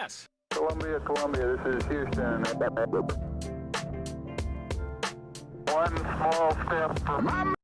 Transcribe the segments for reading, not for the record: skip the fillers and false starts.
Yes. Columbia, Columbia, this is Houston. One small step for man.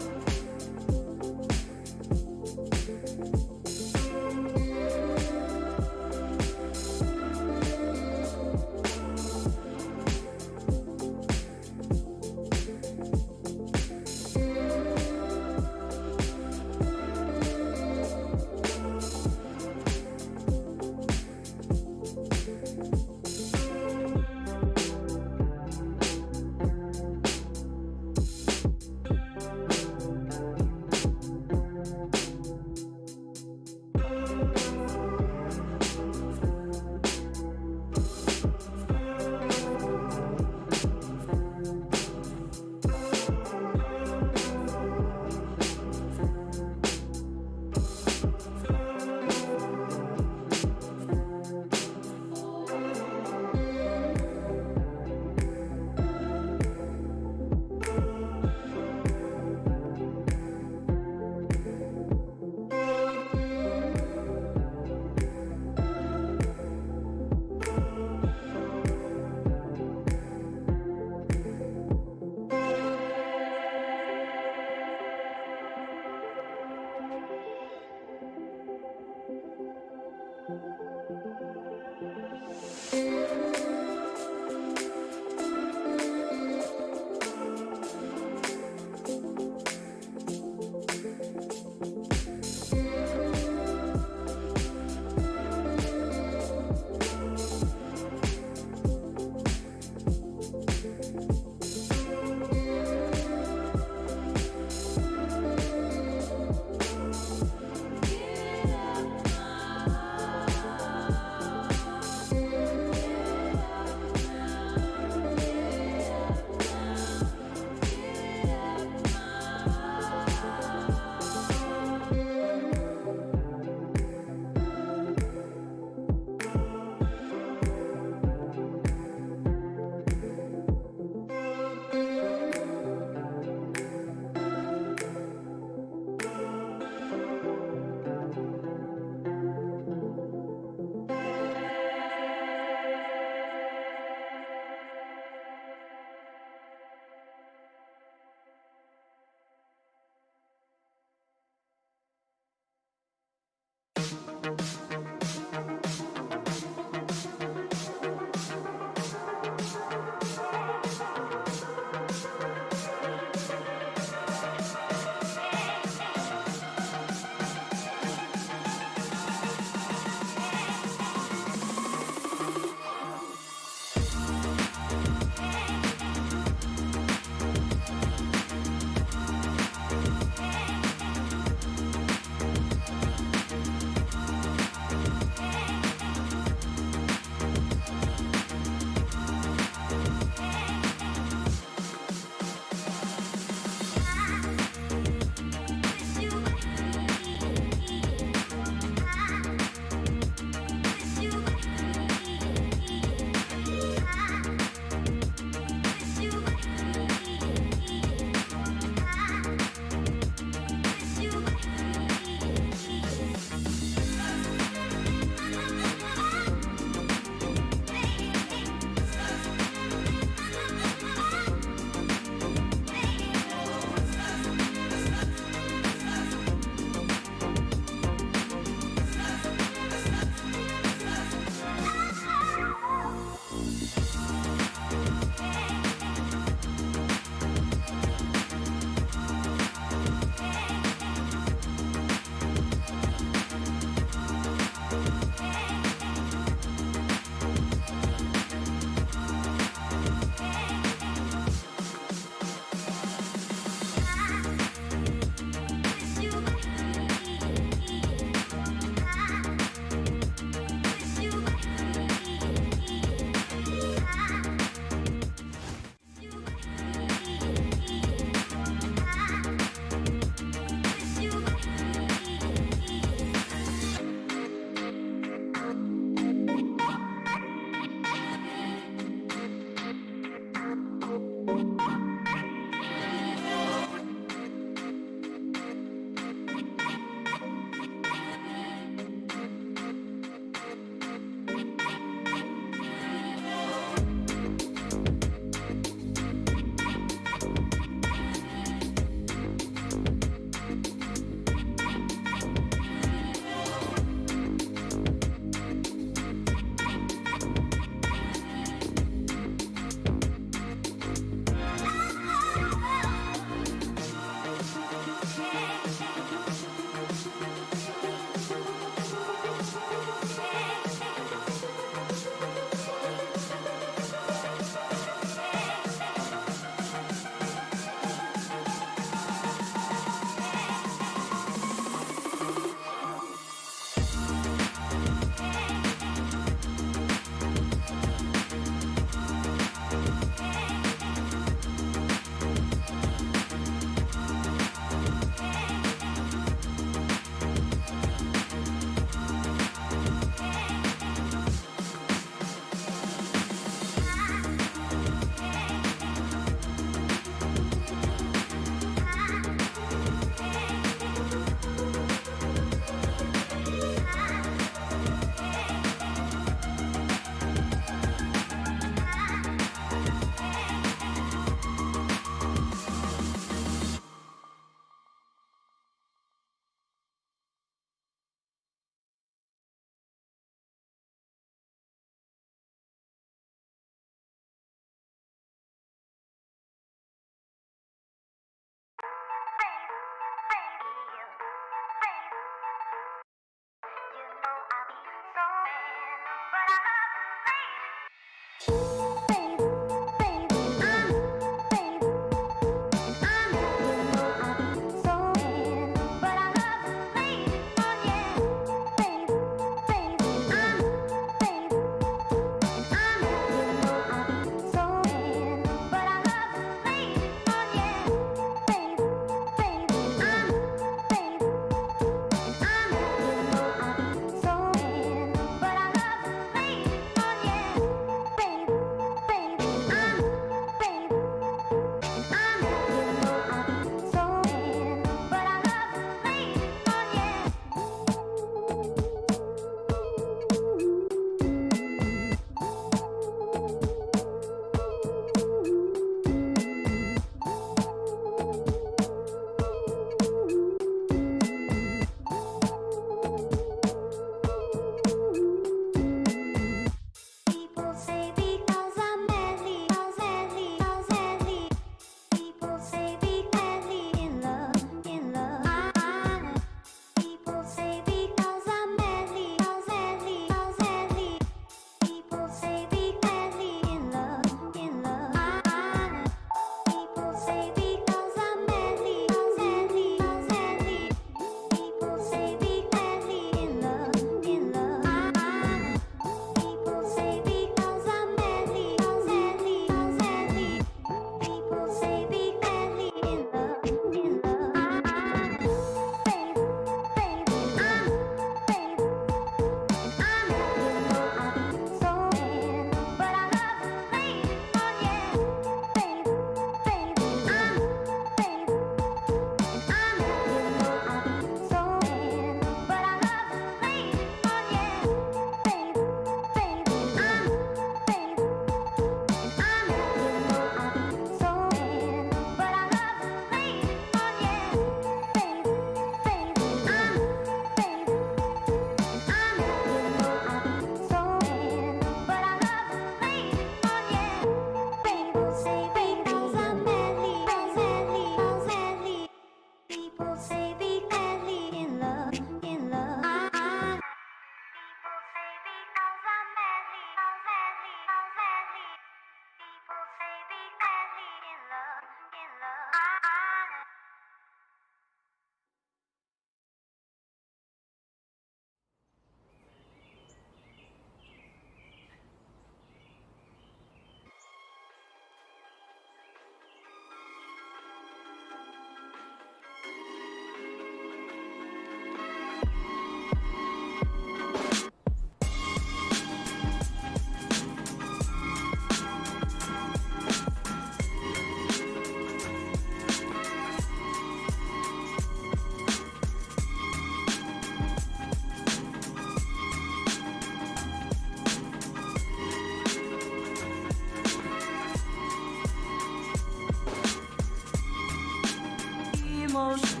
emotion.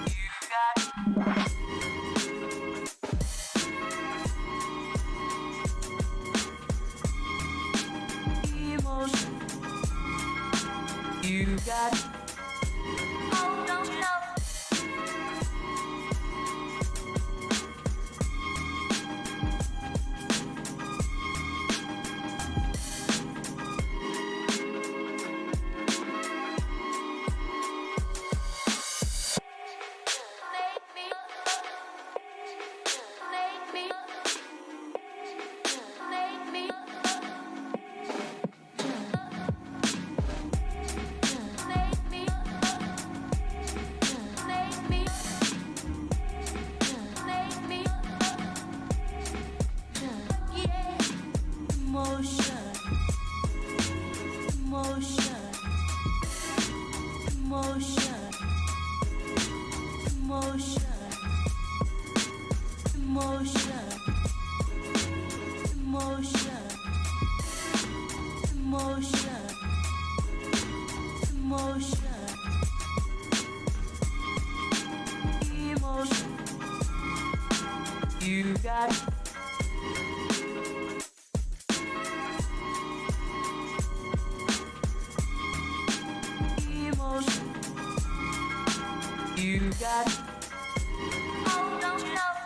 You got emotion. You got. Oh, don't you know? You got emotion. You got. Oh, don't you know?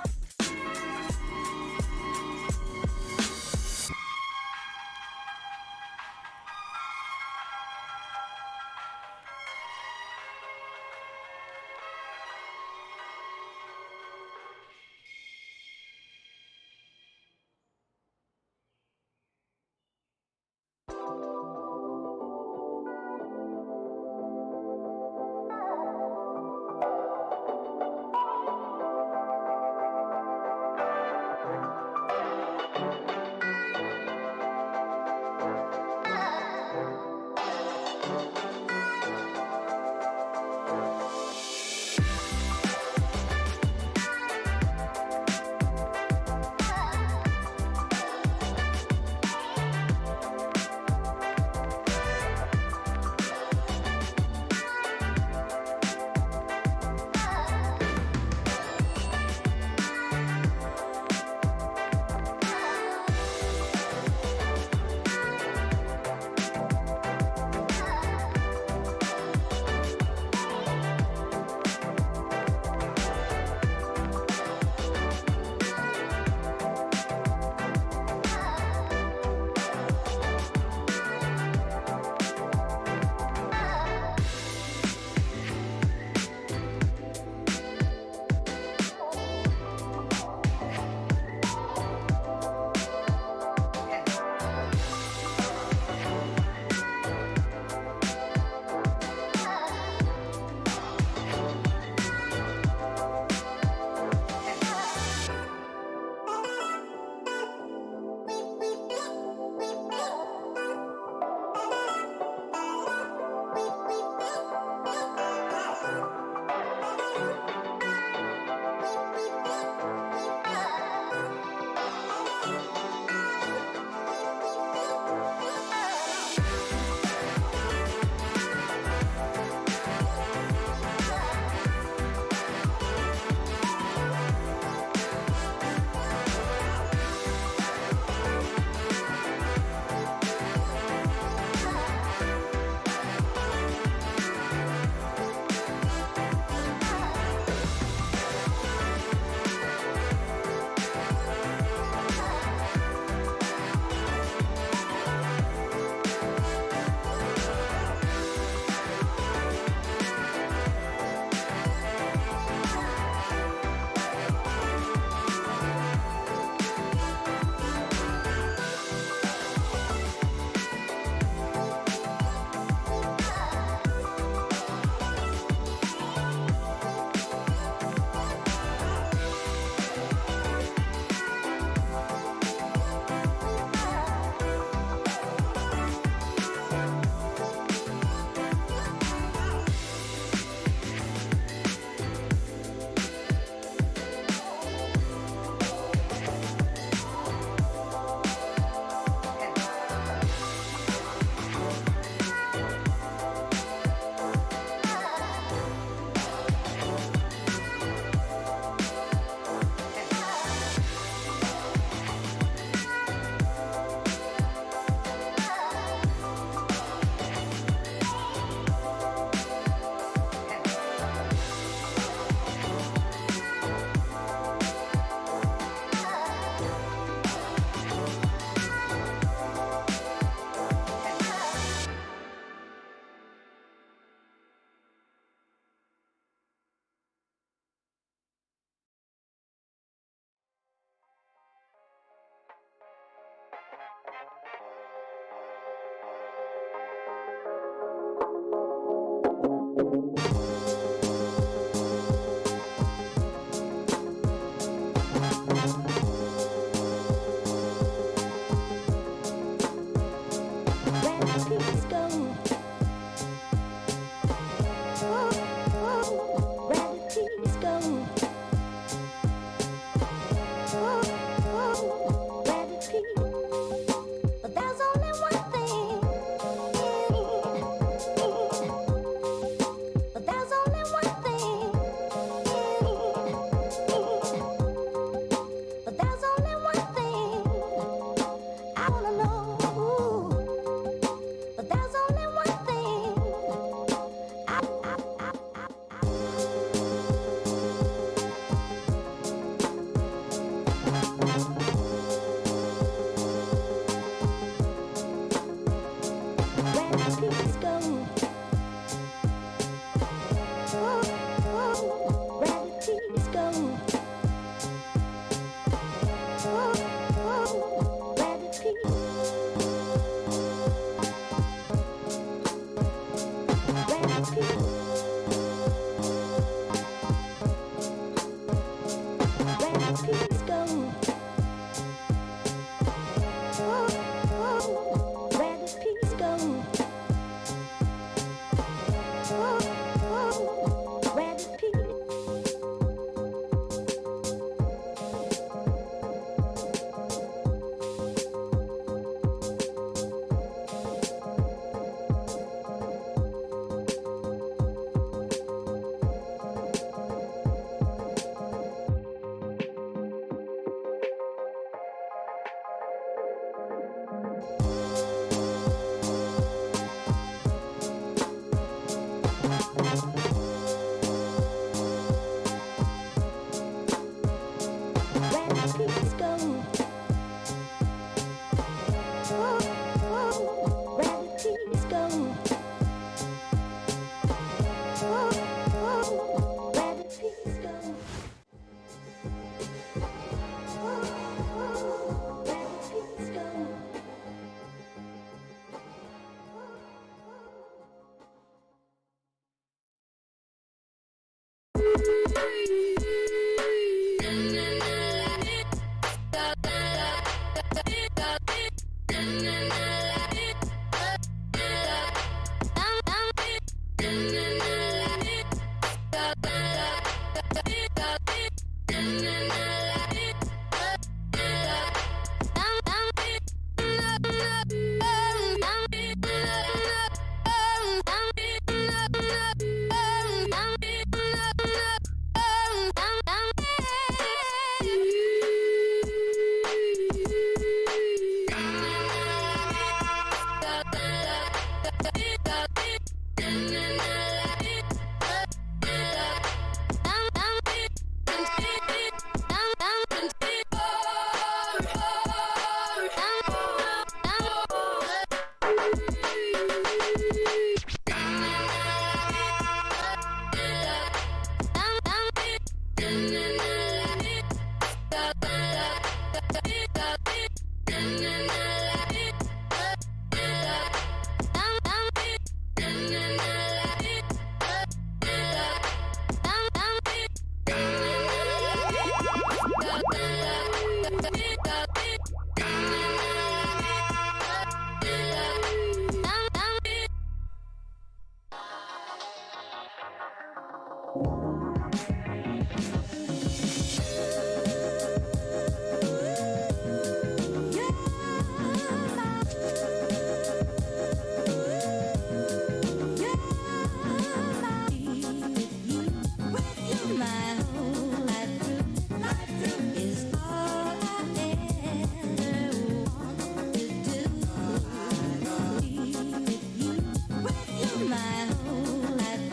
My whole life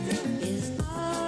through is all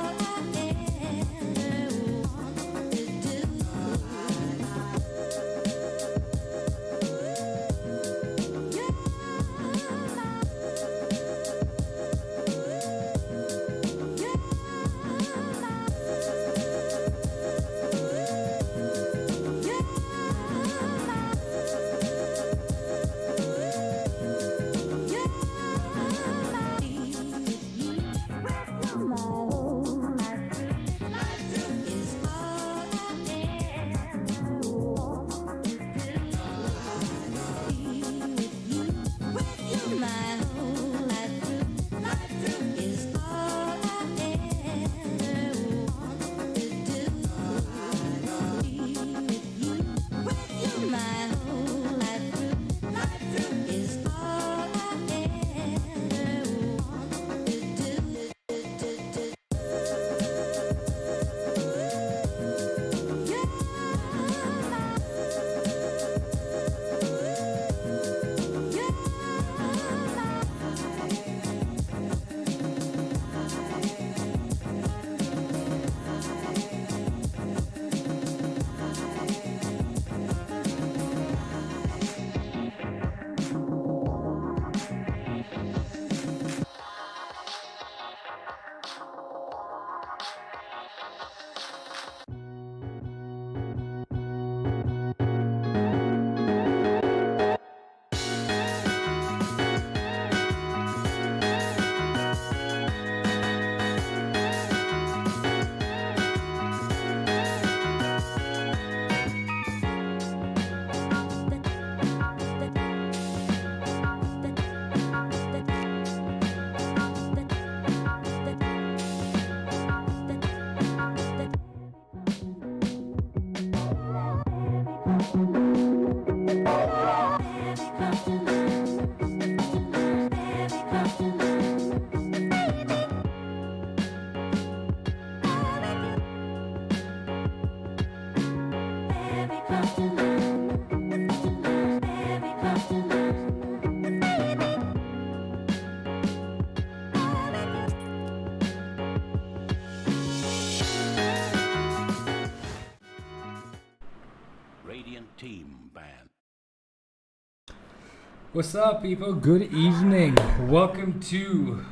What's up, people? Good evening. Welcome to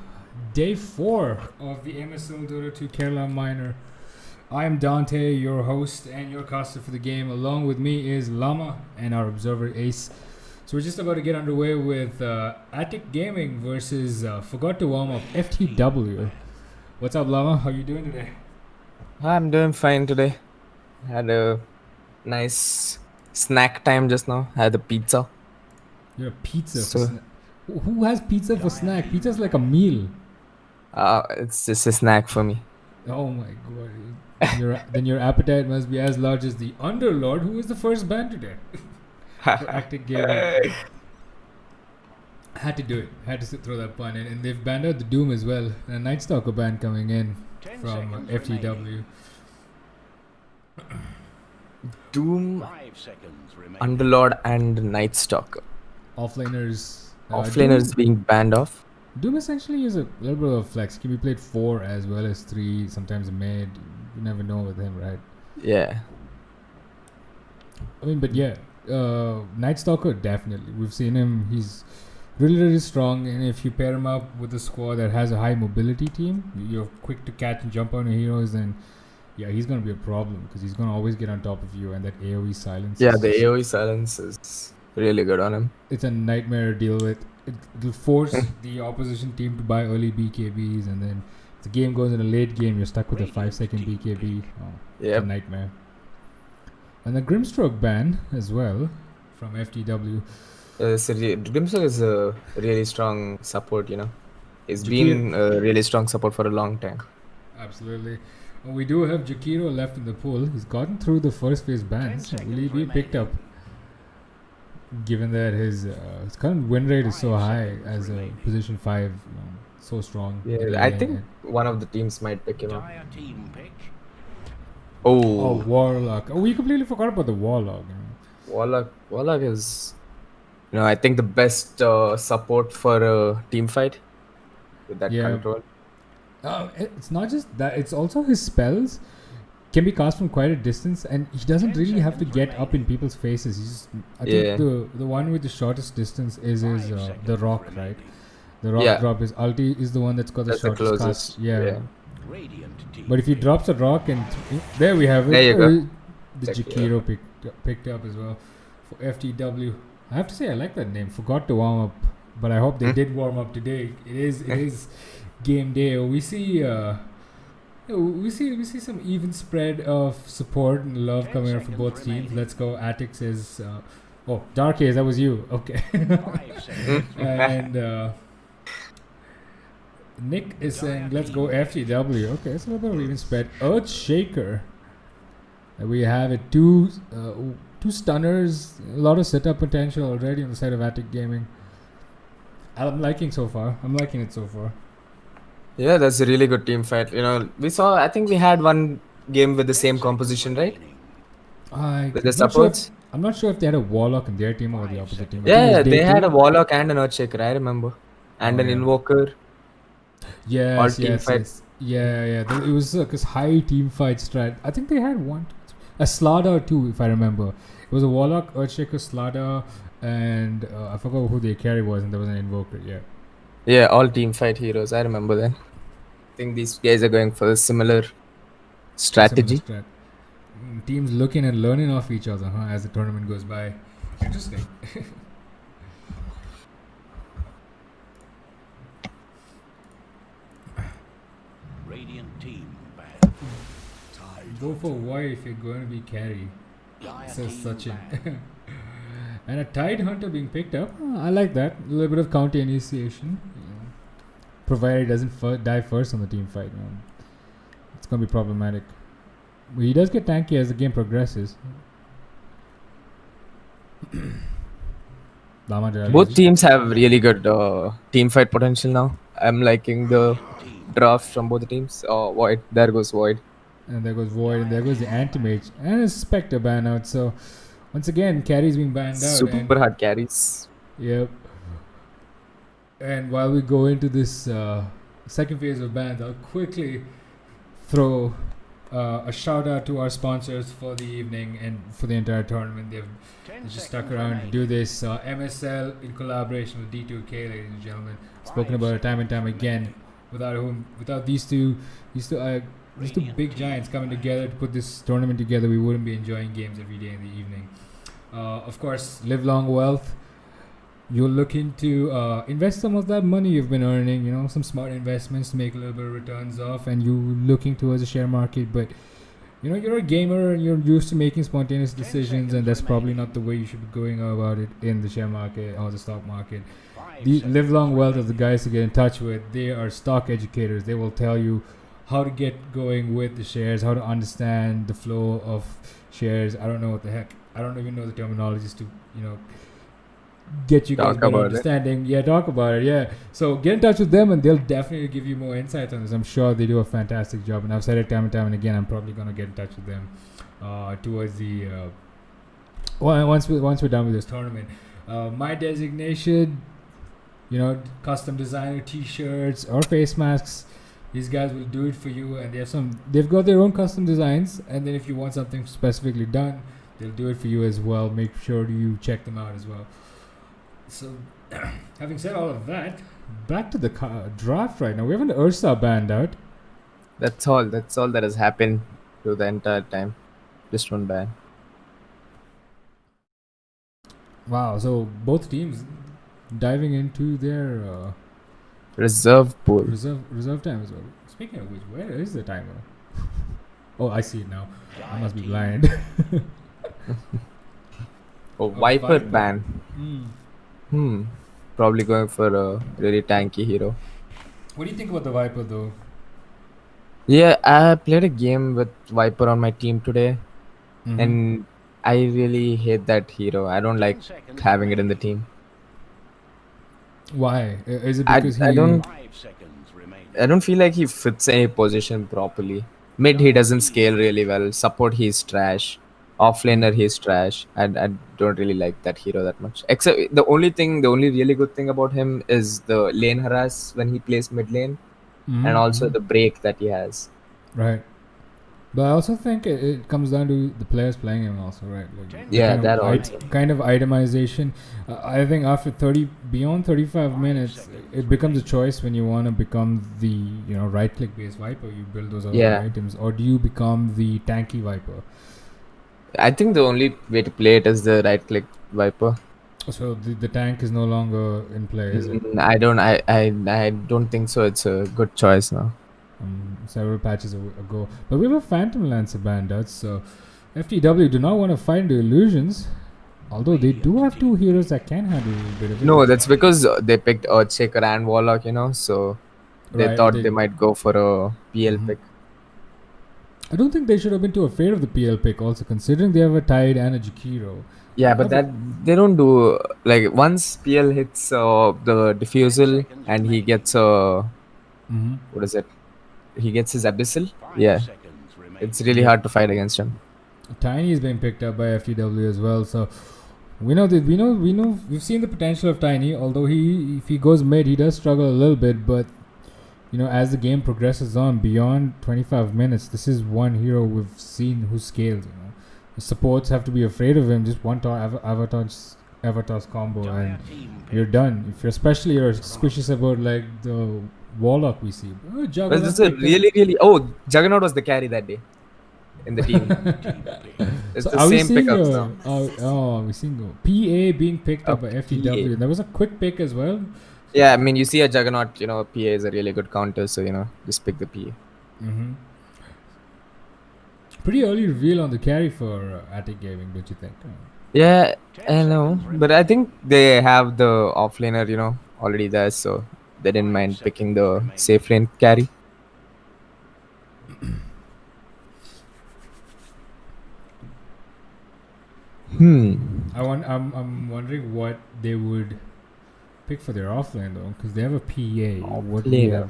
day 4 of the MSL Dota 2 Kerala Minor. I am Dante, your host and your caster for the game. Along with me is Lama and our observer Ace. So we're just about to get underway with Attic Gaming versus Forgot to Warm Up FTW. What's up, Lama? How you doing today? I'm doing fine today. Had a nice snack time just now. Had a pizza. You're a pizza for So- snack. Who has pizza for snack? Pizza's like a meal. It's just a snack for me. Oh my god. Then your appetite must be as large as the Underlord, who was the first ban today. For Active Gaming. Had to do it. Had to throw that pun in. And they've banned out the Doom as well. And a Night Stalker ban coming in from FTW. Doom, 5 seconds remain. Underlord, and Night Stalker. Offlaners. Offlaners being banned off. Doom essentially is a little bit of a flex. Can be played 4 as well as 3, sometimes mid. You never know with him, right? Yeah. I mean, but yeah, Night Stalker definitely. We've seen him. He's really strong, and if you pair him up with a squad that has a high mobility team, you're quick to catch and jump on your heroes, and yeah, he's gonna be a problem because he's gonna always get on top of you, and that AOE silence. Yeah, is the just- AoE silence is really good on him. It's a nightmare to deal with. It'll force the opposition team to buy early BKBs, and then if the game goes in a late game, you're stuck with a 5-second BKB. Oh, it's a Yep. nightmare. And the Grimstroke ban as well from FTW. Grimstroke is a really strong support, you know. He's Jakir- been a really strong support for a long time. Absolutely. And we do have Jakiro left in the pool. He's gotten through the first phase bans. Will he be picked up? Given that his current win rate is so high as a position 5, so strong. Yeah, I think one of the teams might pick him up. Dire team pick. Oh, Oh, Warlock. Oh, we completely forgot about the Warlock. Warlock is, I think the best support for a team fight with that Yeah. control. It's not just that, it's also his spells can be cast from quite a distance, and he doesn't really have to get up in people's faces. I Yeah. think the one with the shortest distance is the rock, right? The rock Yeah. drop is ulti is the one that's got the That's the shortest closest. cast. Yeah. Radiant team. But if he drops a rock and there we have it. There you go. The Exactly, Jakiro picked up as well for FTW. I have to say I like that name. Forgot to warm up, but I hope they did warm up today. It is game day. We see some even spread of support and love 10 coming out from seconds both teams. remaining. Let's go. Attic says, Dark Haze, that was you. Okay. 5 seconds And Nick is saying, let's go FTW. Okay, it's a little bit of even spread. Earthshaker. We have it. Two stunners. A lot of setup potential already on the side of Attic Gaming. I'm liking so far. I'm liking it so far. Yeah, that's a really good team fight. I think we had one game with the same composition, right? I'm With the not sure if- supports. I'm not sure if they had a Warlock in their team or the opposite team. I think it Yeah, was day they had two. a Warlock and an Earthshaker, I remember. And Oh, an yeah. Invoker. Yes, all team yes, fight. yes. Yeah. It was like this high team fight strat. I think they had a Slada too, if I remember. It was a Warlock, Earthshaker, Slada, and I forgot who their carry was, and there was an Invoker. Yeah. Yeah, all team fight heroes, I remember that. I think these guys are going for a similar strategy. Similar strat. Teams looking and learning off each other, as the tournament goes by. Interesting. Radiant team banned. Go for Y if you're going to be carry, Dire says team Sachin. banned. And a Tide Hunter being picked up. I like that. A little bit of counter initiation. Provided he doesn't die first on the team fight. It's going to be problematic. But he does get tanky as the game progresses. Lama, did I Both lose you? teams have really good team fight potential now. I'm liking the draft from both the teams. Oh, Void. There goes Void. And there goes Void, and there goes the Anti-Mage. And a Spectre ban out. So, once again, carries being banned out. Super hard carries. Yep. And while we go into this second phase of bans, I'll quickly throw A shout out to our sponsors for the evening and for the entire tournament. They've 10 just stuck seconds around to remaining. do this. MSL in collaboration with D2K, ladies and gentlemen. Spoken 5 about it time and time seconds again. remaining. Without these two big giants coming together to put this tournament together, we wouldn't be enjoying games every day in the evening. Of course, live long wealth. You're looking to invest some of that money you've been earning, some smart investments to make a little bit of returns off, and you're looking towards the share market, but you're a gamer and you're used to making spontaneous 10 decisions, and seconds that's probably remaining. not the way you should be going about it in the share market or the stock market. 5 The seconds live long wealth of the remaining. guys to get in touch with, they are stock educators. They will tell you how to get going with the shares, how to understand the flow of shares. I don't know what the heck. I don't even know the terminologies to, get you guys Talk better about it. understanding. Yeah, talk about it. Yeah. So get in touch with them and they'll definitely give you more insights on this. I'm sure they do a fantastic job. And I've said it time and time and again, I'm probably going to get in touch with them towards the once we're done with this tournament. My designation, custom designer t-shirts or face masks. These guys will do it for you, and they've got their own custom designs, and then if you want something specifically done, they'll do it for you as well. Make sure you check them out as well. So having said all of that, back to the draft right now. We have an Ursa band out. That's all that has happened through the entire time. Just one ban. Wow, so both teams diving into their Reserve pool. reserve time as well. Speaking of which, where is the timer? Oh, I see it now. I must be blind. Oh, Viper Viper. ban. Probably going for a really tanky hero. What do you think about the Viper though? Yeah, I played a game with Viper on my team today, and I really hate that hero. I don't 10 like seconds having it in the remaining. team. Why? Is it I, because I don't 5 seconds remaining. I don't feel like he fits any position properly. Mid he doesn't scale really well. Support he's trash. Offlaner he's trash. I don't really like that hero that much. Except the only really good thing about him is the lane harass when he plays mid lane, and also the break that he has. Right. But I also think it comes down to the players playing him also, right? Like Yeah, kind that of also. kind of itemization. I think after beyond 35 minutes, it becomes a choice when you want to become the right click based Viper. You build those other Yeah. items, or do you become the tanky Viper? I think the only way to play it is the right click Viper. So the tank is no longer in play, is it? I don't think so. It's a good choice now. Several patches ago. But we have a Phantom Lancer bandit, so FTW do not want to fight the illusions. Although they do have two heroes that can handle a little bit of it. No, that's because they picked Earthshaker and Warlock, so they Right, thought they- they might go for a PL pick. I don't think they should have been too afraid of the PL pick also, considering they have a Tide and a Jakiro. Yeah, but that they don't do like once PL hits the diffusal and he gets what is it? He gets his abyssal. 5 Yeah, seconds remaining. it's really hard to fight against him. Tiny is being picked up by FTW as well, so we've seen the potential of Tiny. Although if he goes mid, he does struggle a little bit, but as the game progresses on beyond 25 minutes, this is one hero we've seen who scales. The supports have to be afraid of him. Just one Avatar's combo, and Dyalla team you're pick. done. If you're especially you're squishy about like the Warlock we see. But Juggernaut this is a picked up. really Juggernaut was the carry that day in the team. Team pick. It's So the are we same seeing pickups now. we're seeing PA being picked up by FTW. PA. That was a quick pick as well. Yeah, I mean you see a Juggernaut, PA is a really good counter, so just pick the PA. Pretty early reveal on the carry for Attic Gaming, don't you think? Yeah, 10 I know, seconds but I think they have the offlaner, already there, so they didn't 5 mind picking seconds the remaining. safe lane carry. I'm wondering what they would pick for their offlane though, because they have a PA. What do they Offlaner. have?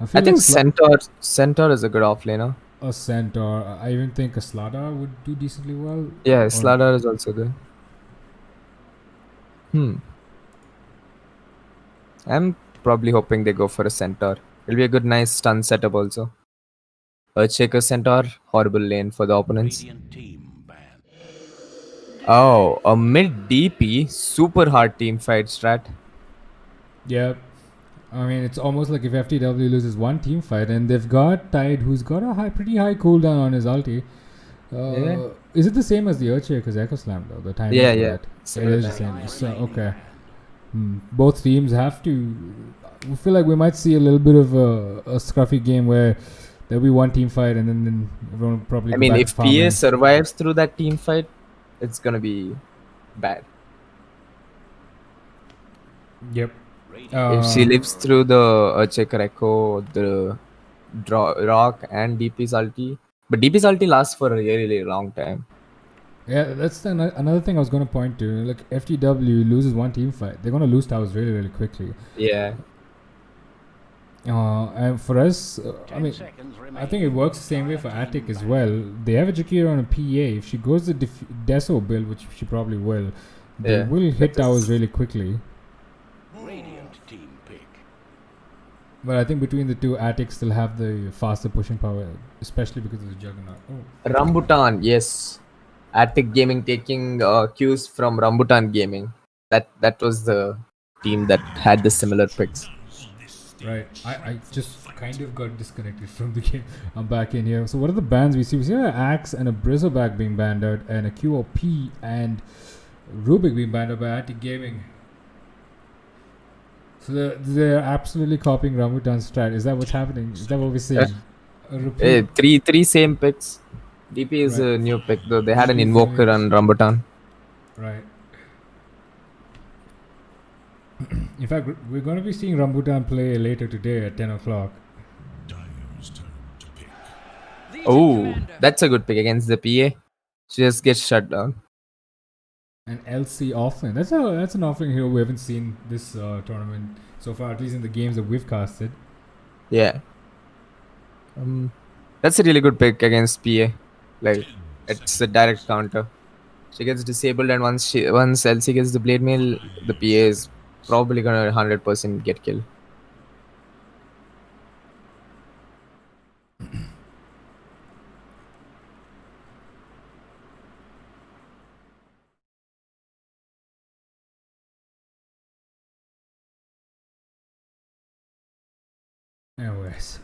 I feel think like Centaur is a good offlaner. a Centaur. I even think a Slada would do decently well. Yeah, Or- Slardar is also good. I'm probably hoping they go for a Centaur. It'll be a good, nice stun setup also. Earthshaker Centaur, horrible lane for the opponents. Radiant team ban. Oh, a mid DP, super hard team fight strat. Yeah. I mean, it's almost like if FTW loses one team fight and they've got Tide, who's got a pretty high cooldown on his ulti. Yeah. Is it the same as the Earthshaker's Echo Slam though? The timing Yeah, for yeah. that? It Similar is the timing. same. So okay. Both teams have to. We feel like we might see a little bit of a scruffy game where there'll be one team fight and then everyone will probably. I go mean, back if to farming. PA survives through that team fight, it's gonna be bad. Yep. If she lives through the Earthshaker Echo, the Rock, and DP's ulti. But DP's ulti lasts for a really, really long time. Yeah, that's another thing I was going to point to. Like FTW loses one team fight, they're going to lose towers really, really quickly. Yeah. And for us, I 10 mean, seconds I remaining. think it works the same way for Attic as well. They have a Jakira on a PA. If she goes the Deso build, which she probably will, they Yeah, will hit that is- towers really quickly. Radiant team pick. But I think between the two, Attic still have the faster pushing power, especially because of the Juggernaut. Oh, Rambutan, yes. Attic Gaming taking cues from Rambutan Gaming. That was the team that had the similar picks. right. I just kind of got disconnected from the game. I'm back in here. So what are the bans we see? We see an Axe and a Bristleback being banned out, and a QOP and Rubik being banned out by Attic Gaming. So they're absolutely copying Rambutan's strat. Is that what's happening? Is that what we're seeing? A repeat? Three same picks. DP is Right. a new pick though. They had an DP is invoker new. on Rambutan. Right. In fact, we're going to be seeing Rambutan play later today at 10 o'clock. Oh, that's a good pick against the PA. She just gets shut down. And LC offlane. That's an offlane hero we haven't seen this tournament so far, at least in the games that we've casted. Yeah. That's a really good pick against PA. Like, it's a direct counter. She gets disabled, and once LC gets the blade mail, the PA is probably gonna 100% get killed. Anyways.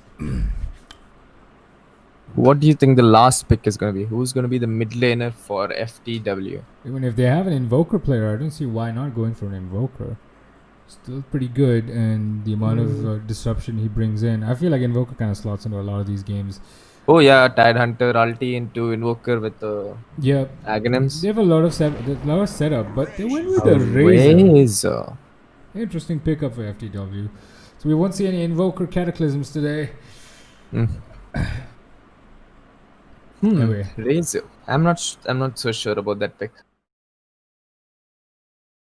What do you think the last pick is gonna be? Who's gonna be the mid laner for FTW? Even if they have an Invoker player, I don't see why not going for an Invoker. Still pretty good, and the amount of disruption he brings in. I feel like Invoker kind of slots into a lot of these games. Oh yeah, Tide Hunter ulti into Invoker with the Yeah, Aghanims. they have a lot of setup, but they went with a Razor. Razor. Interesting pickup for FTW. So we won't see any Invoker Cataclysms today. Anyway. Razor. I'm not so sure about that pick.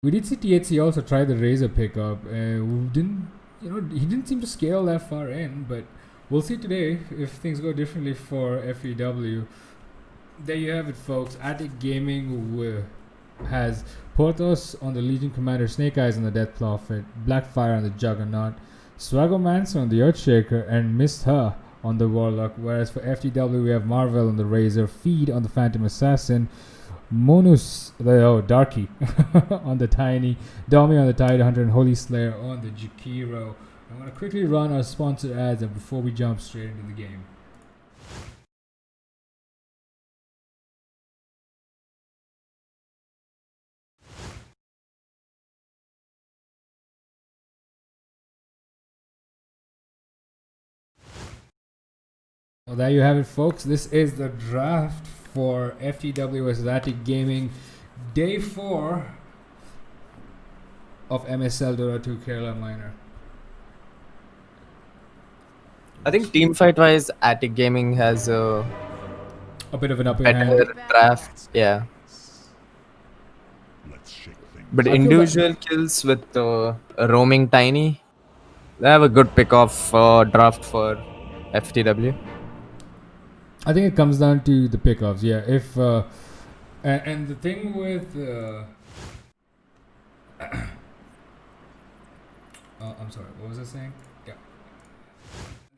We did see THC also try the Razor pickup. He didn't seem to scale that far in, but we'll see today if things go differently for FEW. There you have it, folks. Attic Gaming has Porthos on the Legion Commander, Snake Eyes on the Death Prophet, Blackfire on the Juggernaut, Swaggomancer on the Earthshaker, and Missed Her on the Warlock. Whereas for FTW, we have Marvel on the Razor, Feed on the Phantom Assassin, Darky on the Tiny, Domi on the Tide Hunter, and Holy Slayer on the Jakiro. I'm going to quickly run our sponsored ads before we jump straight into the game. Well, there you have it, folks. This is the draft for FTW vs Attic Gaming, Day 4 of MSL Dota 2 Kerala Minor. I think team fight wise, Attic Gaming has a A bit of an upper better hand. draft. Yeah. But I feel individual kills with a roaming Tiny, they have a good pick off draft for FTW. I think it comes down to the pickups. Yeah, if and the thing with I'm sorry, what was I saying? Yeah,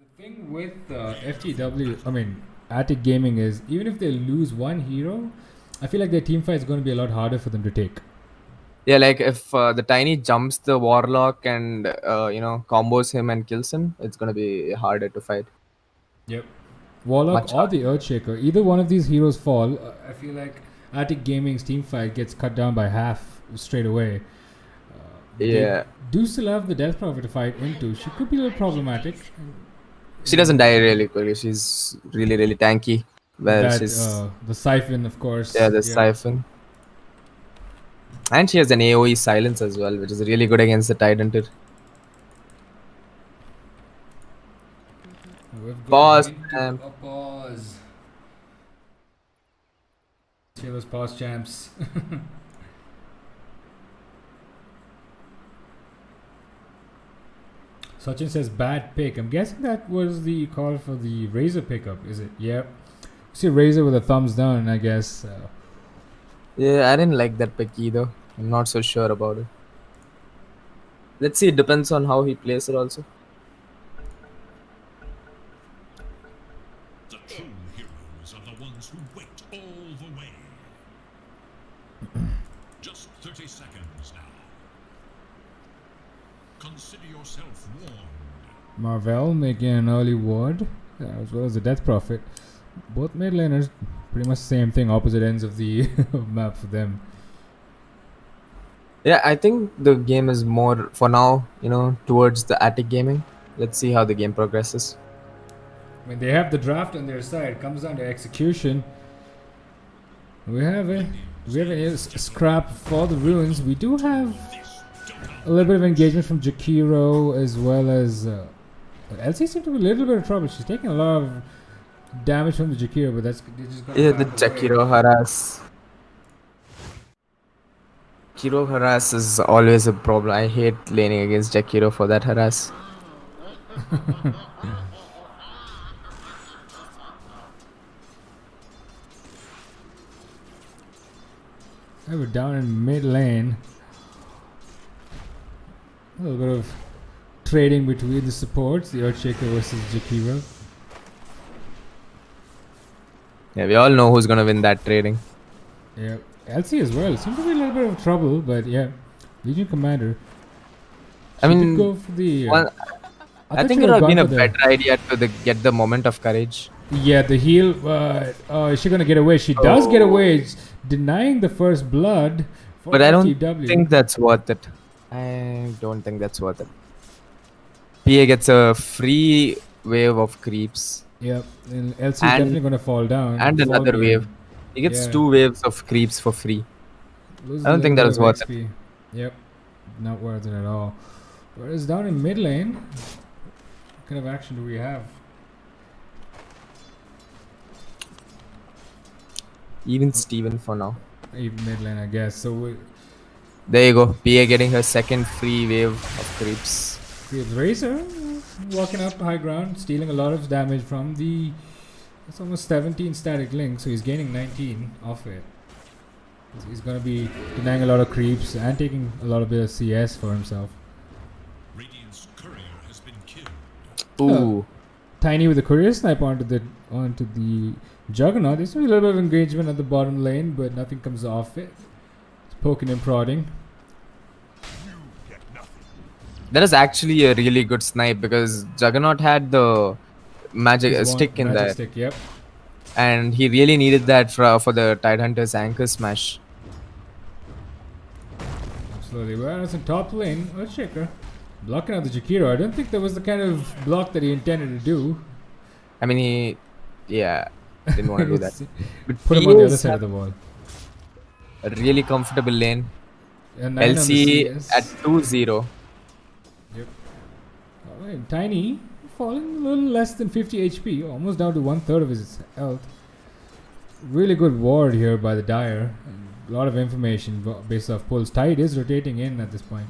the thing thing with FTW, I mean, Attic Gaming is even if they lose one hero, I feel like their team fight is going to be a lot harder for them to take. Yeah, like if the Tiny jumps the Warlock and combos him and kills him, it's gonna be harder to fight. Yep. Warlock Much or harder. the Earthshaker, either one of these heroes fall, I feel like Attic Gaming's team fight gets cut down by half straight away. They Yeah, do still have the Death Prophet to fight into. She could be a little problematic. she doesn't die really quickly. She's really really tanky. Well, That she's the Siphon, of course. yeah the Yeah. Siphon, and she has an AOE silence as well, which is really good against the Tidehunter. We've got Pause. into a pause. See those pause champs. Sachin says bad pick. I'm guessing that was the call for the Razor pickup, is it? Yep. See Razor with a thumbs down, I guess. Yeah, I didn't like that pick either. I'm not so sure about it. Let's see. It depends on how he plays it also. The true heroes are the ones who wait all the way. Just 30 seconds now. Consider yourself warned. Marvel making an early ward, as well as the Death Prophet. Both mid laners, pretty much the same thing, opposite ends of the map for them. Yeah, I think the game is more for now, towards the Attic Gaming. Let's see how the game progresses. When they have the draft on their side, comes down to execution. We have a scrap for the ruins. We do have a little bit of engagement from Jakiro as well as LC seems to be a little bit of trouble. She's taking a lot of damage from the Jakiro, but that's they just got Yeah, the Jakiro harass. Jakiro harass is always a problem. I hate laning against Jakiro for that harass. We're down in mid lane. A little bit of trading between the supports, the Earthshaker versus Jakiro. Yeah, we all know who's gonna win that trading. Yeah, LC as well. Seems to be a little bit of trouble, but yeah, Legion Commander. I She mean, did go for the. Well, I thought think she it would have gone been a for the- better idea to get the moment of courage. Yeah, the heal. Is she gonna get away? She does get away, it's denying the first blood. For But I don't FTW. think that's worth it. I don't think that's worth it. PA gets a free wave of creeps Yep, and LC is And- definitely gonna fall down. and fall another behind. wave. He gets Yeah. 2 waves of creeps for free. Loses I don't a think little that bit was of worth XP. Yep, not worth it at all. Whereas down in mid lane, what kind of action do we have? Even Steven for now. Even mid lane, I guess. So There you go. PA getting her second free wave of creeps. we have Razor walking up high ground, stealing a lot of damage from the. It's almost 17 static link, so he's gaining 19 off it. He's gonna be denying a lot of creeps and taking a lot of bit of CS for himself. Radiant's courier has been killed. Ooh. Tiny with the courier snipe onto the Juggernaut. There's a little bit of engagement at the bottom lane, but nothing comes off it. It's poking and prodding. That is actually a really good snipe because Juggernaut had the magic There's one stick in magic there. Stick, yep. And he really needed that for the Tidehunter's anchor smash. Absolutely. Whereas in top lane, Earthshaker blocking out the Jakiro. I don't think that was the kind of block that he intended to do. I mean, didn't want to do that. But Put him on the other PS side of the wall. a really comfortable lane. And 9 on the LC CS. at 2-0. Yep. Alright, Tiny falling a little less than 50 HP, almost down to 1/3 of his health. Really good ward here by the Dire. A lot of information based off pulls. Tide is rotating in at this point.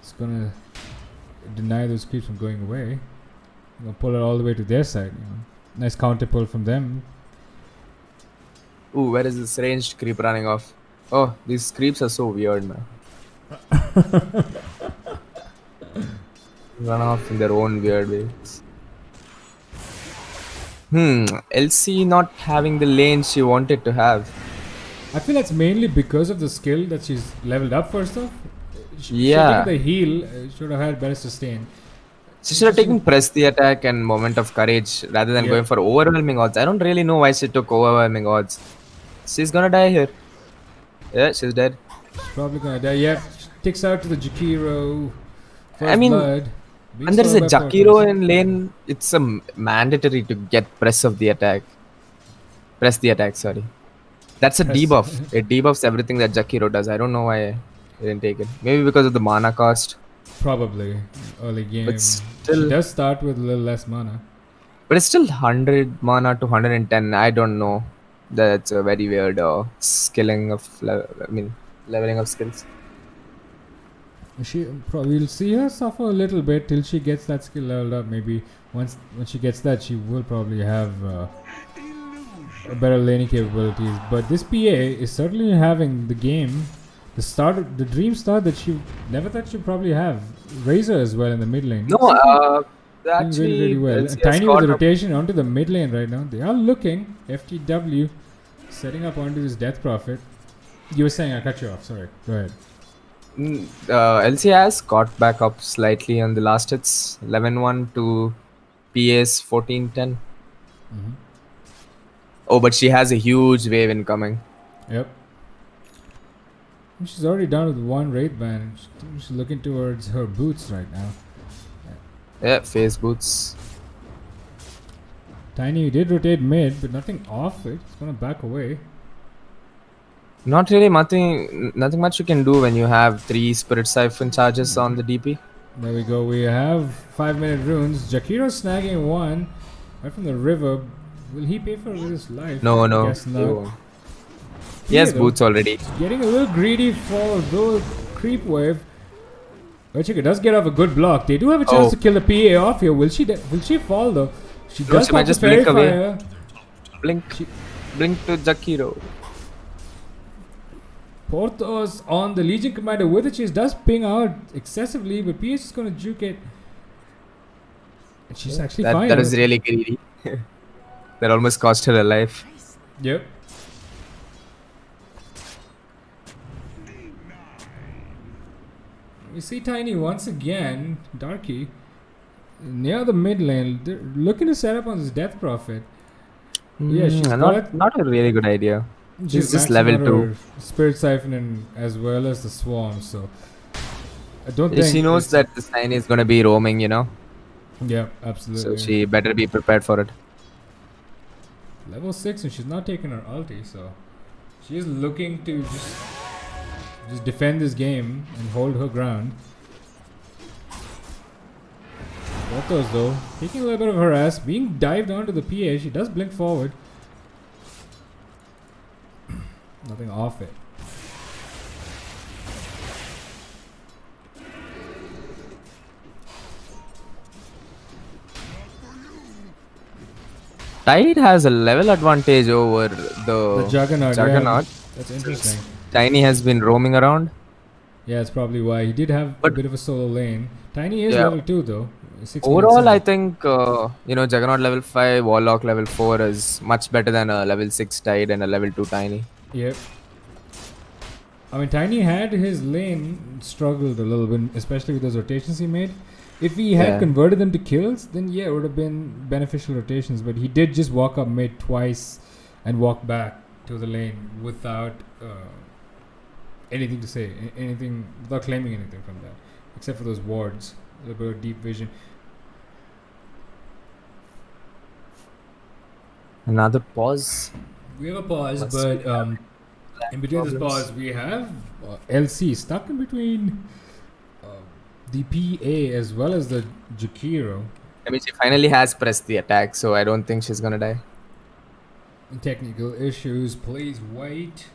It's gonna deny those creeps from going away. Gonna pull it all the way to their side. Nice counter pull from them. Ooh, where is this ranged creep running off? Oh, these creeps are so weird, man. Run off in their own weird ways. LC not having the lane she wanted to have. I feel that's mainly because of the skill that she's leveled up first off. She should Yeah. have taken the heal, should have had better sustain. She should have taken press the attack and moment of courage rather than Yeah. going for overwhelming odds. I don't really know why she took overwhelming odds. She's gonna die here. Yeah, she's dead. She's probably gonna die. Yeah, takes out to the Jakiro. First I mean, blood. Being when there is a slowed by Jakiro Portos. in lane, it's mandatory to get press of the attack. Press the attack, sorry. That's a Press. debuff. It debuffs everything that Jakiro does. I don't know why I didn't take it. Maybe because of the mana cost. Probably early game. But still, She does start with a little less mana. but it's still 100 mana to 110. I don't know. That's a very weird skilling of, leveling of skills. She probably will see her suffer a little bit till she gets that skill leveled up. Maybe when she gets that, she will probably have better laning capabilities. But this PA is certainly having the game, the dream start that she never thought she'd probably have. Razor as well in the mid lane. No, Doing actually, really well. LCS And Tiny got with the a- rotation onto the mid lane right now. They are looking. FTW setting up onto this Death Prophet. You were saying I cut you off. Sorry. Go ahead. LC has got back up slightly on the last hits, 11-1 to PS 14-10. Mhm. Oh, but she has a huge wave incoming. Yep. And she's already down with one Wraith Band. She's looking towards her boots right now. Yeah, phase boots. Tiny did rotate mid, but nothing off it. It's gonna back away. Not really nothing much you can do when you have 3 Spirit Siphon charges on the DP. There we go. We have 5-minute runes. Jakiro snagging one right from the river. Will he pay for it with his life? No. Guess not. No. He has though. boots already. Getting a little greedy for the creep wave. Ochika does get off a good block. They do have a chance Oh. to kill the PA off here. Will she fall though? She No, does she might pop the just fairy blink away. fire. Blink to Jakiro. Porthos on the Legion Commander with a chase does ping out excessively, but PH is going to juke it. And she's actually fine. That was really greedy. That almost cost her a life. Yep. We see Tiny once again, Darky, near the mid lane. They're looking to set up on this Death Prophet. Yeah, she's not a really good idea. She's just maxing level out 2. her Spirit Siphon and as well as the Swarm, so I don't think She knows it's- that the sign is gonna be roaming, Yeah, absolutely. so she better be prepared for it. Level 6 and she's not taking her ulti, so she is looking to just defend this game and hold her ground. Portos though, taking a little bit of harass, being dived onto the PA. She does blink forward. Nothing off it. Tide has a level advantage over The Juggernaut. Juggernaut. Yeah, that's interesting. Tiny has been roaming around. Yeah, that's probably why. He did have a But- bit of a solo lane. Tiny is Yeah. level 2 though. 6 Overall, minutes in. I think Juggernaut level 5, Warlock level 4 is much better than a level 6 Tide and a level 2 Tiny. Yep. I mean, Tiny had his lane struggled a little bit, especially with those rotations he made. If he had Yeah. converted them to kills, then yeah, it would have been beneficial rotations. But he did just walk up mid twice and walk back to the lane without anything to say, anything without claiming anything from that, except for those wards, a little bit of deep vision. Another pause. We have a pause, Must but be in between this problems. pause, we have LC stuck in between the PA as well as the Jakiro. I mean, she finally has pressed the attack, so I don't think she's gonna die. Technical issues, please wait.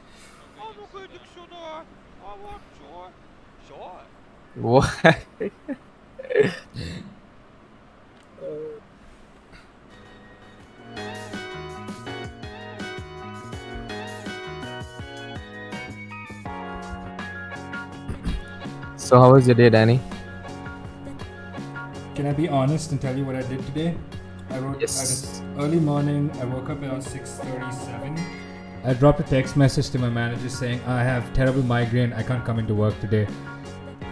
What? So how was your day, Danny? Can I be honest and tell you what I did today? I wrote Yes. early morning. I woke up around 6:37. I dropped a text message to my manager saying I have terrible migraine. I can't come into work today,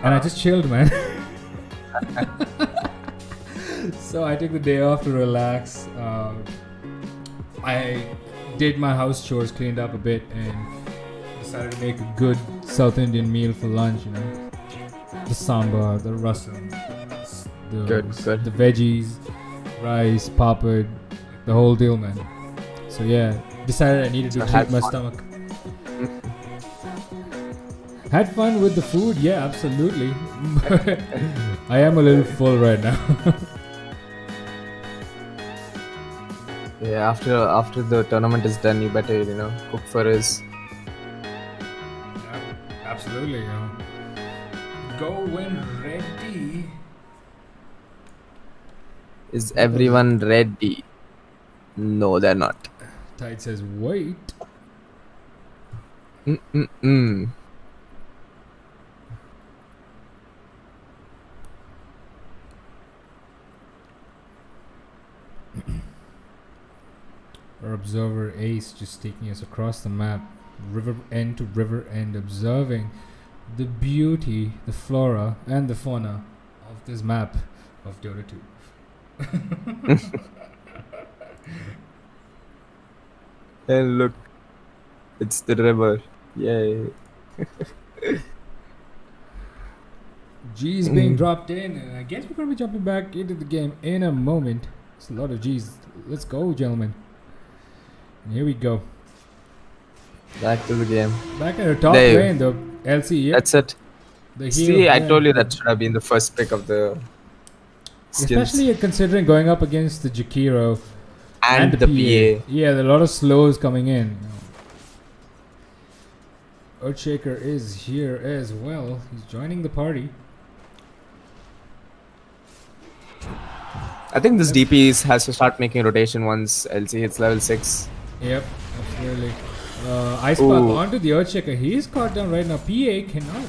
and I just chilled, man. So I took the day off to relax. I did my house chores, cleaned up a bit, and decided to make a good South Indian meal for lunch. You know, the sambar, the rasam, Good. the veggies, rice, papad, the whole deal, man. So yeah, decided I needed to So treat had my fun. stomach. Had fun with the food, yeah, absolutely. I am a little full right now. Yeah, after the tournament is done, you better cook for us. Absolutely, you know. Go when ready. Is everyone ready? No, they're not. Tide says wait. Mm-mm-mm. Our observer Ace just taking us across the map, river end to river end, observing the beauty, the flora, and the fauna of this map of Dota 2. And look, it's the river. Yay. G's being dropped in, and I guess we're going to be jumping back into the game in a moment. It's a lot of G's. Let's go, gentlemen. And here we go. Back to the game. Back at the top There. lane, the LC. Yep, That's it. the See, heel, I yeah. told you that should have been the first pick of the skills. Especially considering going up against the Jakiro and the PA. Yeah, there are a lot of slows coming in. Earthshaker is here as well. He's joining the party. I think this DP has to start making rotation once LC hits level 6. Yep, absolutely. Ice Path Ooh. onto the Earthshaker. He's caught down right now. PA cannot,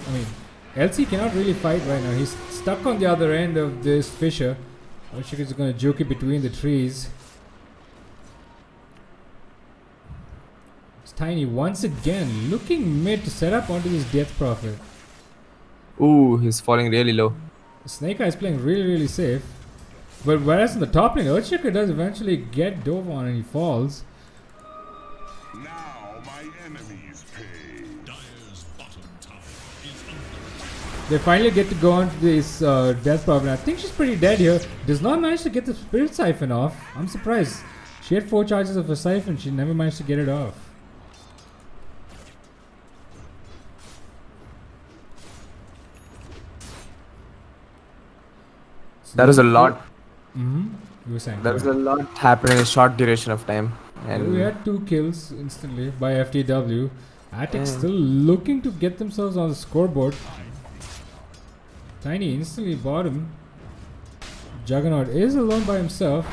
LC cannot really fight right now. He's stuck on the other end of this Fisher. Earthshaker is going to juke it between the trees. It's Tiny once again looking mid to set up onto this Death Prophet. Ooh, he's falling really low. Snake Eye is playing really safe. But whereas in the top lane, Earthshaker does eventually get dove on and he falls. Now my enemies pay. Dyer's bottom tower is under They finally get to go on to this Death Prophet. I think she's pretty dead here. Does not manage to get the Spirit Siphon off. I'm surprised. She had 4 charges of a Siphon. She never managed to get it off. That was a lot. Mm-hmm. You were saying. There was a lot happening in a short duration of time. And We had 2 kills instantly by FTW. Attic Yeah. still looking to get themselves on the scoreboard. Tiny instantly bottom. Juggernaut is alone by himself.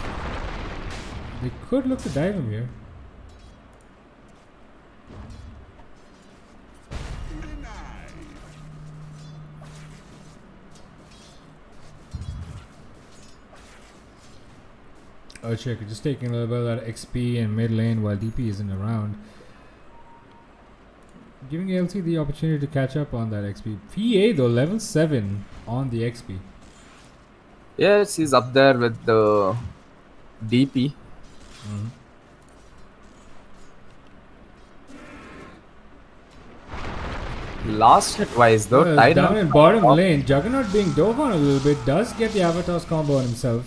They could look to dive him here. Earthshaker just taking a little bit of that XP in mid lane while DP isn't around. Giving LC the opportunity to catch up on that XP. PA though, level 7 on the XP. yes, he's up there with the DP. Last hit wise though, Well, tied down up. in bottom lane, Juggernaut being dove on a little bit does get the Avatar's combo on himself.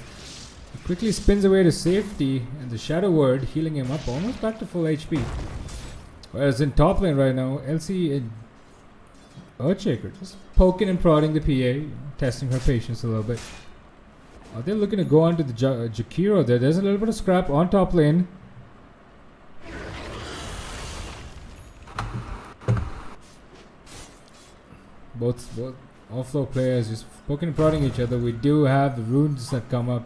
He quickly spins away to safety and the Shadow Word healing him up almost back to full HP. Whereas in top lane right now, LC and Earthshaker just poking and prodding the PA, testing her patience a little bit. Are they looking to go on to the Jakiro there? There's a little bit of scrap on top lane. Both offload players just poking and prodding each other. We do have the runes that come up.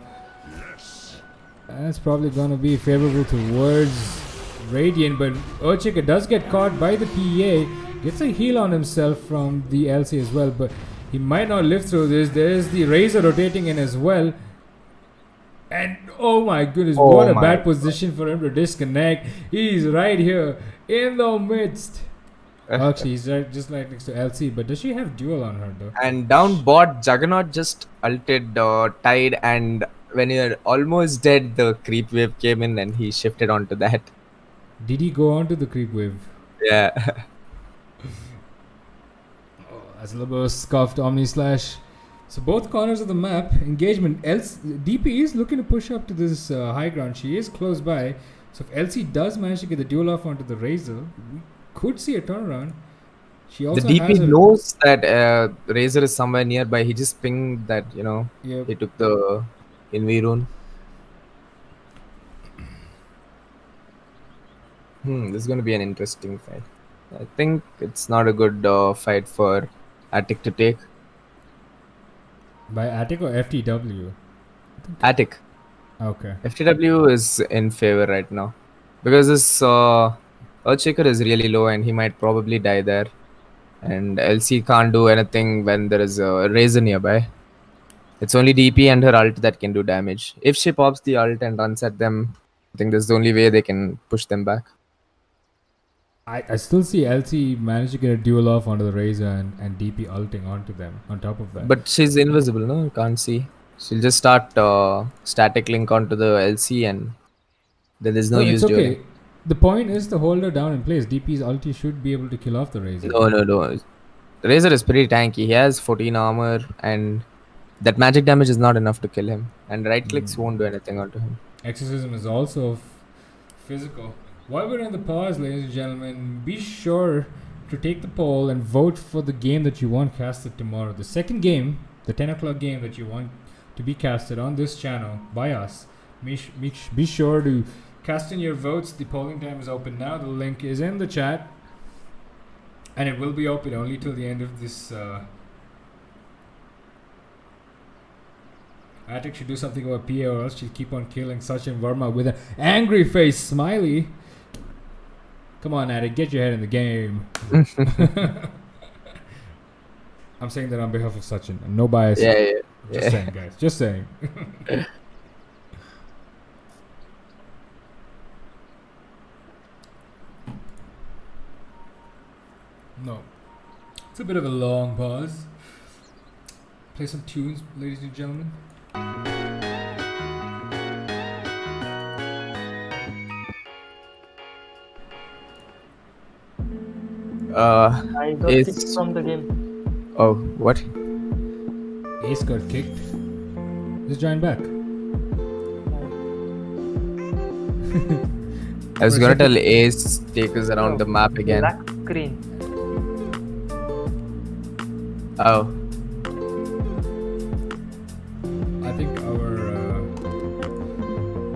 That's probably going to be favorable towards Radiant, but Earthshaker does get caught by the PA. Gets a heal on himself from the LC as well, but he might not live through this. There's the Razor rotating in as well. And oh my goodness, Oh what a my bad position for him to disconnect. He's right here in the midst. Actually, he's right, just right next to LC. But does she have duel on her though? And down bot, Juggernaut just ulted Tide, and when you're almost dead, the creep wave came in and he shifted onto that. Did he go on to the creep wave? Yeah. As a little scuffed Omni Slash. So both corners of the map, engagement. DP is looking to push up to this high ground. She is close by. So if LC does manage to get the duel off onto the Razor, we could see a turnaround. She The also DP has knows that Razor is somewhere nearby. He just pinged that, Yep. he took the Invi rune. This is going to be an interesting fight. I think it's not a good fight for Attic to take. By Attic or FTW? Attic. Okay. FTW is in favor right now. Because this Earthshaker is really low and he might probably die there. And LC can't do anything when there is a Razor nearby. It's only DP and her ult that can do damage. If she pops the ult and runs at them, I think that's the only way they can push them back. I still see LC manage to get a duel off onto the Razor and DP ulting onto them on top of that. But she's invisible, no? You can't see. She'll just start static link onto the LC and then there's no use it's okay. dueling. The point is to hold her down in place. DP's ulti should be able to kill off the Razor. No. Razor is pretty tanky. He has 14 armor and that magic damage is not enough to kill him. And right clicks won't do anything onto him. Exorcism is also physical. While we're in the pause, ladies and gentlemen, be sure to take the poll and vote for the game that you want casted tomorrow. The second game, the 10 o'clock game that you want to be casted on this channel by us. Be sure to cast in your votes. The polling time is open now. The link is in the chat. And it will be open only till the end of this. Attic should do something about PA or else she'll keep on killing Sachin Verma with an angry face smiley. Come on, Attic, get your head in the game. I'm saying that on behalf of Sachin. No bias. Yeah. Just saying, guys. Just saying. No. It's a bit of a long pause. Play some tunes, ladies and gentlemen. I got It's- kicked from the game. Oh, what? Ace got kicked. Just join back. I was gonna tell Ace take us around the map again. Black screen. Oh, I think our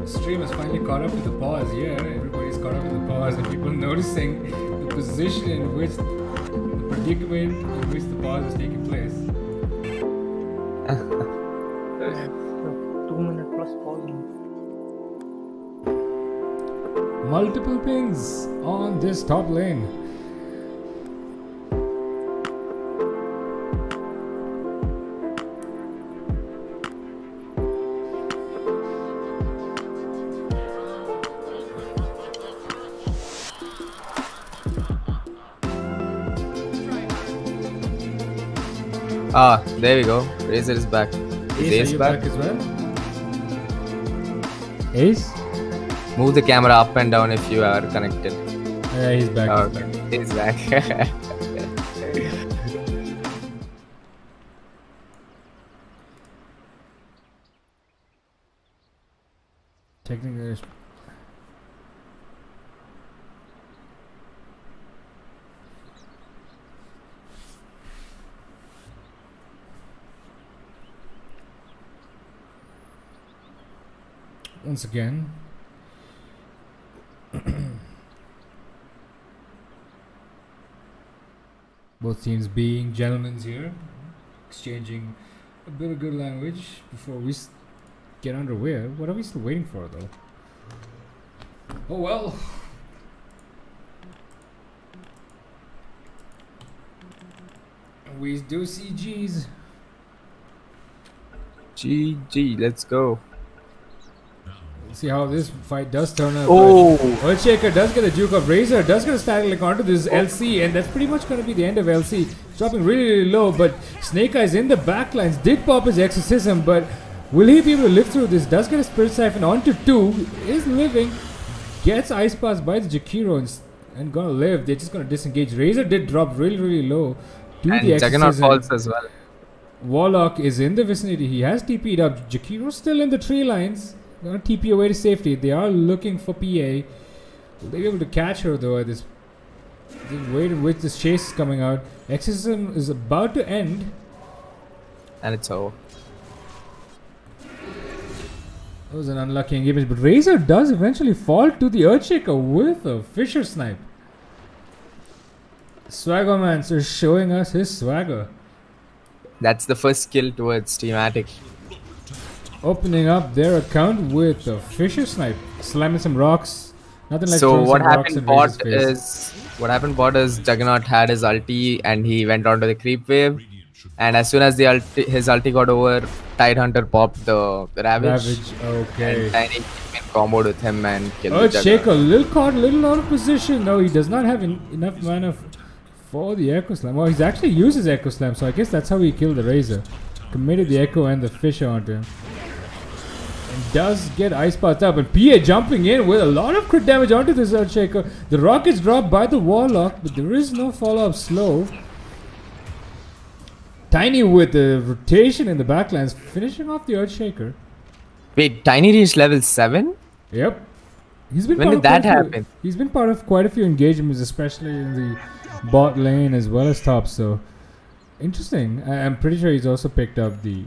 stream has finally caught up with the pause. Yeah, everybody's caught up with the pause, and people noticing the position in which the predicament in which the pause is taking place. 2 minute plus pause. Multiple pings on this top lane. there we go. Razor is back. Is Ace, Ace are you back? back as well? Ace? Move the camera up and down if you are connected. Yeah, he's back. Oh, He's back. okay. He's back. Technically, once again, both teams being gentlemen here, exchanging a bit of good language before we get underway. What are we still waiting for, though? Oh well. We do see G's. GG, let's go. See how this fight does turn out. Oh. Earthshaker does get a juke of Razor, does get a static link onto this LC, and that's pretty much going to be the end of LC. It's dropping really, really low, but Snake Eyes in the backlines did pop his Exorcism, but will he be able to live through this? Does get a Spirit Siphon onto 2, is living, gets Ice Pass by the Jakiro and gonna live. They're just gonna disengage. Razor did drop really, really low to And the Juggernaut Exorcism. falls as well. Warlock is in the vicinity. He has TP'd up. Jakiro's still in the tree lines. Gonna TP away to safety. They are looking for PA. Will they be able to catch her though at this? Wait in which this chase is coming out. Exorcism is about to end. And it's over. That was an unlucky engagement. But Razor does eventually fall to the Earthshaker with a Fisher Snipe. Swaggermancer showing us his swagger. That's the first skill towards Teamatic. Opening up their account with a Fisher Snipe. Slamming some rocks. Nothing like So throwing what some rocks happened in Razor's bot face. is Juggernaut had his ulti and he went onto the creep wave. And as soon as his ulti got over, Tidehunter popped the Ravage. Okay. And Tiny came in comboed with him and killed the Earthshaker, Juggernaut. little caught, little out of position. No, he does not have enough mana for the Echo Slam. Well, he's actually used his Echo Slam, so I guess that's how he killed the Razor. Committed the Echo and the Fisher onto him. And does get Ice Path up. And PA jumping in with a lot of crit damage onto this Earthshaker. The rock is dropped by the Warlock, but there is no follow-up slow. Tiny with the rotation in the backlands, finishing off the Earthshaker. Wait, Tiny reached level 7? Yep. He's been When part did of that quite a few- happen? He's been part of quite a few engagements, especially in the bot lane as well as top. So interesting. I'm pretty sure he's also picked up the,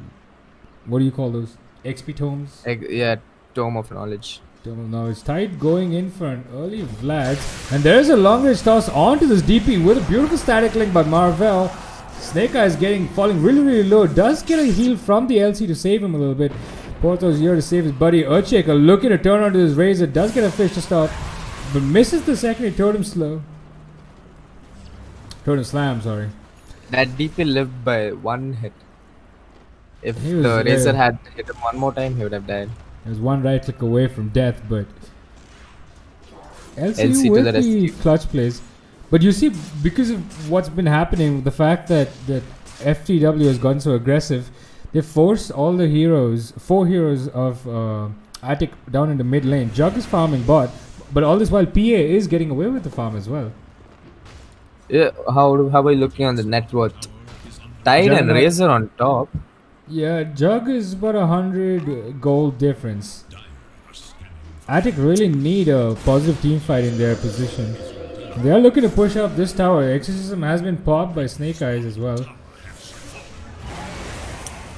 what do you call those? XP tomes? Yeah, Tome of Knowledge. Tome of Knowledge. Tide going in for an early Vlad. And there's a long range toss onto this DP with a beautiful static link by Marvel. Snake Eyes falling really, really low. Does get a heal from the LC to save him a little bit. Porto's here to save his buddy. Earthshaker looking to turn onto his Razor. Does get a fish to stop, but misses the secondary Totem Slow. Totem Slam, sorry. That DP lived by 1 hit. If He was the Razor there. had hit him one more time, he would have died. There's one right click away from death, but LC LC to with the the rescue. clutch plays. But you see, because of what's been happening, the fact that FTW has gotten so aggressive, they forced all the heroes, 4 heroes of Attic down in the mid lane. Jug is farming bot, but all this while PA is getting away with the farm as well. Yeah, how are you looking on the net worth? Tide and Juggernaut- Razor on top. Yeah, Jug is about 100 gold difference. Attic really need a positive team fight in their position. They are looking to push up this tower. Exorcism has been popped by Snake Eyes as well.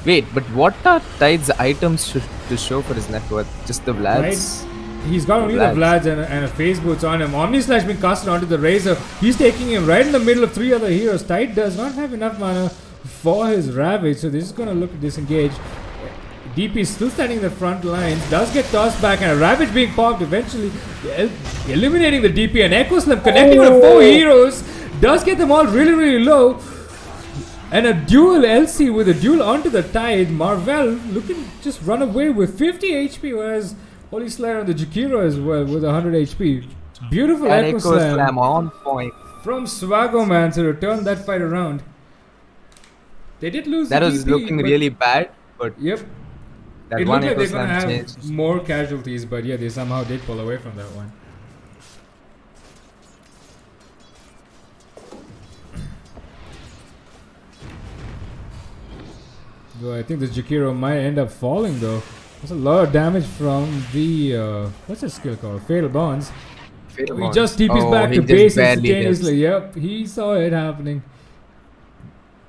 Wait, but what are Tide's items to show for his net worth? Just the Vlads? He's got only the Vlads and a phase boots on him. Omni Slash being casted onto the Razor. He's taking him right in the middle of 3 other heroes. Tide does not have enough mana for his Ravage, so this is going to look to disengage. DP is still standing in the front lines. Does get tossed back and a Ravage being popped eventually. Eliminating the DP and Echo Slam connecting with 4 heroes. Does get them all really, really low. And a dual LC with a duel onto the Tide. Marvel looking to just run away with 50 HP, whereas Holy Slayer on the Jakiro as well with 100 HP. Beautiful And Echo Echo Slam Slam on point. from Swaggerman to turn that fight around. They did lose That the was DP, looking but- really bad, but Yep. that It one looked like Echo they're going to Slam have changed. more casualties, but yeah, they somehow did pull away from that one. Though I think the Jakiro might end up falling though. There's a lot of damage from the, what's that skill called? Fatal Bonds. Fatal He Bond. just TP's Oh, back he to just base barely instantaneously. lives. Yep, he saw it happening.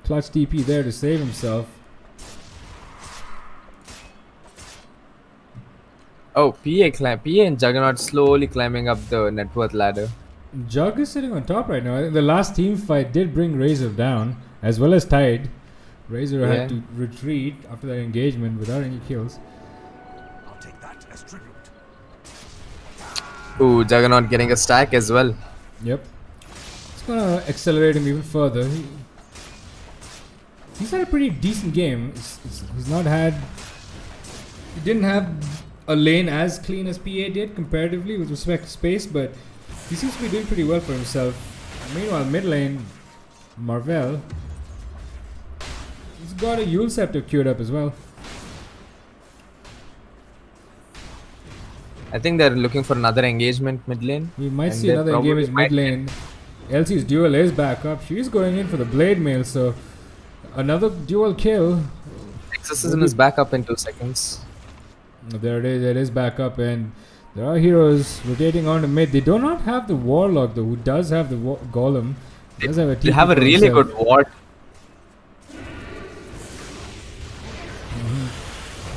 Clutch TP there to save himself. Oh, PA and Juggernaut slowly climbing up the net worth ladder. Jug is sitting on top right now. I think the last team fight did bring Razor down, as well as Tide. Razor Yeah. had to retreat after that engagement without any kills. I'll take that as tribute. Ooh, Juggernaut getting a stack as well. Yep. It's gonna accelerate him even further. He's had a pretty decent game. He's not had... He didn't have a lane as clean as PA did comparatively with respect to space, but he seems to be doing pretty well for himself. Meanwhile, mid lane, Marvel, he's got a Yule Scepter queued up as well. I think they're looking for another engagement mid lane. We might And see they another probably engagement might mid lane. Elsie's duel is back up. She's going in for the blade mail, so another dual kill. Exorcism is back up in 2 seconds. There it is. It is back up, and there are heroes rotating on to mid. They do not have the Warlock though, who does have the Golem. Does have a They TP have a for really himself. good ward.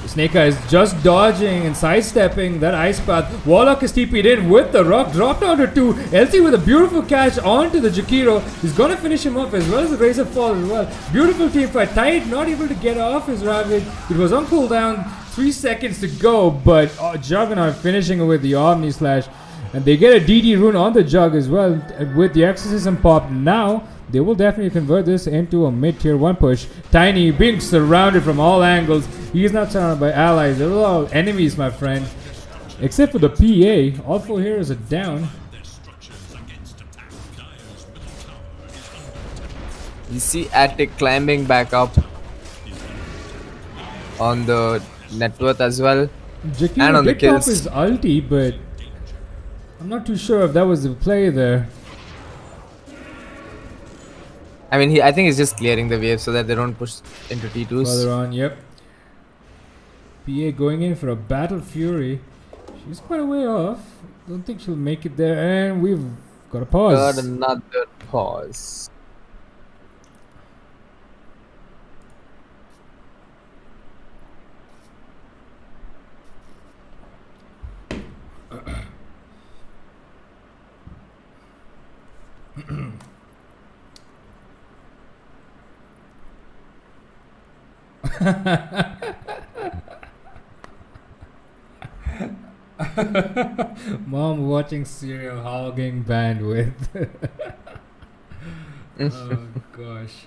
Snake Eyes just dodging and sidestepping that ice path. Warlock is TP'd in with the rock, dropped down to 2. LT with a beautiful catch onto the Jakiro. He's gonna finish him off as well as the Razor Fall as well. Beautiful team fight. Tide not able to get off his Ravage. It was on cooldown. 3 seconds to go, but Juggernaut finishing it with the Omni Slash. And they get a DD rune on the Jug as well. And with the Exorcism pop now, they will definitely convert this into a mid-tier 1 push. Tiny being surrounded from all angles. He is not surrounded by allies. They're all enemies, my friend. Except for the PA. All 4 heroes are down. Their structures against attack. Dire's middle tower is under You see Attic climbing back up on the net worth as well. Jakiro And on the did pop kills. his ulti, but I'm not too sure if that was the play there. I mean, I think he's just clearing the wave so that they don't push into T2s. Further on, yep. PA going in for a Battle Fury. She's quite a way off. Don't think she'll make it there. And we've got a pause. Got another pause. Mom watching serial hogging bandwidth. Oh gosh.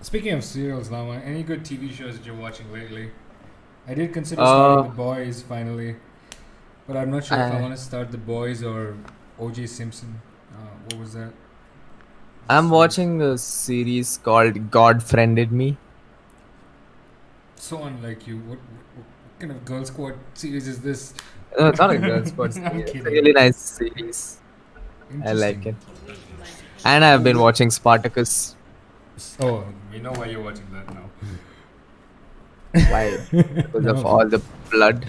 Speaking of serials, Lama, any good TV shows that you're watching lately? I did consider starting The Boys finally, but I'm not sure if I want to start The Boys or O.J. Simpson. What was that? I'm watching a series called God Friended Me. So unlike you. What kind of Girl Squad series is this? No, it's not a girl sports I'm series. It's a kidding. really nice series. I like it. And I've been watching Spartacus. Oh, we know why you're watching that now. Why? Because of all the blood.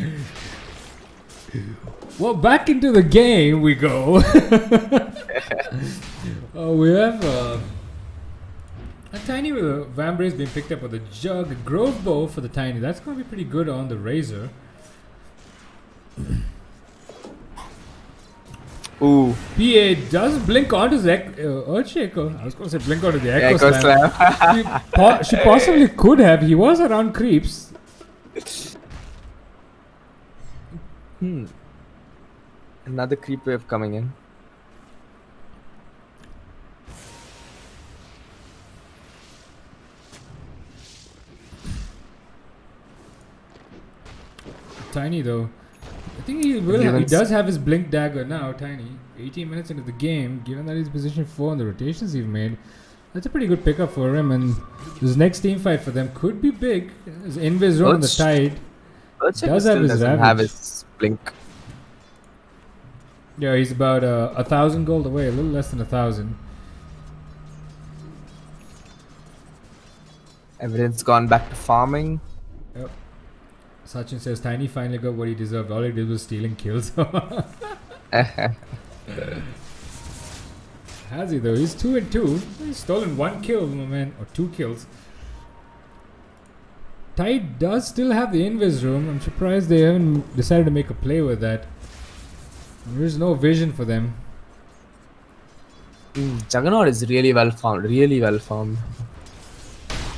Well, back into the game we go. We have a Tiny with a Vambrace being picked up with a Jug, a Grove Bow for the Tiny. That's going to be pretty good on the Razor. Ooh. PA does blink onto the Earthshaker. I was going to say blink onto the Echo, Echo Slam. Slam. She possibly could have. He was around creeps. Another creep wave coming in. Tiny though. I think he will. He does have his blink dagger now. Tiny. 18 minutes into the game, given that he's position 4 and the rotations he's made, that's a pretty good pickup for him. And this next team fight for them could be big. His Invis Zone on the Tide. Earthshaker Does still have his doesn't Ravage. have his blink. Yeah, he's about 1,000 gold away, a little less than 1,000. Everyone's gone back to farming. Yep. Sachin says Tiny finally got what he deserved. All he did was stealing kills. Has he though? He's 2 and 2. He's stolen 1 kill, my man, or 2 kills. Tide does still have the Invis room. I'm surprised they haven't decided to make a play with that. There's no vision for them. Juggernaut is really well farmed. Really well farmed.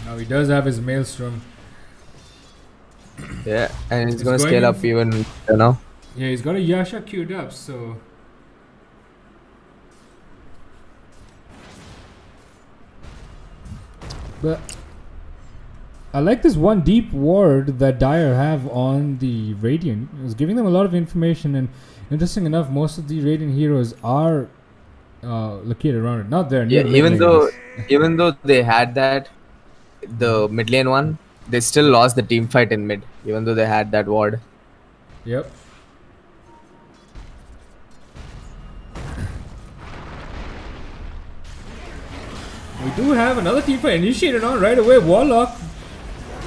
Now he does have his Maelstrom. Yeah, and he's He's gonna going scale in up even, you know. Yeah, he's got a Yasha queued up, so. But I like this one deep ward that Dire have on the Radiant. It was giving them a lot of information, and interesting enough, most of the Radiant heroes are located around it. Not there. Yeah, Near mid lane. even though they had that, the mid lane one, they still lost the team fight in mid, even though they had that ward. Yep. We do have another team fight initiated on right away. Warlock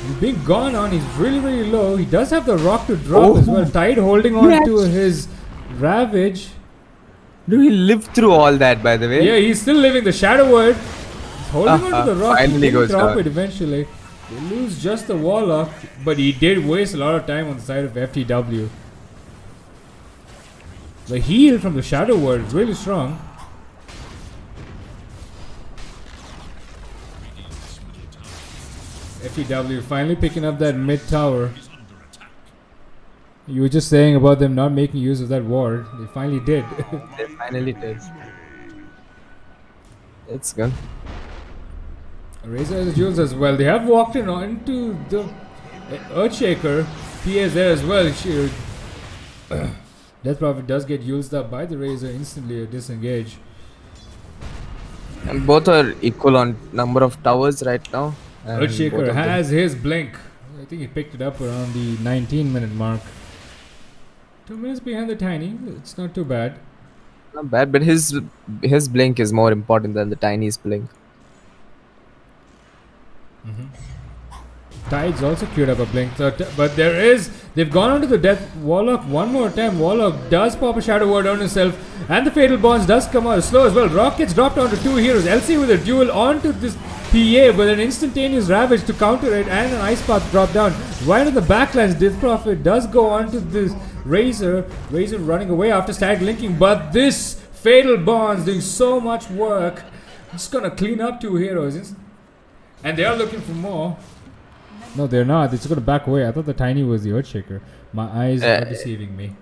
he's being gone on. He's really, really low. He does have the rock to drop as well. Tide holding on to his Ravage. Do he lived through all that, by the way? Yeah, he's still living the Shadow Word. He's holding on to the rock. Finally He goes can drop down. it eventually. They lose just the Warlock, but he did waste a lot of time on the side of FTW. The heal from the Shadow Word is really strong. FTW finally picking up that mid tower. You were just saying about them not making use of that ward. They finally did. They finally did. It's good. Razor has the jewels as well. They have walked in into the Earthshaker. He is there as well. Death Prophet does get used up by the Razor instantly or disengage. And both are equal on number of towers right now. And both Earthshaker of them- has his blink. I think he picked it up around the 19-minute mark. 2 minutes behind the Tiny. It's not too bad. Not bad, but his blink is more important than the Tiny's blink. Tide's also queued up a blink. So but they've gone onto the Death Warlock one more time. Warlock does pop a Shadow Word on himself, and the Fatal Bonds does come out slow as well. Rock gets dropped onto two heroes. LC with a duel onto this PA, but an instantaneous Ravage to counter it, and an Ice Path drop down. Right on the backlines, Death Prophet does go onto this Razor. Razor running away after stag linking, but this Fatal Bonds doing so much work. Just gonna clean up two heroes. And they are looking for more. No, they're not. They're just going to back away. I thought the Tiny was the Earthshaker. My eyes are deceiving me.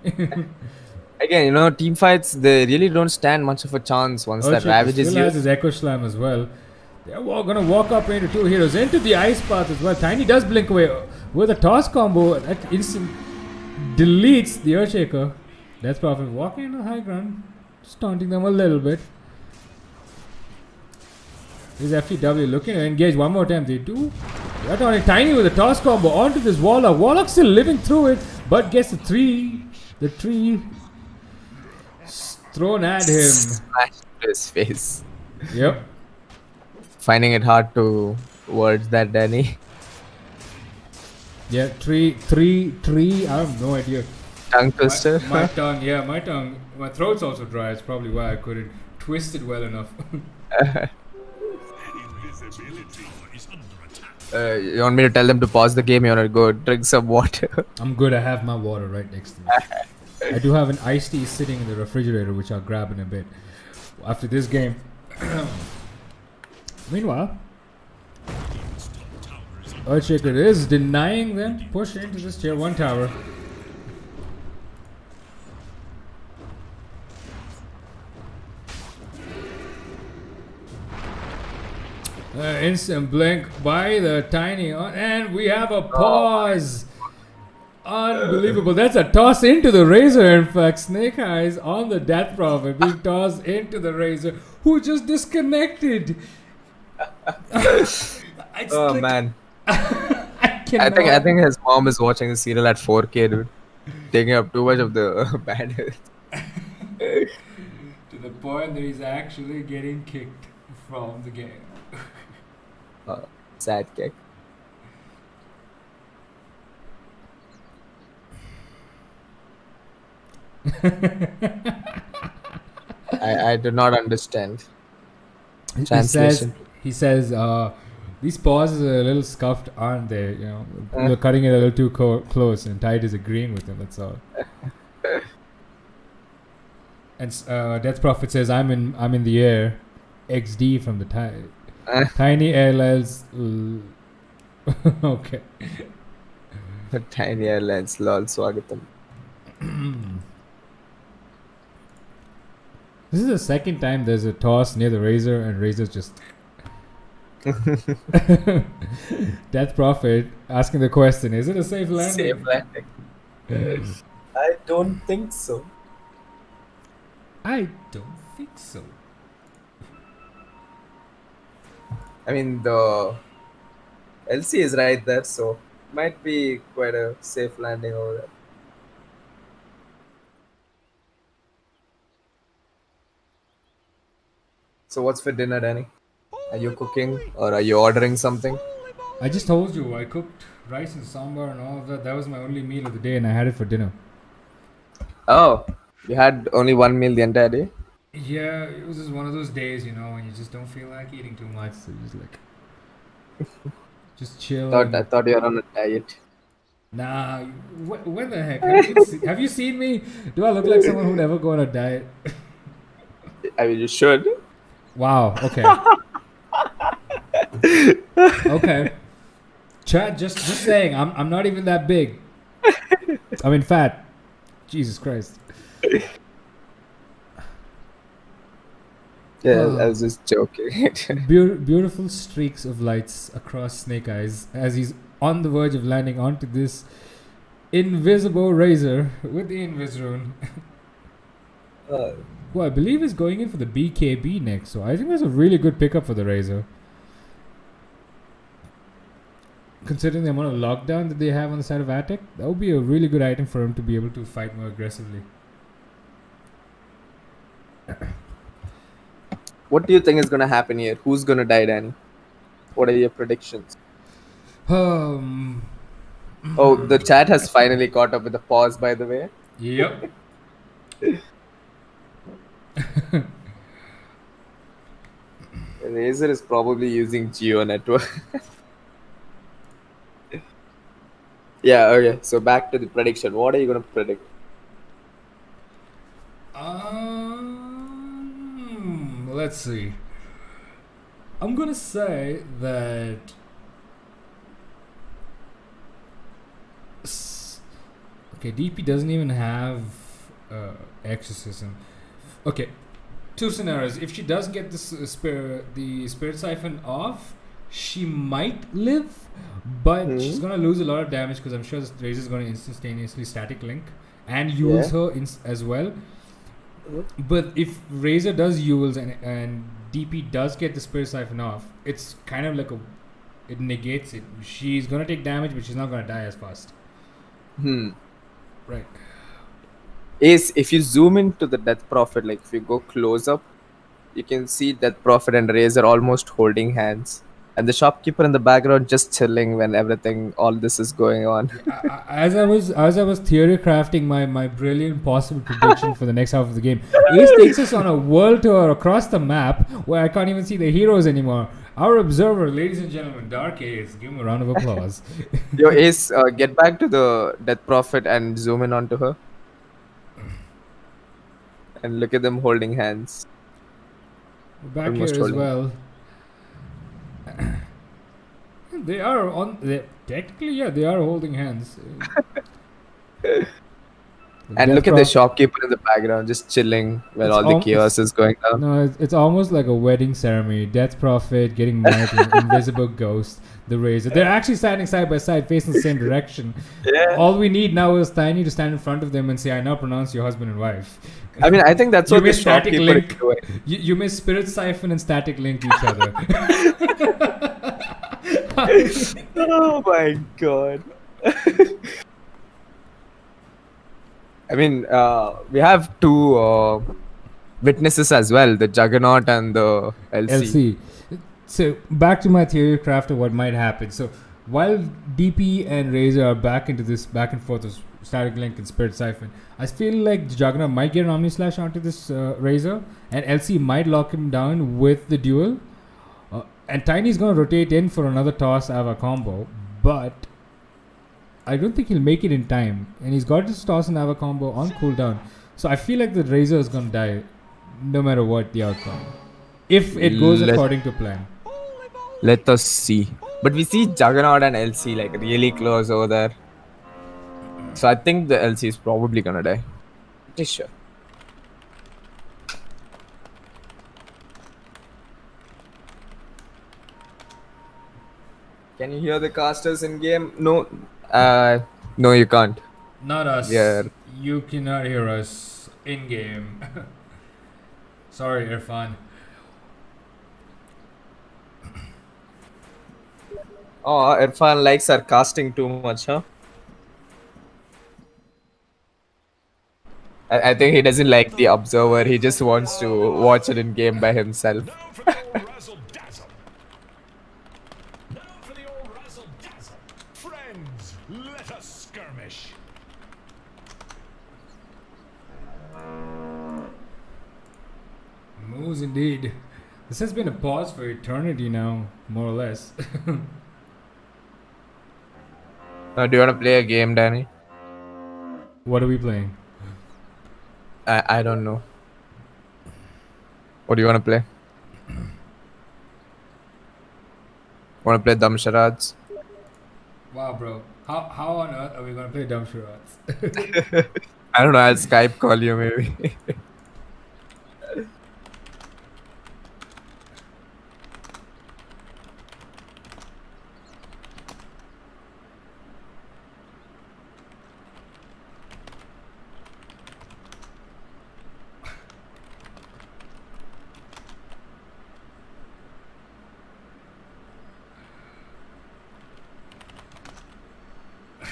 Again, team fights, they really don't stand much of a chance once that Earthshaker Ravage is still has used. his Echo Slam as well. They're going to walk up into two heroes. Into the Ice Path as well. Tiny does blink away with a toss combo. That instant deletes the Earthshaker. Death Prophet walking into the high ground. Just taunting them a little bit. This FTW looking to engage one more time. They do. They're taunting Tiny with a toss combo onto this Warlock. Warlock still living through it, but gets the tree thrown at him. Smashed to his face. Yep. Finding it hard to words that Danny. Yeah, tree. I have no idea. Tongue twister. My tongue. My throat's also dry. It's probably why I couldn't twist it well enough. Invisibility is under attack. You want me to tell them to pause the game? You want to go drink some water? I'm good. I have my water right next to me. I do have an iced tea sitting in the refrigerator, which I'll grab in a bit after this game. Meanwhile, Earthshaker is denying them to push into this tier 1 tower. Instant blink by the Tiny, and we have a pause. Unbelievable. That's a toss into the Razor, in fact. Snake Eyes on the Death Prophet being tossed into the Razor, who just disconnected. Man. I I think his mom is watching the serial at 4K, dude. Taking up too much of the bandwidth. To the point that he's actually getting kicked from the game. Sad kick. I do not understand. Translation. He says, these pauses are a little scuffed, aren't they? You're cutting it a little too close, and Tide is agreeing with him. That's all. And Death Prophet says, "I'm in the air." XD from the Tide. Tiny Airlines. Okay. Tiny Airlines, lol, swagatam. This is the second time there's a toss near the Razor, and Razor's just Death Prophet asking the question: is it a safe landing? Safe landing. I don't think so. I don't think so. I mean, the LC is right there, so might be quite a safe landing over there. So, what's for dinner, Danny? Are you cooking or are you ordering something? I just told you I cooked rice and sambar and all of that. That was my only meal of the day, and I had it for dinner. Oh, you had only one meal the entire day? Yeah, it was just one of those days, you know, when you just don't feel like eating too much. So you just like, just chill. I thought you were on a diet. Nah, when the heck? Have you seen me? Do I look like someone who'd ever go on a diet? I mean, you should. Wow. Okay. Okay. Chat. Just saying. I'm not even that big. I mean, fat. Jesus Christ. Yeah, Oh. I was just joking. Beautiful streaks of lights across Snake Eyes as he's on the verge of landing onto this invisible razor with the Invis rune. Who I believe is going in for the BKB next, so I think that's a really good pickup for the razor. Considering the amount of lockdown that they have on the side of Attic, that would be a really good item for him to be able to fight more aggressively. What do you think is gonna happen here? Who's gonna die, Danny? What are your predictions? Um. Oh, the chat has finally caught up with the pause, by the way. Yep. Razer is probably using Geo network. Yeah, okay. So back to the prediction. What are you gonna predict? Let's see. I'm gonna say that. Okay, DP doesn't even have exorcism. Okay, two scenarios. If she does get the spirit siphon off, she might live, but she's gonna lose a lot of damage because I'm sure this Razor is gonna instantaneously static link and use her as well. But if Razor does Yules and DP does get the Spirit Siphon off, it's kind of like it negates it. She's gonna take damage, but she's not gonna die as fast. Right. If you zoom into the Death Prophet, like if you go close up, you can see Death Prophet and Razor almost holding hands. And the shopkeeper in the background just chilling when all this is going on. As I was theory crafting my brilliant possible prediction for the next half of the game, Ace takes us on a world tour across the map where I can't even see the heroes anymore. Our observer, ladies and gentlemen, Dark Ace. Give him a round of applause. Yo, Ace, get back to the Death Prophet and zoom in onto her. And look at them holding hands. We're back Almost here as holding. well. They are technically, they are holding hands. And look at the shopkeeper in the background, just chilling while all the chaos is going down. No, it's almost like a wedding ceremony. Death Prophet getting married to an invisible ghost, the Razor. They're actually standing side by side, facing the same direction. Yeah. All we need now is Tiny to stand in front of them and say, "I now pronounce you husband and wife." I mean, I think that's You what the miss static shopkeeper link. is doing. You miss Spirit Siphon and Static Link each other. Oh my god. I mean, we have two witnesses as well, the Juggernaut and the LC. So back to my theory craft of what might happen. So while DP and Razor are back into this back and forth of Static Link and Spirit Siphon, I feel like the Juggernaut might get an Omni Slash onto this Razor, and LC might lock him down with the duel. And Tiny's gonna rotate in for another toss Ava combo, but I don't think he'll make it in time. And he's got his toss and Ava combo on cooldown. So I feel like the Razor is gonna die no matter what the outcome. If it goes according to plan. Let us see. But we see Juggernaut and LC like really close over there. So I think the LC is probably gonna die. Pretty sure. Can you hear the casters in game? No. No, you can't. Not us. Yeah. You cannot hear us in game. Sorry, Irfan. Oh, Irfan likes our casting too much, huh? I think he doesn't like the observer. He just wants to watch it in game by himself. Now for the old razzle dazzle. Now for the old razzle dazzle. Friends, let us skirmish. Moves indeed. This has been a pause for eternity now, more or less. Do you want to play a game, Danny? What are we playing? I don't know. What do you want to play? Want to play Dumb Charades? Wow, bro. How on earth are we gonna play dumb charades? I don't know. I'll Skype call you maybe.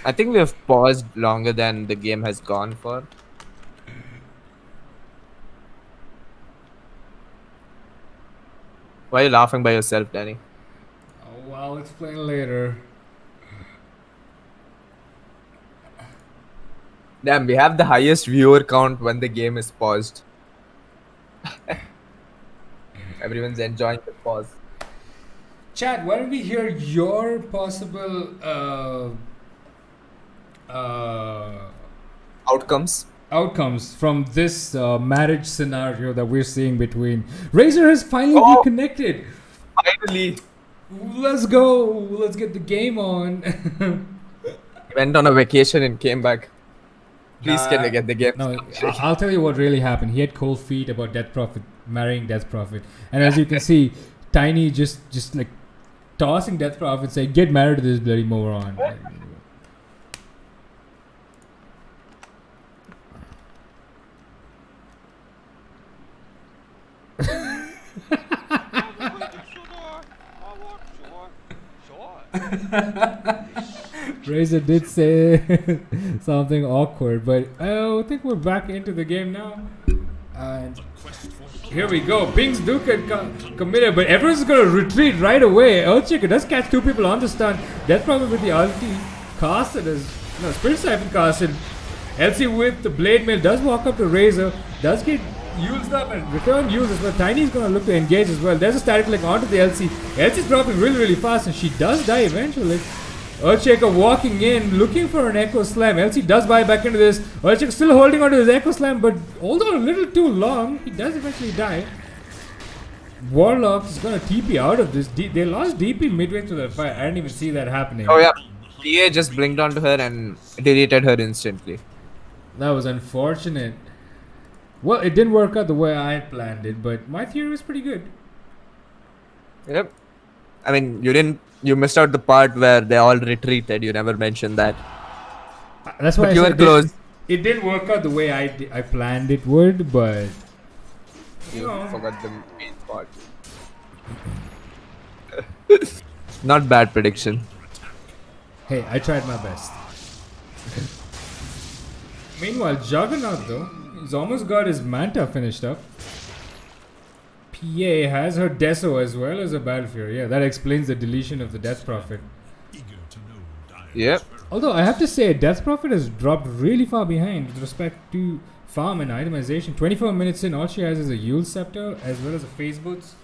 I think we have paused longer than the game has gone for. Why are you laughing by yourself, Danny? Oh, I'll explain later. Damn, we have the highest viewer count when the game is paused. Everyone's enjoying the pause. Chad, why don't we hear your possible Outcomes? outcomes from this marriage scenario that we're seeing between Razor has finally Oh! reconnected. Finally! Let's go. Let's get the game on. Went on a vacation and came back. Please Nah, can I get the game? No, I'll tell you what really happened. He had cold feet about Death Prophet marrying Death Prophet, and as you can see, Tiny just like tossing Death Prophet, saying, "Get married to this bloody moron." Razor did say something awkward, but I think we're back into the game now. And here we go. Pings do get committed, but everyone's gonna retreat right away. Earthshaker does catch two people on the stun. Death Prophet with the ulti casted as Spirit Siphon casted. LC with the Blade Mail does walk up to Razor, does get used up and return used as well. Tiny's gonna look to engage as well. There's a static link onto the LC. LC's dropping really fast and she does die eventually. Earthshaker walking in, looking for an Echo Slam. LC does buy back into this. Earthshaker still holding on to his Echo Slam, but although a little too long, he does eventually die. Warlock is gonna TP out of this. They lost DP midway through the fight. I didn't even see that happening. Oh yeah, PA just blinked onto her and deleted her instantly. That was unfortunate. Well, it didn't work out the way I had planned it, but my theory was pretty good. Yep. I mean, you missed out the part where they all retreated. You never mentioned that. That's why But I you said were close. It didn't work out the way I planned it would, but You No. forgot the main part. Not bad prediction. hey, I tried my best. Meanwhile, Juggernaut though, he's almost got his Manta finished up. PA has her Deso as well as a Battlefield. Yeah, that explains the deletion of the Death Prophet. Eager to know Dyer's Yep. Although I have to say, Death Prophet has dropped really far behind with respect to farm and itemization. 24 minutes in, all she has is a Yule Scepter as well as a Phase Boots.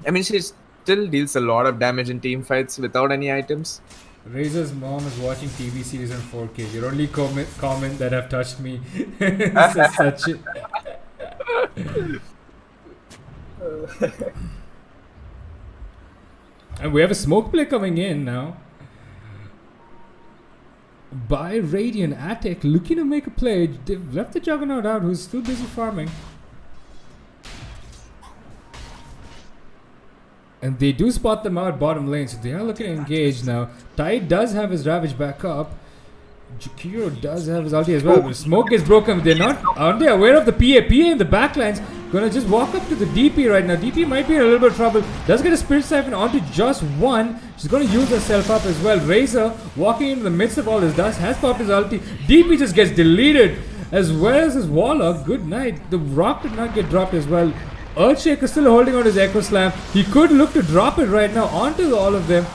I mean, she still deals a lot of damage in team fights without any items. Razor's mom is watching TV series in 4K. Your only comment that have touched me says such it. And we have a smoke play coming in now. By Radiant, Attic looking to make a play. They've left the Juggernaut out, who's still busy farming. And they do spot them out bottom lane, so they are looking to engage now. Tide does have his Ravage back up. Jakiro does have his ulti as well, but smoke gets broken. Aren't they aware of the PA? PA in the backlines gonna just walk up to the DP right now. DP might be in a little bit of trouble. Does get a Spirit Siphon onto just one. She's gonna use herself up as well. Razor walking into the midst of all this dust has popped his ulti. DP just gets deleted as well as his Warlock. Good night. The rock did not get dropped as well. Earthshaker still holding on his Echo Slam. He could look to drop it right now onto all of them.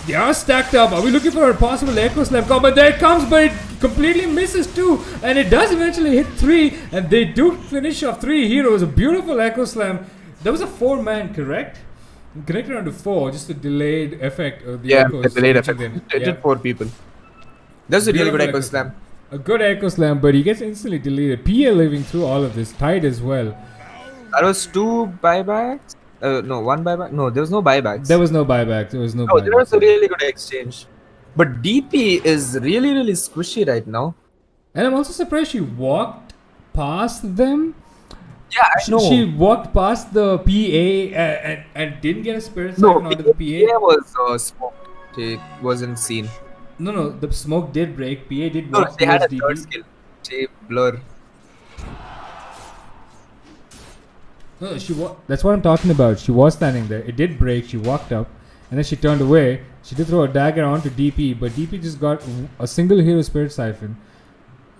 They are stacked up. Are we looking for a possible Echo Slam combo? There it comes, but it completely misses too. And it does eventually hit 3. And they do finish off 3 heroes. A beautiful Echo Slam. That was a 4-man, correct? Connected onto 4, just a delayed effect of the echoes. The delayed effect. Them. It did 4 people. That's a really good Echo Slam. A good Echo Slam, but he gets instantly deleted. PA living through all of this. Tide as well. That was 2 buybacks? No, 1 buyback? No, there was no buybacks. There was no buyback. There was no buyback. There was a really good exchange. But DP is really, really squishy right now. And I'm also surprised she walked past them. Yeah, I know. She walked past the PA and didn't get a Spirit Siphon onto the PA. PA was smoked. It wasn't seen. No, the smoke did break. PA did No, walk they had a towards third DP. skill. They blur. No, that's what I'm talking about. She was standing there. It did break. She walked up, and then she turned away. She did throw a dagger onto DP, but DP just got a single hero Spirit Siphon.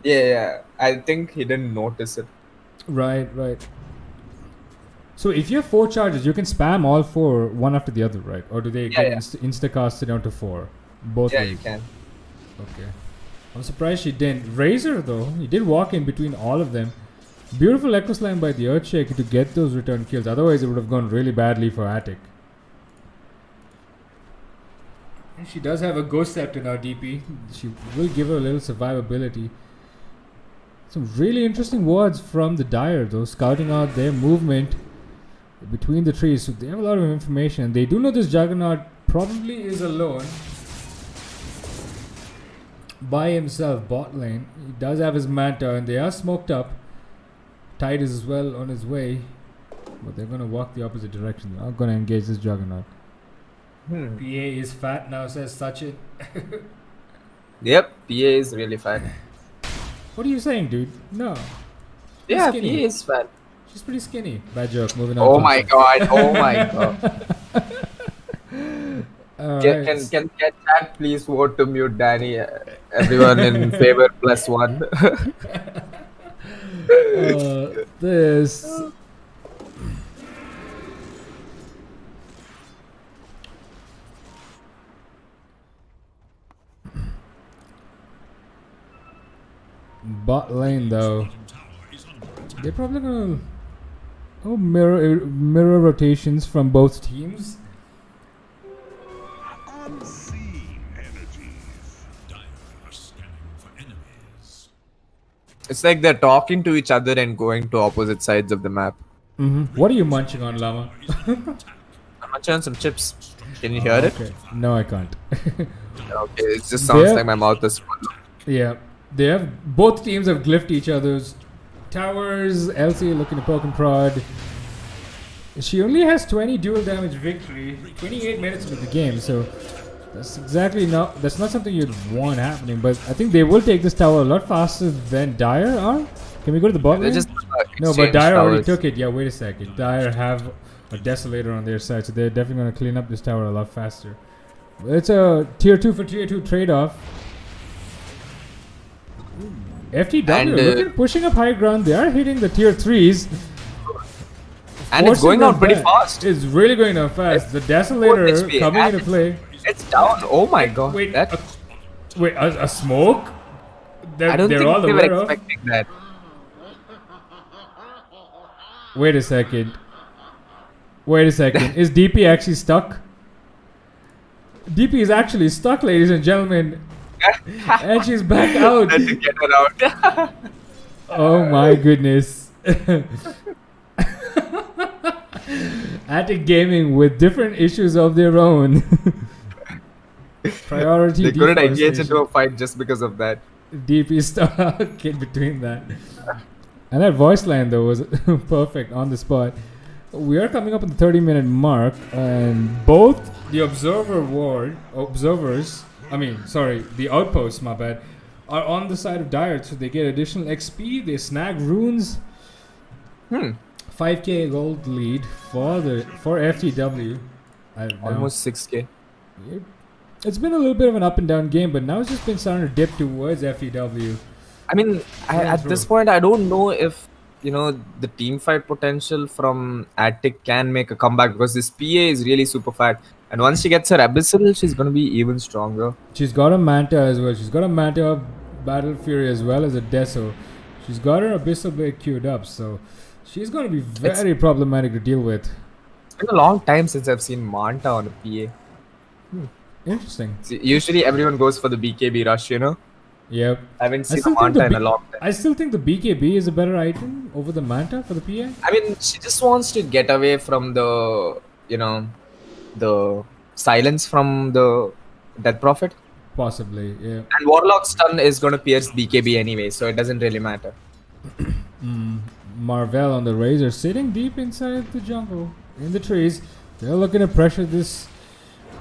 Yeah. I think he didn't notice it. Right. So if you have 4 charges, you can spam all 4 one after the other, right? Or do they get insta-casted down to 4? Both ways. You can. Okay. I'm surprised she didn't. Razor, though, he did walk in between all of them. Beautiful Echo Slam by the Earthshaker to get those return kills. Otherwise, it would have gone really badly for Attic. And she does have a Ghost Scepter now, DP. She will give her a little survivability. Some really interesting words from the Dire, though, scouting out their movement between the trees. So they have a lot of information. They do know this Juggernaut probably is alone by himself, bot lane. He does have his Manta, and they are smoked up. Tide is as well on his way, but they're going to walk the opposite direction. They're not going to engage this Juggernaut. PA is fat now, says Sachin. Yep, PA is really fat. What are you saying, dude? No. Yeah, skinny. PA is fat. She's pretty skinny. Bad joke. Moving on. Oh my god. Alright. Can chat please vote to mute Danny? Everyone in favor +1. This. Bot lane though. They're probably gonna mirror rotations from both teams. Unseen energies. Dire are scanning for enemies. It's like they're talking to each other and going to opposite sides of the map. What are you munching on, Llama? I'm munching on some chips. Can you hear it? Okay. No, I can't. Okay, it just sounds like my mouth is full. Yeah, they have both teams have glyphed each other's towers. Elsie looking to poke and prod. She only has 20 dual damage victory, 28 minutes into the game, so that's not something you'd want happening. But I think they will take this tower a lot faster than Dire are. Can we go to the bot lane? No, but Dire already took it. Yeah, wait a second. Dire have a Desolator on their side, so they're definitely going to clean up this tower a lot faster. It's a tier 2 for tier 2 trade-off. FTW pushing up high ground. They are hitting the tier 3s. And it's going down pretty fast. It's really going down fast. The Desolator coming into play. It's down. Oh my god. Wait, a smoke? I don't think they were expecting that. Wait a second. Is DP actually stuck? DP is actually stuck, ladies and gentlemen. And she's back out. To get her out. Oh my goodness. Attic Gaming with different issues of their own. Priority. They couldn't engage into a fight just because of that. DP stuck in between that. And that voice line though was perfect on the spot. we are coming up on the 30-minute mark, and both the the outposts, my bad, are on the side of Dire, so they get additional XP. They snag runes. 5k gold lead for FTW. I don't know. Almost 6k. It's been a little bit of an up and down game, but now it's just been starting to dip towards FTW. I mean, at this point, I don't know if the team fight potential from Attic can make a comeback, because this PA is really super fat, and once she gets her Abyssal, she's gonna be even stronger. She's got a Manta as well. She's got a Manta Battle Fury as well as a Deso. She's got her Abyssal Blade queued up, so she's gonna be very problematic to deal with. It's been a long time since I've seen Manta on a PA. Interesting. See, usually everyone goes for the BKB rush, Yep. I haven't seen still a think Manta the in a long time. I still think the BKB is a better item over the Manta for the PA. I mean, she just wants to get away from the silence from the Death Prophet. Possibly, yeah. And Warlock stun is going to pierce BKB anyway, so it doesn't really matter. Marvel on the Razor sitting deep inside the jungle in the trees. They're looking to pressure this.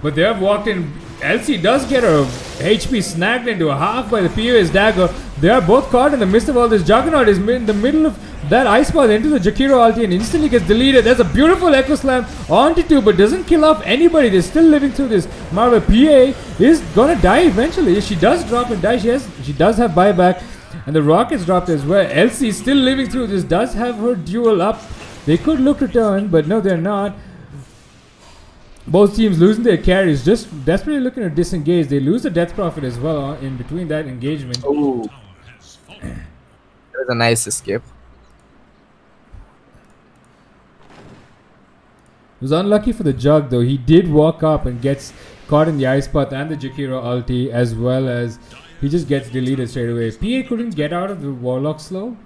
But they have walked in. Elsie does get her HP snagged into a half by the POS dagger. They are both caught in the midst of all this. Juggernaut is in the middle of that ice path into the Jakiro ulti and instantly gets deleted. There's a beautiful Echo Slam onto two, but doesn't kill off anybody. They're still living through this. Marvel PA is gonna die eventually. She does drop and die. She does have buyback. And the rockets dropped as well. Elsie is still living through this. Does have her duel up. They could look to turn, but no, they're not. Both teams losing their carries, just desperately looking to disengage. They lose the Death Prophet as well in between that engagement. Oh, that was a nice escape. It was unlucky for the Jug though. He did walk up and gets caught in the ice path and the Jakiro ulti, as well as he just gets deleted straight away. PA couldn't get out of the Warlock slow.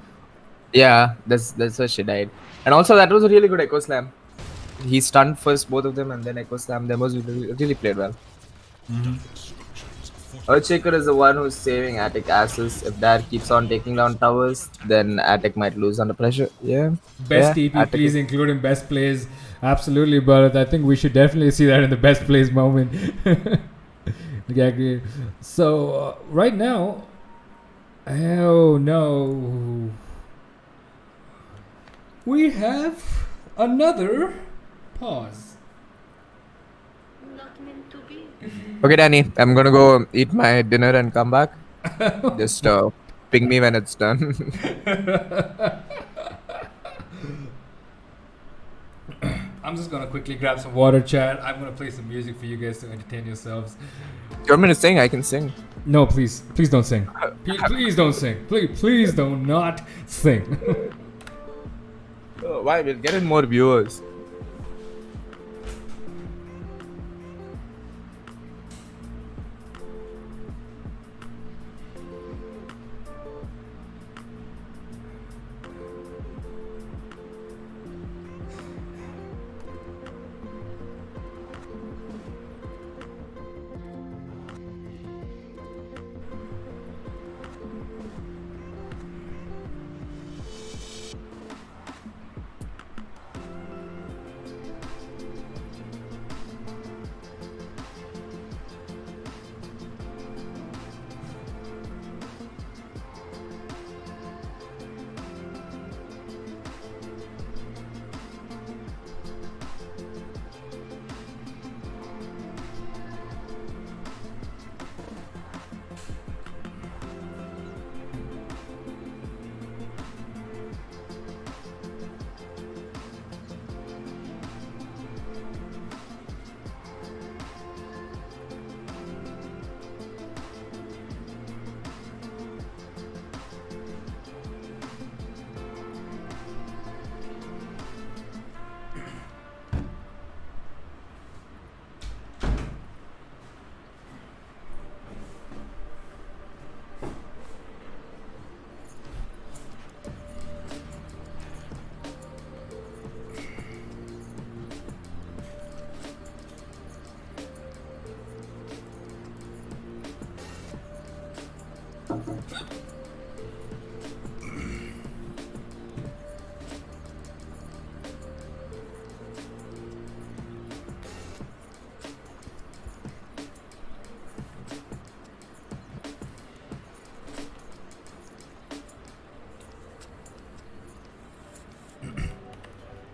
Yeah, that's why she died. And also, that was a really good Echo Slam. He stunned first both of them and then Echo Slam them. Was really played well. Earthshaker is the one who's saving Attic asses. If Dad keeps on taking down towers, then Attic might lose under pressure. Yeah. Best yeah, TP, please include in best plays. Absolutely, but I think we should definitely see that in the best plays moment. Okay, so right now, oh no, we have another pause. Not meant to be. Okay, Danny, I'm gonna go eat my dinner and come back. Just ping me when it's done. I'm just gonna quickly grab some water, chat. I'm gonna play some music for you guys to entertain yourselves. You want me to sing? I can sing. No, please don't sing. Please don't sing. Please do not sing. Oh, why? We'll get in more viewers.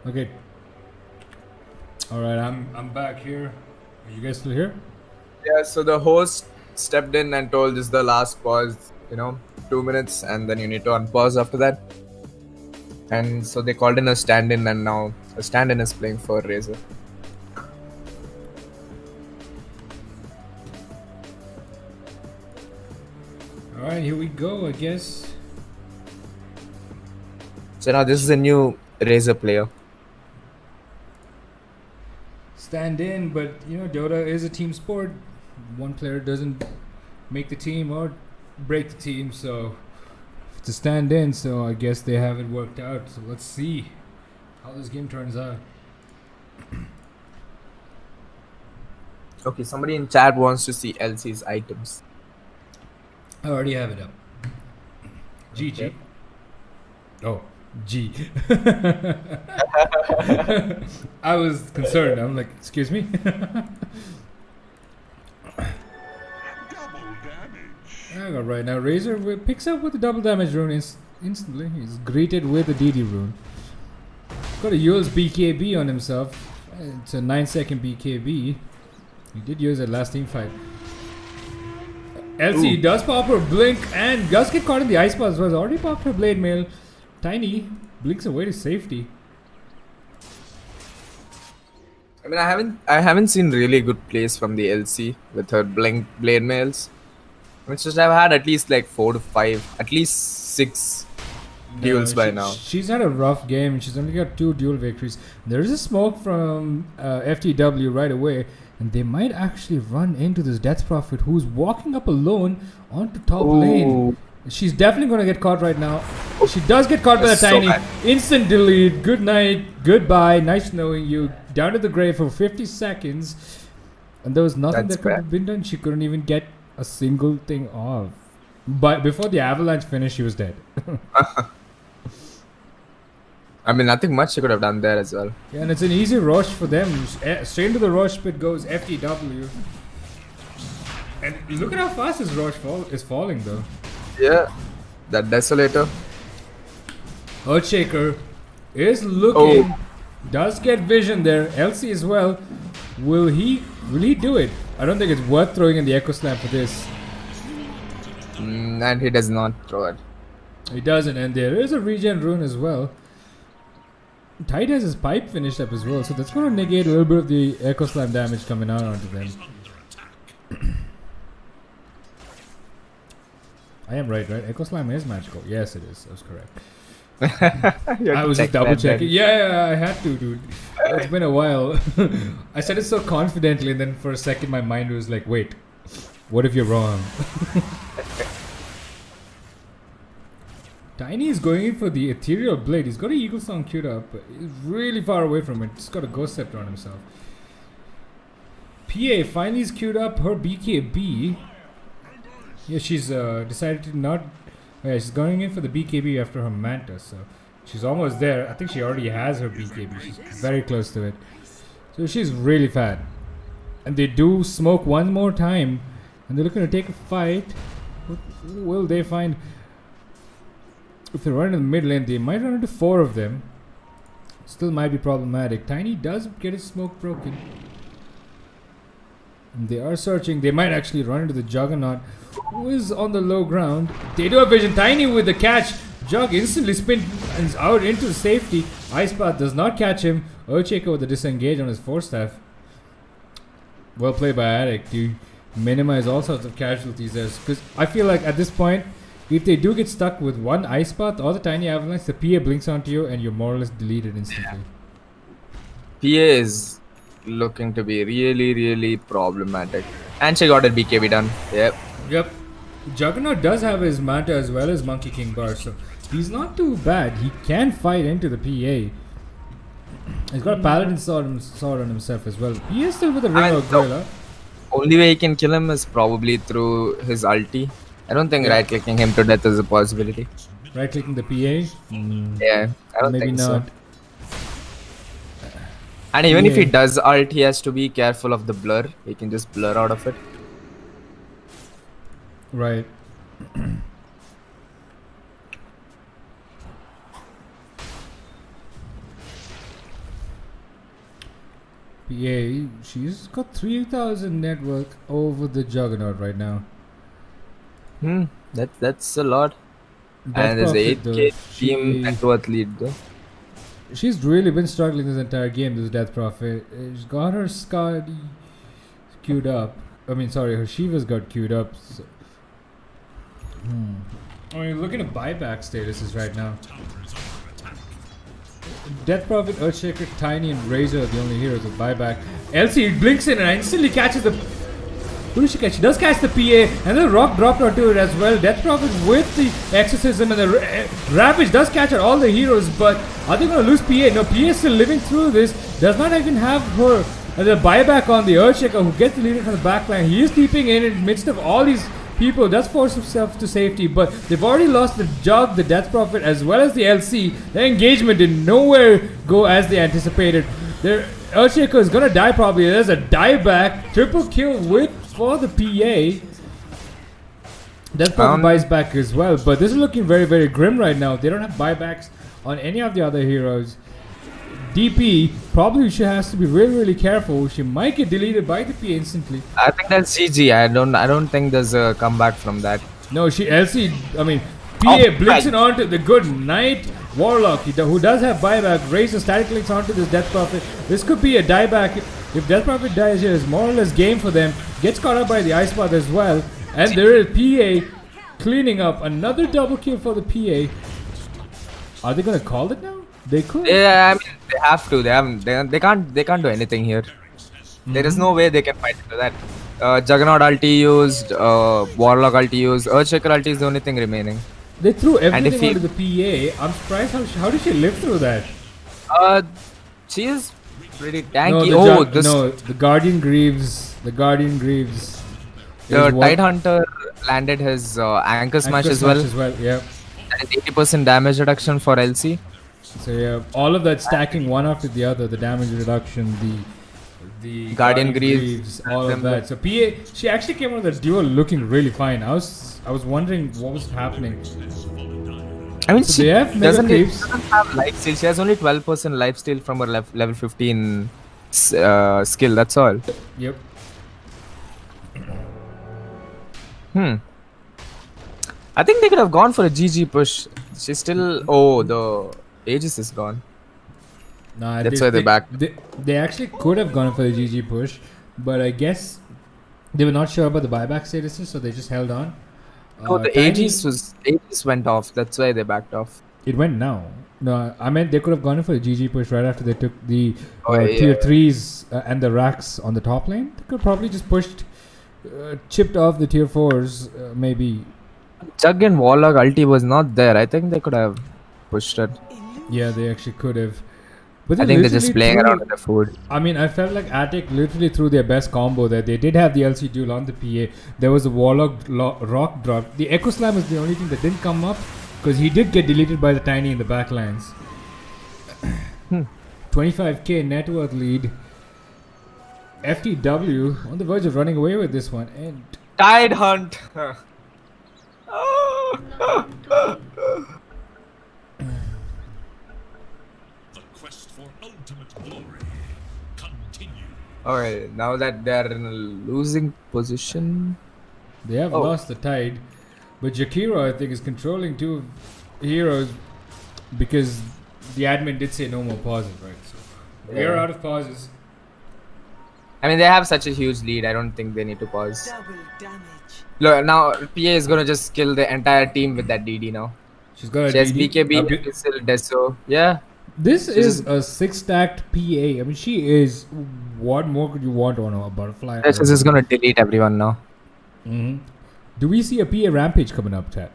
Okay. All right, I'm back here. Are you guys still here? Yeah, so the host stepped in and told this is the last pause, 2 minutes, and then you need to unpause after that. And so they called in a stand-in, and now a stand-in is playing for Razor. All right, here we go. I guess. So now this is a new Razor player. Stand in, but Dota is a team sport. One player doesn't make the team or break the team, so it's a stand in. So I guess they have it worked out. So let's see how this game turns out. Okay, somebody in chat wants to see LC's items. I already have it up. GG. Okay. Oh, G. I was concerned. I'm like, excuse me. I got right now. Razor picks up with the double damage rune instantly. He's greeted with the DD rune. Got to use BKB on himself. It's a 9-second BKB. He did use it last team fight. LC does pop her blink and does get caught in the ice path as well. Already popped her blade mail. Tiny blinks away to safety. I mean, I haven't seen really good plays from the LC with her blink blade mails. It's just I've had at least like 4 to 5, at least 6 duels by now. She's had a rough game. She's only got 2 duel victories. There is a smoke from FTW right away, and they might actually run into this Death Prophet who's walking up alone onto top lane. She's definitely going to get caught right now. She does get caught by the Tiny. Instant delete. Good night. Goodbye. Nice knowing you. Down to the grave for 50 seconds. And there was nothing that could have been done. She couldn't even get a single thing off. But before the avalanche finished, she was dead. I mean, nothing much she could have done there as well. Yeah, and it's an easy rush for them. Straight into the rush pit goes FTW. And look at how fast his rush is falling though. Yeah, that Desolator. Earthshaker is looking. Does get vision there. LC as well. Will he do it? I don't think it's worth throwing in the Echo Slam for this. And he does not throw it. He doesn't, and there is a regen rune as well. Tide has his pipe finished up as well, so that's going to negate a little bit of the Echo Slam damage coming out onto them. I am right? Echo Slam is magical. Yes, it is. That was correct. I was just double checking. Yeah, I had to, dude. It's been a while. I said it so confidently, and then for a second my mind was like, wait, what if you're wrong? Tiny is going in for the Ethereal Blade. He's got an Eagle Song queued up. He's really far away from it. He's got a Ghost Scepter on himself. PA finally is queued up her BKB. Yeah, she's decided to not... Yeah, she's going in for the BKB after her Manta, so she's almost there. I think she already has her BKB. She's very close to it. So she's really fat. And they do smoke one more time. And they're looking to take a fight. Who will they find? If they run in the mid lane, they might run into 4 of them. Still might be problematic. Tiny does get his smoke broken. And they are searching. They might actually run into the Juggernaut, who is on the low ground. They do have vision. Tiny with the catch. Jug instantly spins out into safety. Ice Path does not catch him. Earthshaker with the disengage on his force staff. Well played by Attic to minimize all sorts of casualties there. Because I feel like at this point, if they do get stuck with one Ice Path or the Tiny Avalanche, the PA blinks onto you and you're more or less deleted instantly. PA is looking to be really, really problematic. And she got her BKB done. Yep. Juggernaut does have his Manta as well as Monkey King Bar, so he's not too bad. He can fight into the PA. He's got a Paladin sword on himself as well. He is still with a Ring of Gorilla. Only way you can kill him is probably through his ulti. I don't think right-clicking him to death is a possibility. Right-clicking the PA? Yeah, I don't Maybe think not. so. And even if he does ult, he has to be careful of the blur. He can just blur out of it. Right. PA, she's got 3,000 net worth over the Juggernaut right now. That's a lot. Death And there's Prophet, 8k though, team net worth lead though. she's really been struggling this entire game, this Death Prophet. She's got her Scotty queued up. I mean, sorry, her Shiva's got queued up. So. I mean, looking at buyback statuses right now. Death Prophet, Earthshaker, Tiny, and Razor are the only heroes with buyback. Elsie blinks in and instantly catches the. Who does she catch? She does catch the PA, and the rock dropped onto it as well. Death Prophet with the exorcism, and the Ravage does catch out all the heroes, but are they going to lose PA? No, PA is still living through this. Does not even have her the buyback on the Earthshaker, who gets the leader from the backline. He is deeping in the midst of all these people, does force himself to safety, but they've already lost the Jug, the Death Prophet, as well as the LC. Their engagement did nowhere go as they anticipated. Their Earthshaker is gonna die probably. There's a dieback, triple kill for the PA. Death Prophet buys back as well, but this is looking very, very grim right now. They don't have buybacks on any of the other heroes. DP probably she has to be really, really careful. She might get deleted by the PA instantly. I think that's GG. I don't think there's a comeback from that. No, LC. I mean, PA blinks onto the good Knight Warlock, who does have buyback. Razor static links onto this Death Prophet. This could be a dieback. If Death Prophet dies here, it's more or less game for them. Gets caught up by the Ice Path as well. And there is PA cleaning up. Another double kill for the PA. Are they going to call it now? They could. Yeah, I mean they have to. They can't do anything here. There is no way they can fight into that. Juggernaut ulti used, Warlock ulti used, Earthshaker ulti is the only thing remaining. They threw everything onto the PA. I'm surprised how did she live through that? She is pretty tanky. The Guardian Greaves. The Tidehunter landed his Anchor Smash as well. Yeah. And 80% damage reduction for LC. So yeah, all of that stacking one after the other, the damage reduction, the Guardian Greaves, all of that. So PA, she actually came out of the duel looking really fine. I was wondering what was happening. I mean, so she doesn't have lifesteal. She has only 12% lifesteal from her level 15 skill. That's all. Yep. I think they could have gone for a GG push. She's still. Oh, the Aegis is gone. Nah, that's why they're back. They actually could have gone for the GG push, but I guess they were not sure about the buyback statuses, so they just held on. No, the Aegis went off. That's why they backed off. It went now. No, I meant they could have gone for the GG push right after they took the tier 3s and the racks on the top lane. They could probably just chipped off the tier 4s, maybe. Jug and Warlock ulti was not there. I think they could have pushed it. Yeah, they actually could have. But I think they're just playing around with the food. I mean, I felt like Attic literally threw their best combo there. They did have the LC duel on the PA. There was a Warlock rock drop. The Echo Slam is the only thing that didn't come up because he did get deleted by the Tiny in the backlines. 25k net worth lead. FTW on the verge of running away with this one. And Tide Hunt. Alright, now that they are in a losing position. They have lost the tide. But Jakiro, I think, is controlling two heroes because the admin did say no more pauses, right? So we are out of pauses. I mean, they have such a huge lead. I don't think they need to pause. Look, now PA is gonna just kill the entire team with that DD now. She has BKB, MSL, Deso. Yeah. This is a 6-stacked PA. I mean, she is. What more could you want on a butterfly? This is gonna delete everyone now. Do we see a PA rampage coming up, chat?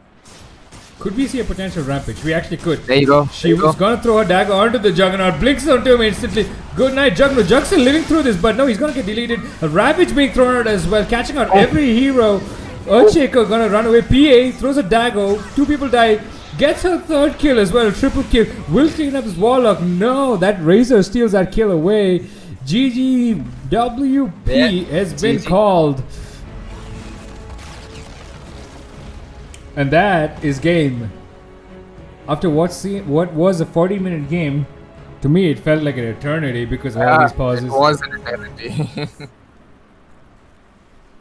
Could we see a potential rampage? We actually could. There you go. She was gonna throw a dagger onto the Juggernaut. Blinks onto him instantly. Good night, Juggernaut. Jug's still living through this, but no, he's gonna get deleted. A ravage being thrown out as well, catching out every hero. Earthshaker gonna run away. PA throws a dagger. 2 people die. Gets her 3rd kill as well. Triple kill. Will clean up his Warlock. No, that Razor steals that kill away. GGWP has been called. And that is game. After what was a 40-minute game, To me, it felt like an eternity because of all these pauses. It was an eternity.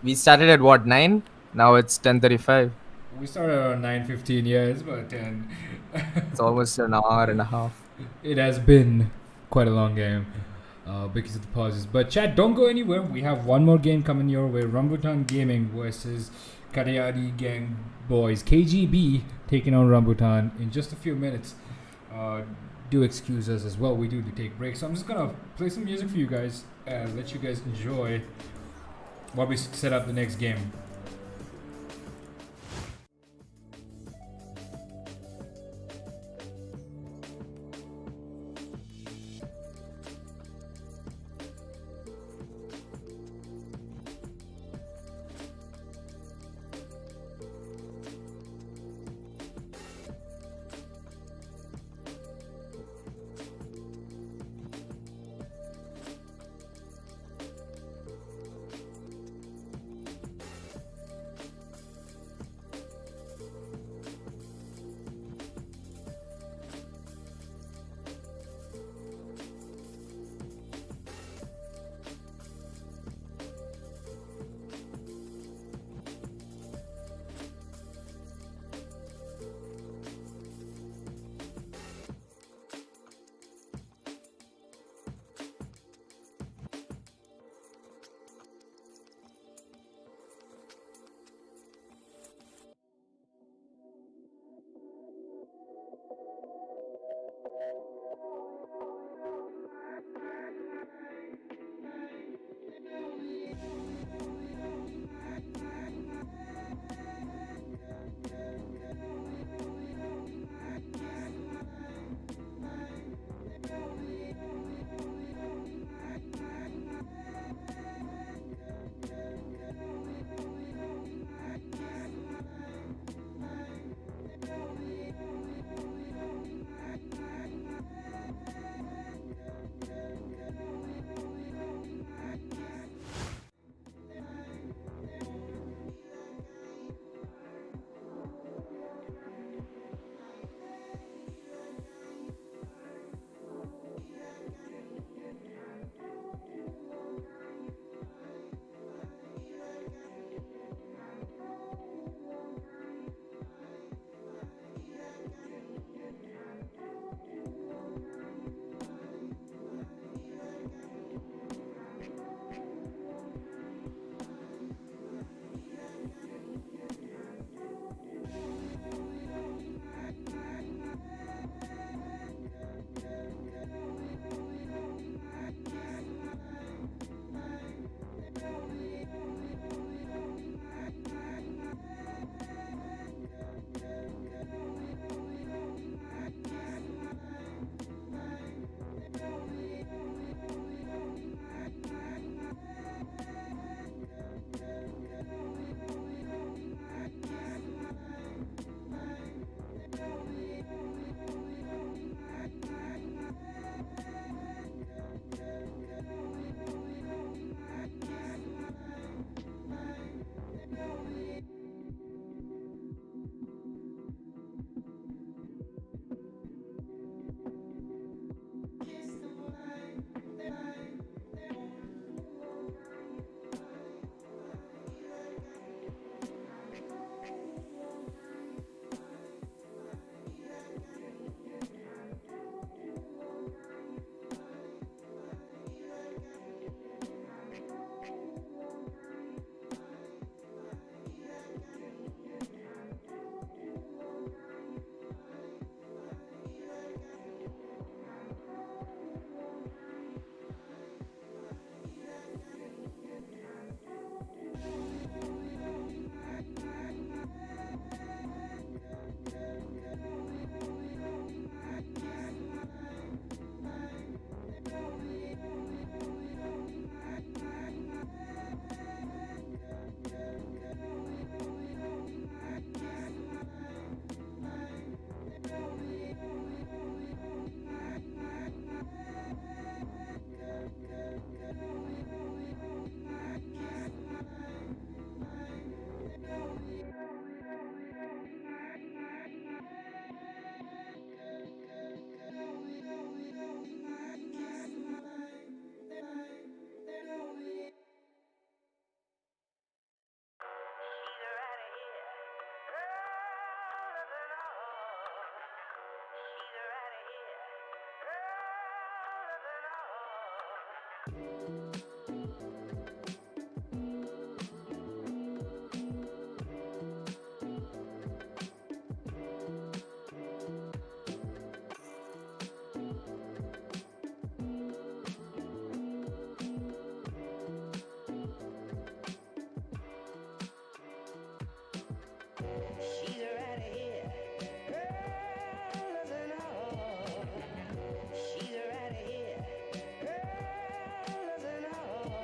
We started at what, 9? Now it's 10:35. We started around 9:15. Yeah, it's about 10. It's almost an hour and a half. It has been quite a long game because of the pauses. But chat, don't go anywhere. We have one more game coming your way. Rambutan Gaming versus Kadayadi Gang Boys. KGB taking on Rambutan in just a few minutes. Do excuse us as well. We do take breaks. So I'm just going to play some music for you guys and let you guys enjoy while we set up the next game. She's right here. Girl doesn't know. She's right here. Girl doesn't know.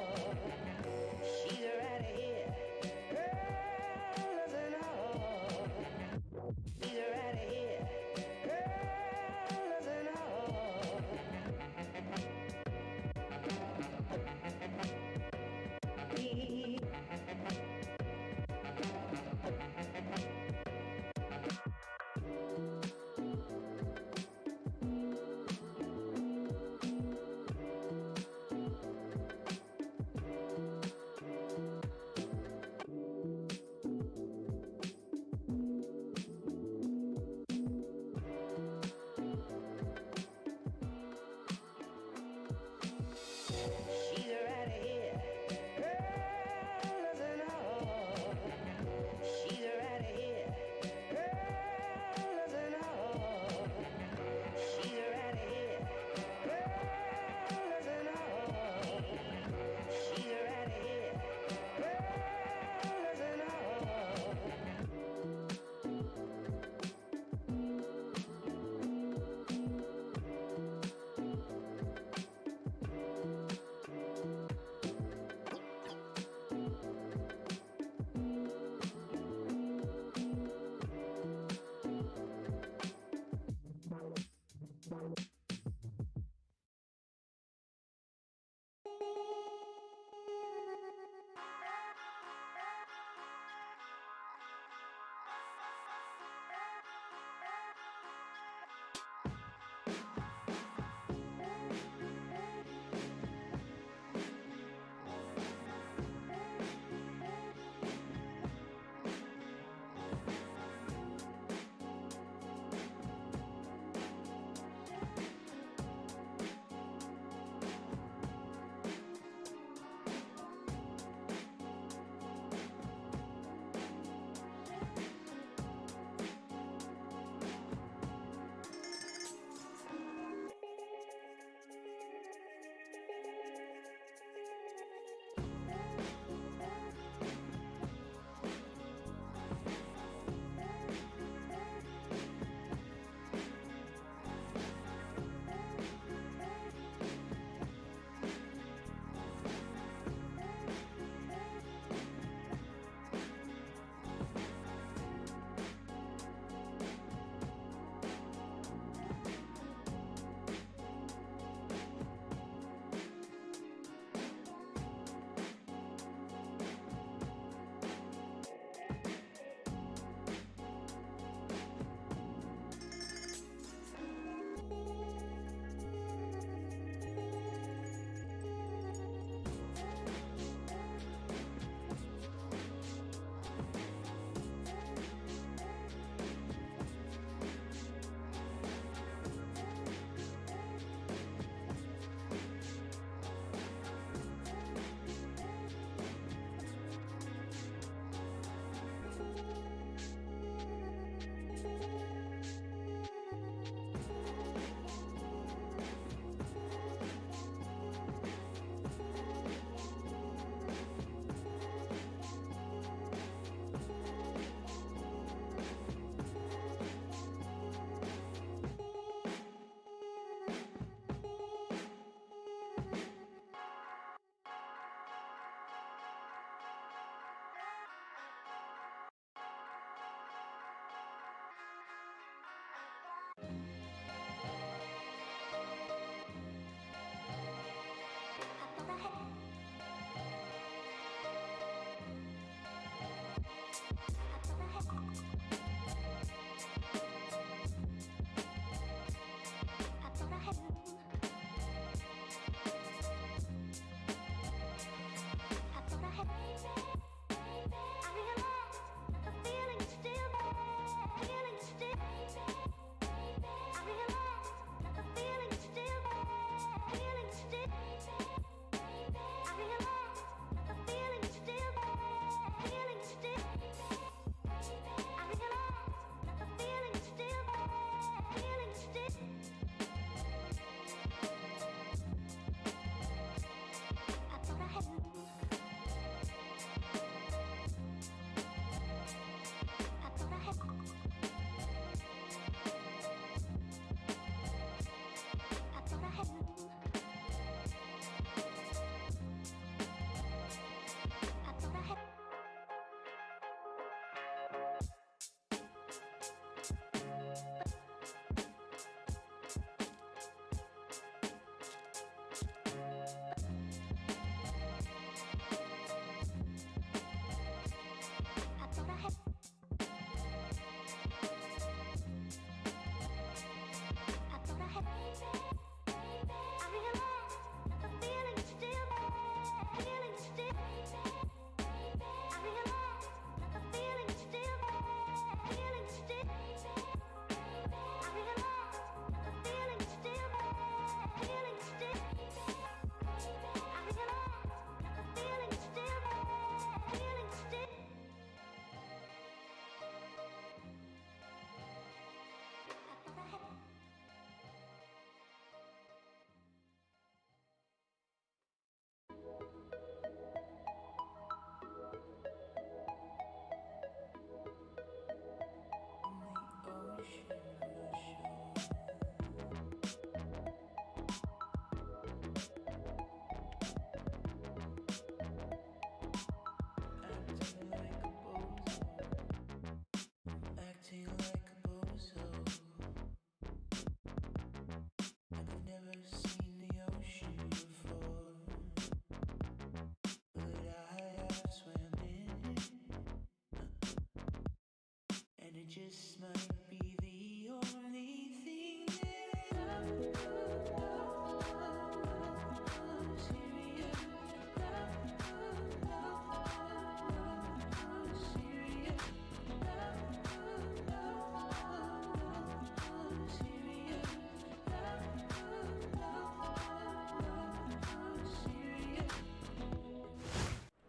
This might be the only thing that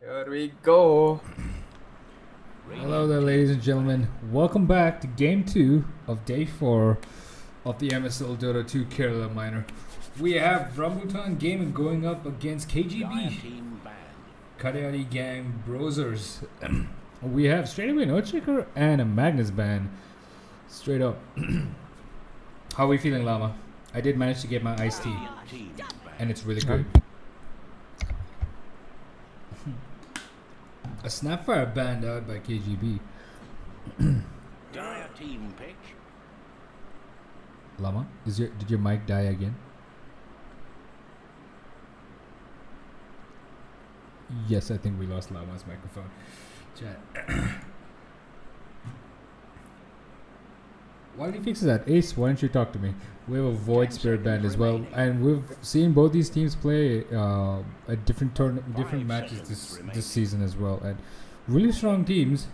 Here we go. Hello there, ladies and gentlemen. Welcome back to Game 2 of Day 4 of the MSL Dota 2 Kerala Minor. We have Rambutan Gaming going up against KGB, Kadayadi Gang Browsers. We have straight away no checker and a Magnus ban. Straight up. How are we feeling, Llama? I did manage to get my iced tea, and it's really good. A Snapfire banned out by KGB. Dire team pick. Llama, did your mic die again? Yes, I think we lost Llama's microphone. Chat. While he fixes that, Ace, why don't you talk to me? We have a Void Spirit band as well, and we've seen both these teams play at different matches this season as well, and really strong teams.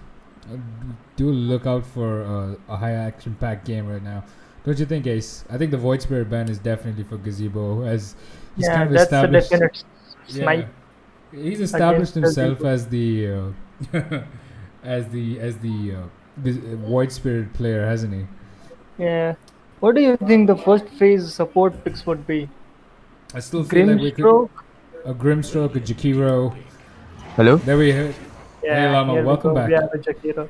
Do look out for a high action packed game right now, don't you think, Ace? I think the Void Spirit band is definitely for Gazebo, as he's kind of that's established. a definite snipe. He's established against himself Gazebo. as the Void Spirit player, hasn't he? Yeah. What do you think the first phase support picks would be? I still feel like we could Grimstroke? a Grimstroke, a Jakiro. Hello? There we have. Yeah, Hey Llama, here we welcome go. back. We have a Jakiro.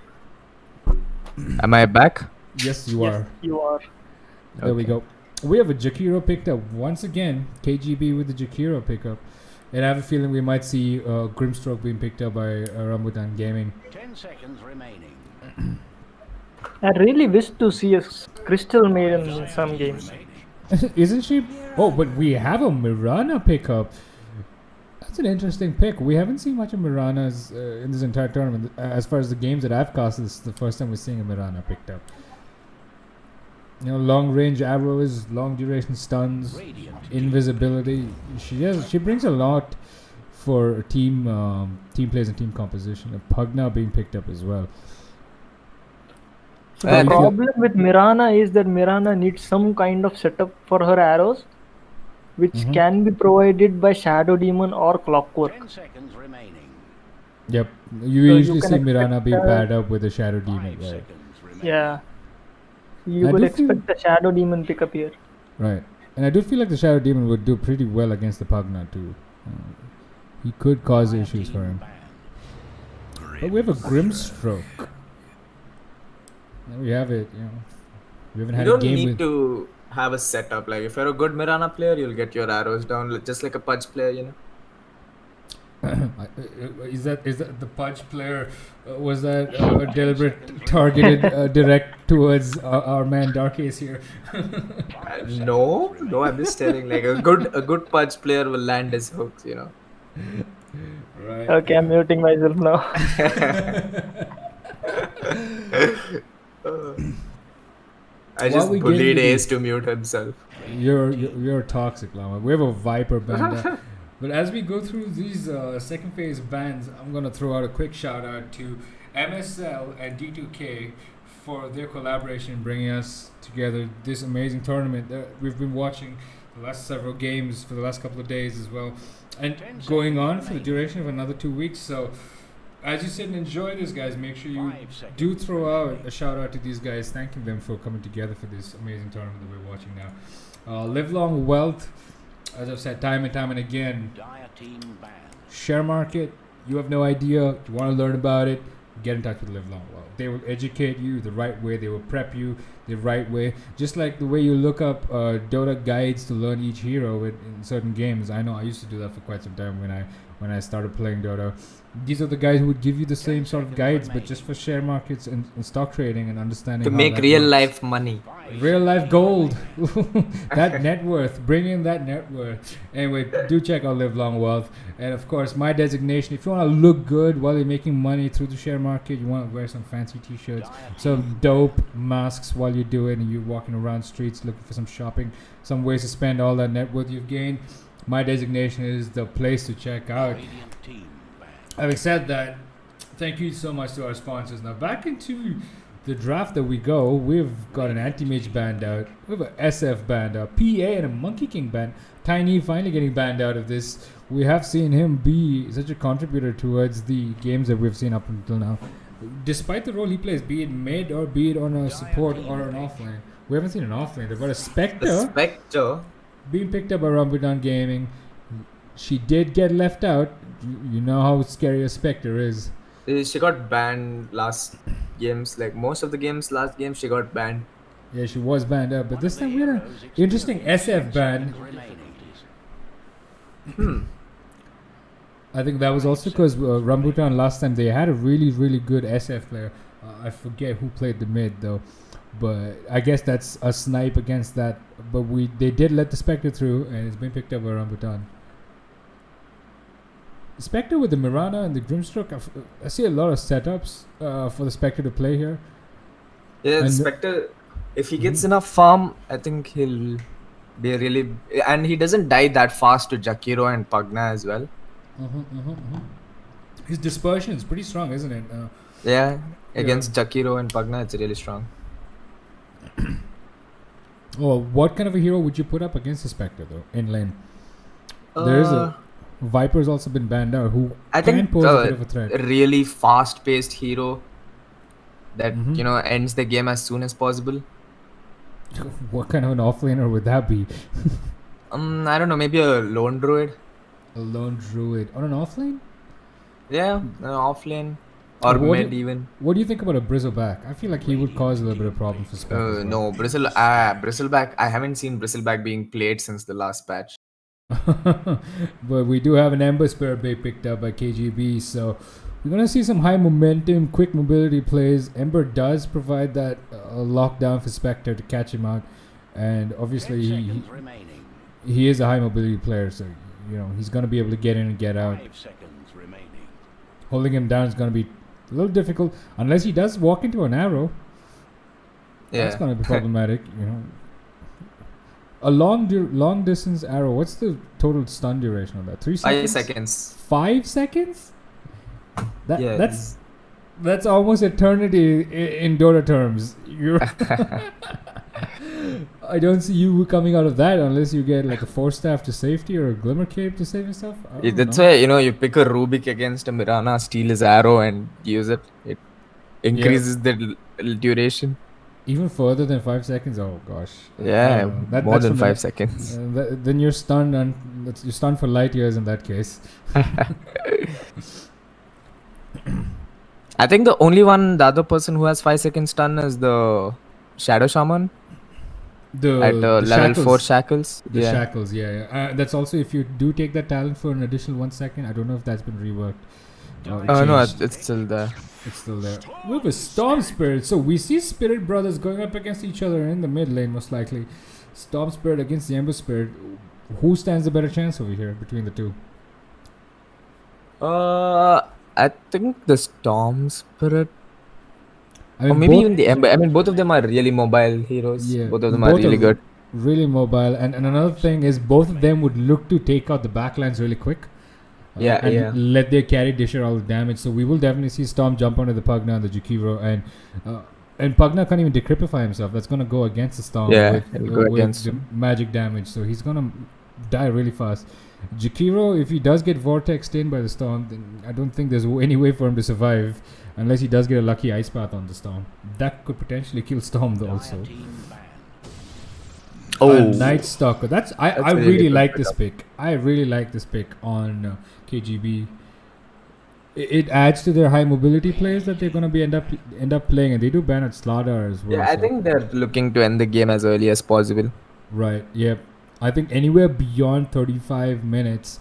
Am I back? Yes, you Yes, are. you are. There we go. We have a Jakiro picked up once again. KGB with the Jakiro pickup, and I have a feeling we might see Grimstroke being picked up by Rambutan Gaming. 10 seconds remaining. I really wish to see a Crystal Maiden in some games. Isn't she? Oh, but we have a Mirana pickup. That's an interesting pick. We haven't seen much of Miranas in this entire tournament. As far as the games that I've cast, this is the first time we're seeing a Mirana picked up. You know, long range arrows, long duration stuns, invisibility. She brings a lot for team plays and team composition. A Pugna being picked up as well. So How the do you feel? problem with Mirana is that Mirana needs some kind of setup for her arrows, which Mhm. can be provided by Shadow Demon or Clockwork. 10 seconds remaining. Yep, you So you usually can see Mirana expect being that- paired up with a Shadow Demon, 5 right? seconds remaining. Yeah. You I could do feel- expect the Shadow Demon pickup here. Right. And I do feel like the Shadow Demon would do pretty well against the Pugna too. He could cause Dire issues team for him. banned. But we have a Grimstroke. There we have it, you know. We haven't You had don't a game need with... to have a setup. Like, if you're a good Mirana player, you'll get your arrows down, just like a Pudge player, you know? Is that the Pudge player? Was that a deliberate, targeted, direct towards our man Dark Ace here? No, I'm just telling, like, a good Pudge player will land his hooks, you know? Right. Okay, I'm muting myself now. I While just we get bullied into Ace to mute himself. You're toxic, Llama. We have a Viper band. But as we go through these second phase bands, I'm going to throw out a quick shout out to MSL and D2K for their collaboration bringing us together this amazing tournament that we've been watching the last several games for the last couple of days as well, and going on for the duration of another 2 weeks. So as you sit and enjoy this, guys, make sure you 5 seconds. do throw out a shout out to these guys, thanking them for coming together for this amazing tournament that we're watching now. Live long wealth, as I've said time and again. Dire team banned. Share market, you have no idea, you want to learn about it, get in touch with Live Long Wealth. They will educate you the right way, they will prep you the right way, just like the way you look up Dota guides to learn each hero in certain games. I know I used to do that for quite some time when I started playing Dota. These are the guys who would give you the same sort of guides, but just for share markets and stock trading and understanding To how make that real works. life money. Real life gold. That net worth. Bring in that net worth. Anyway, do check out Live Long Wealth. And of course, my designation, if you want to look good while you're making money through the share market, you want to wear some fancy t-shirts, some dope masks while you do it, and you're walking around streets looking for some shopping, some ways to spend all that net worth you've gained, my designation is the place to check out. Having said that, thank you so much to our sponsors. Now back into the draft that we go. We've got an anti-mage banned out. We have an SF banned out. PA and a Monkey King banned. Tiny finally getting banned out of this. We have seen him be such a contributor towards the games that we've seen up until now. Despite the role he plays, be it mid or be it on a support or an offlane. We haven't seen an offlane. They've got a Spectre The Spectre. being picked up by Rambutan Gaming. She did get left out. You know how scary a Spectre is. She got banned last games. Like most of the games, last game she got banned. Yeah, she was banned out, but this time we had an interesting SF ban. I think that was also because Rambutan last time they had a really, really good SF player. I forget who played the mid though, but I guess that's a snipe against that. But they did let the Spectre through, and it's been picked up by Rambutan. Spectre with the Mirana and the Grimstroke, I see a lot of setups for the Spectre to play here. Yeah, the And- Spectre, if he gets enough farm, I think he'll be really... And he doesn't die that fast to Jakiro and Pagna as well. His dispersion is pretty strong, isn't it? Yeah, against Jakiro and Pagna, it's really strong. Oh, what kind of a hero would you put up against the Spectre though in lane? There is a Viper's also been banned out, who I can think pose a bit of a threat. a really fast-paced hero that, Mhm. you know, ends the game as soon as possible. What kind of an offlaner would that be? I don't know, maybe a lone druid. A lone druid on an offlane? Yeah, offlane. Or What mid do- even. What do you think about a Bristleback? I feel like he would cause a little bit of problem for Spectre. as well. No, Bristleback. I haven't seen Bristleback being played since the last patch. But we do have an Ember Spirit being picked up by KGB, so we're gonna see some high momentum, quick mobility plays. Ember does provide that lockdown for Spectre to catch him out, and obviously he is a high mobility player, so you know he's gonna be able to get in and get out. Holding him down is gonna be a little difficult unless he does walk into an arrow. Yeah. That's gonna be problematic, you know. A long distance arrow. What's the total stun duration of that? 3 5 seconds. seconds. 5 seconds? Yeah. That's almost eternity in Dota terms. I don't see you coming out of that unless you get like a Force Staff to safety or a Glimmer Cape to save yourself. I don't That's know. why, you know, you pick a Rubik against a Mirana, steal his arrow and use it. It increases the duration. Even further than 5 seconds. Oh gosh. Yeah, That- more that's than from 5 seconds. Then you're stunned, and you're stunned for light years in that case. I think the other person who has 5 second stun is the Shadow Shaman at level shackles. 4 shackles. The Yeah. shackles, yeah. That's also if you do take that talent for an additional 1 second. I don't know if that's been reworked. Or No, changed. it's still there. It's still there. We have a Storm Spirit. So we see Spirit Brothers going up against each other in the mid lane, most likely. Storm Spirit against the Ember Spirit. Who stands a better chance over here between the two? I think the Storm Spirit, I mean, or maybe both- even the Ember. I mean, both of them are really mobile heroes. Yeah, Both of them are really good. Really mobile. And another thing is both of them would look to take out the backlines really quick. Yeah, and yeah. let their carry dish out all the damage. So we will definitely see Storm jump onto the Pugna and the Jukiro, and Pugna can't even decrypify himself. That's gonna go against the Storm. Yeah, with, it'll go with against the him. magic damage. So he's gonna die really fast. Jukiro, if he does get vortexed in by the Storm, then I don't think there's any way for him to survive unless he does get a lucky ice path on the Storm. That could potentially kill Storm though also. Night Stalker. I That's really really good like this pickup. pick. I really like this pick on KGB. It adds to their high mobility plays that they're gonna be end up playing, and they do ban at Slaughter as well. Yeah, I so- think they're looking to end the game as early as possible. right. Yep. I think anywhere beyond 35 minutes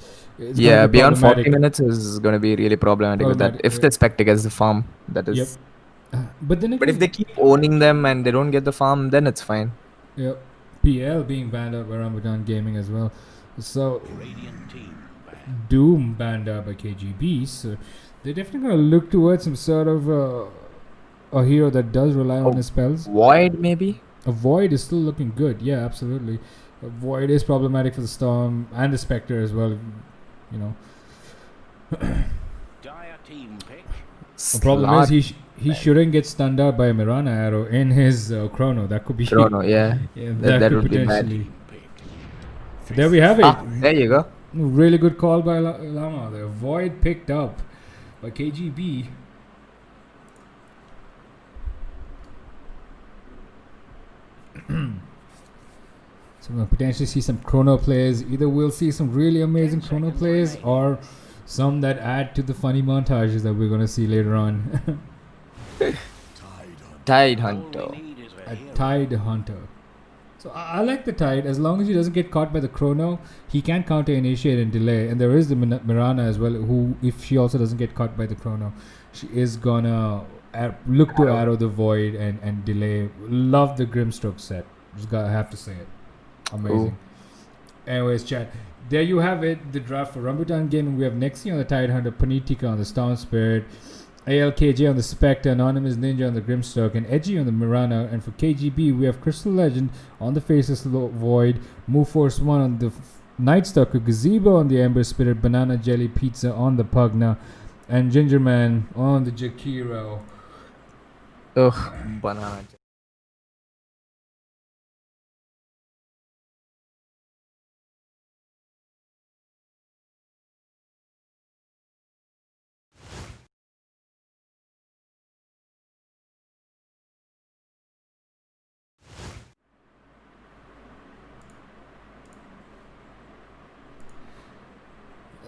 It's gonna Yeah, be beyond 40 problematic. minutes is going to be really problematic with that. If the Spectre gets the farm, that Yep. is. But then But if they again, keep owning them and they don't get the farm, then it's fine. yep. PL being banned out by Rambutan Gaming as well. So Radiant team banned. Doom banned out by KGB. So they're definitely gonna look towards some sort of a hero that does rely on Oh. his spells. Void, maybe? A Void is still looking good. Yeah, absolutely. A Void is problematic for the Storm and the Spectre as well. You know. Dire team pick. The problem is he shouldn't get stunned out by a Mirana arrow in his chrono. That could be Chrono, yeah. yeah, That could would be bad. potentially. So there we have it. Ah, there you go. Really good call by Lama. The Void picked up by KGB. So we'll potentially see some chrono plays. Either we'll see some really amazing chrono plays or some that add to the funny montages that we're going to see later on. Tide Hunter. A Tide Hunter. So I like the Tide. As long as he doesn't get caught by the chrono, he can counter initiate and delay. And there is the Mirana as well, who, if she also doesn't get caught by the chrono, she is gonna look to arrow the void and delay. Love the Grimstroke set. Just gotta have to say it. Amazing. Anyways, chat. There you have it. The draft for Rambutan Gaming. We have Nexi on the Tide Hunter, Panitika on the Storm Spirit, ALKJ on the Spectre, Anonymous Ninja on the Grimstroke, and Edgy on the Mirana. And for KGB, we have Crystal Legend on the Faceless Void, Move Force 1 on the Night Stalker, Gazebo on the Ember Spirit, Banana Jelly Pizza on the Pugna, and Gingerman on the Jakiro. Ugh, banana.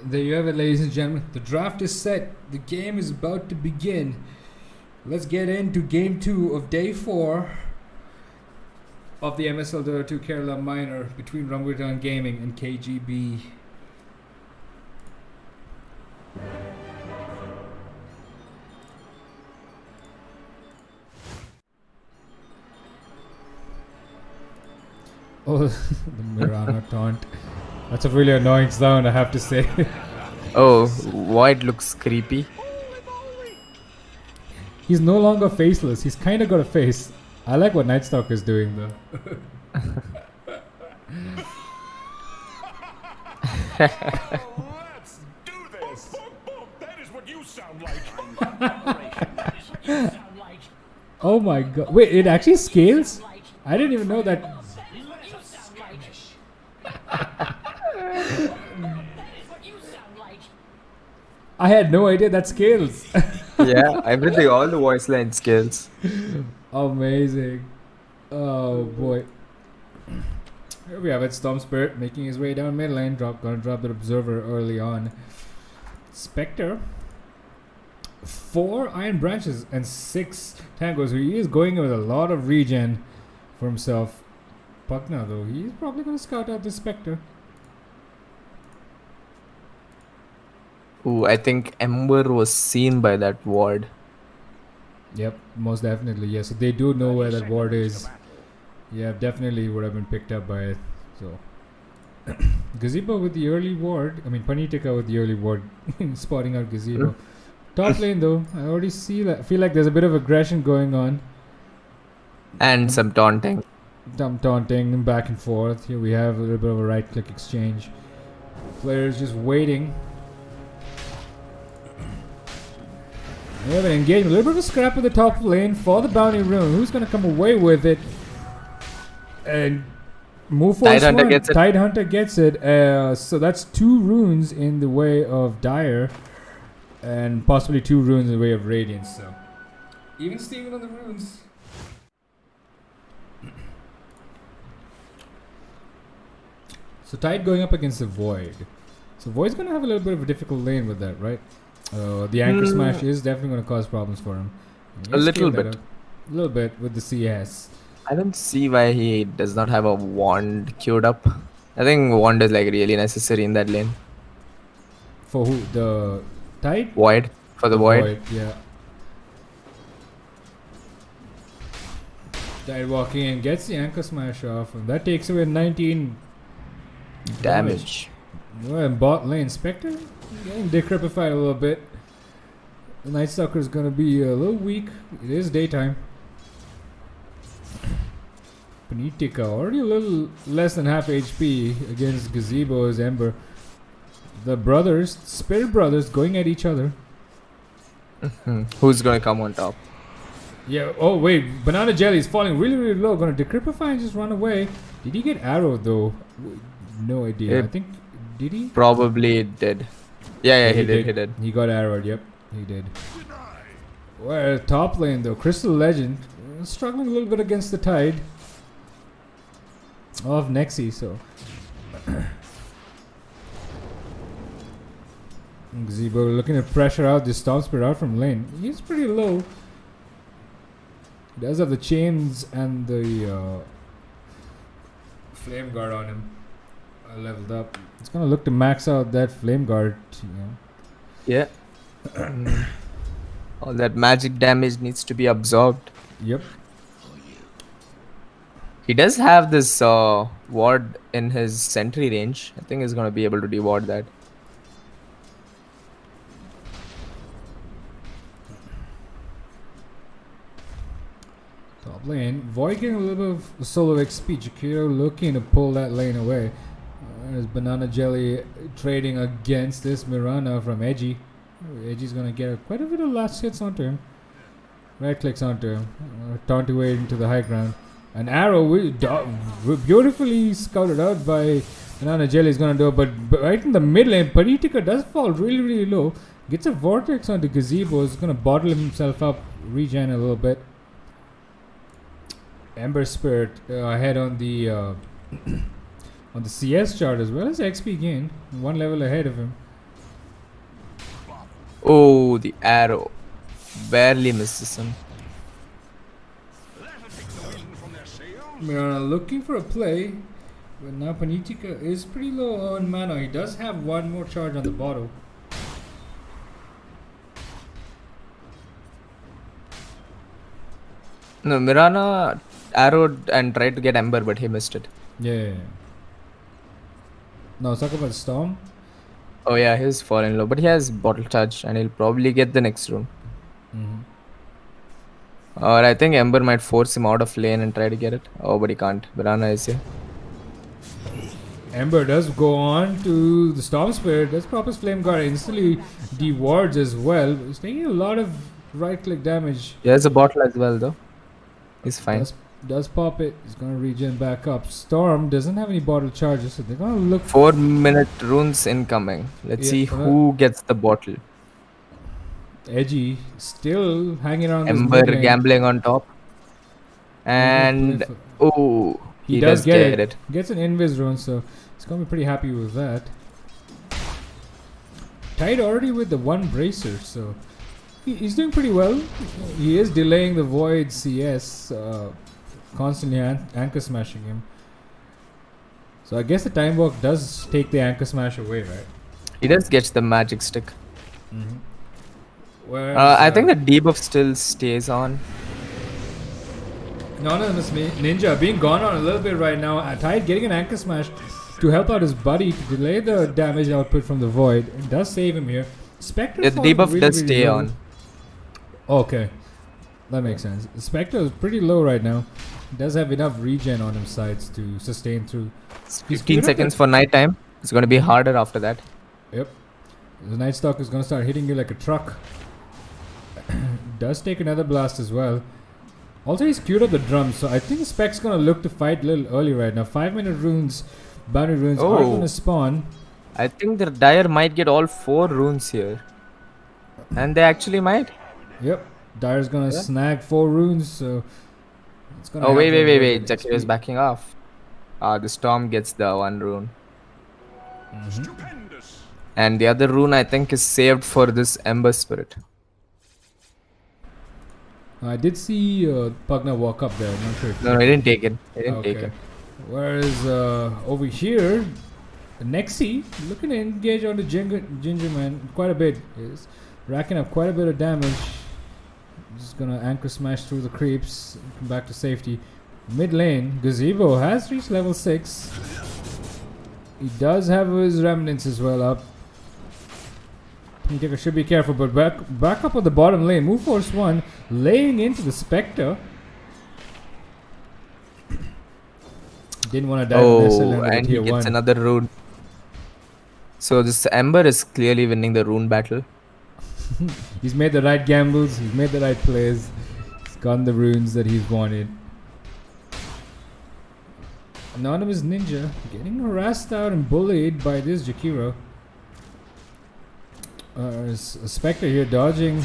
There you have it, ladies and gentlemen. The draft is set. The game is about to begin. Let's get into game 2 of day 4 of the MSL Dota 2 Kerala Minor between Rambutan Gaming and KGB. Oh, the Mirana taunt. That's a really annoying sound, I have to say. Oh, Void looks creepy. He's no longer faceless. He's kind of got a face. I like what Night Stalker is doing, though. Let's do this. That is what you sound like. Oh my god. Wait, it actually scales? I didn't even know that. I had no idea that scales. Yeah, everything, all the voice line skills. Amazing. Oh boy. Here we have it. Storm Spirit making his way down mid lane. Gonna drop the Observer early on. Spectre. 4 Iron Branches and 6 Tangos. So he is going with a lot of regen for himself. Pugna though, he's probably gonna scout out the Spectre. Ooh, I think Ember was seen by that ward. Yep, most definitely. Yeah, so they do know where that ward is. Yeah, definitely would have been picked up by it. So Gazebo with the early ward. I mean Panitika with the early ward spotting out Gazebo. Top lane though, I already see that. Feel like there's a bit of aggression going on. And some taunting. Taunting back and forth. Here we have a little bit of a right click exchange. Players just waiting. We have an engagement. A little bit of a scrap with the top lane for the bounty rune. Who's going to come away with it? And move forward. Tide Hunter gets it. Tide Hunter gets it. So that's 2 runes in the way of Dire. And possibly 2 runes in the way of Radiance. So even Steven on the runes. So Tide going up against the Void. So Void's going to have a little bit of a difficult lane with that, right? The anchor smash is definitely going to cause problems for him. A little bit. A little bit with the CS. I don't see why he does not have a wand queued up. I think wand is like really necessary in that lane. For who? The Tide? Void for the void. Yeah. Tide walking in, gets the anchor smash off, and that takes away 19 Damage. Well, in bot lane, Spectre getting decrepified a little bit. The Night Stalker is going to be a little weak. It is daytime. Panitika already a little less than half HP against Gazebo's Ember. The brothers, Spirit Brothers, going at each other. Who's gonna come on top? Yeah, oh wait, Banana Jelly is falling really, really low. Gonna decrepify and just run away. Did he get arrowed though? No idea. I think, did he? Probably did. Yeah, he did. He got arrowed, yep, he did. Well, top lane though, Crystal Legend struggling a little bit against the Tide of Nexi, so. Gazebo looking to pressure out this Storm Spirit out from lane. He's pretty low. He does have the chains and the flame guard on him. Leveled up. It's gonna look to max out that flame guard. Yeah. All that magic damage needs to be absorbed. Yep. He does have this ward in his sentry range. I think he's gonna be able to deward that. Top lane. Void getting a little bit of solo XP. Jakiro looking to pull that lane away. There's Banana Jelly trading against this Mirana from Edgy. Edgy's gonna get quite a bit of last hits onto him. Right clicks onto him. Taunt away into the high ground. An arrow beautifully scouted out by Banana Jelly is gonna do it, but right in the mid lane, Paritika does fall really, really low. Gets a vortex onto Gazebo. Is gonna bottle himself up, regen a little bit. Ember Spirit ahead on the on the CS chart as well as XP gain, one level ahead of him. Oh, the arrow barely misses him. Mirana looking for a play, but now Panitika is pretty low on mana. He does have one more charge on the bottle. No, Mirana arrowed and tried to get Ember, but he missed it. Yeah. No, let's talk about Storm. Oh yeah, he's falling low, but he has bottle charge and he'll probably get the next rune. Or I think Ember might force him out of lane and try to get it. Oh, but he can't. Mirana is here. Ember does go on to the Storm Spirit. Does pop his Flame Guard, instantly dewards as well. He's taking a lot of right click damage. He has a bottle as well though. He's fine. Does pop it. He's gonna regen back up. Storm doesn't have any bottle charges, so they're gonna look 4-minute runes incoming. Let's see who gets the bottle. Edgy still hanging around. Ember gambling on top. And oh, he does get it. Gets an invis rune, so he's gonna be pretty happy with that. Tied already with the one bracer, so he's doing pretty well. He is delaying the void CS, constantly anchor smashing him. So I guess the time walk does take the anchor smash away, right? He does get the magic stick. Whereas, I think the debuff still stays on. Anonymous Ninja being gone on a little bit right now. Tide getting an anchor smash to help out his buddy to delay the damage output from the void. It does save him here. Spectre Yeah, the debuff really, does really stay low. on. Okay, that makes sense. Spectre is pretty low right now. He does have enough regen on his sides to sustain through. 15 seconds for night time. It's going to be harder after that. Yep. The Night Stalker is going to start hitting you like a truck. Does take another blast as well. Also, he's queued up the drums, so I think Spec's going to look to fight a little early right now. 5-minute runes, boundary runes are going to spawn. I think the Dire might get all 4 runes here. And they actually might. Yep. Dyer's going to snag 4 runes, so it's going to Oh, wait. Jakir is backing off. The Storm gets the 1 rune. Stupendous. And the other rune I think is saved for this Ember Spirit. I did see Pugna walk up there. I'm not sure if No, he didn't take it. He didn't take it. Whereas over here, Nexi looking to engage on the Ginger Man quite a bit. Is racking up quite a bit of damage. Just gonna anchor smash through the creeps. Come back to safety. Mid lane, Gazebo has reached level 6. He does have his remnants as well up. Taker should be careful, but back up on the bottom lane. Move Force 1 laying into the Spectre. Didn't want to dive on SL and he tier gets 1. another rune. So this Ember is clearly winning the rune battle. He's made the right gambles, he's made the right plays. He's gotten the runes that he's wanted. Anonymous Ninja getting harassed out and bullied by this Jakiro. A Spectre here dodging.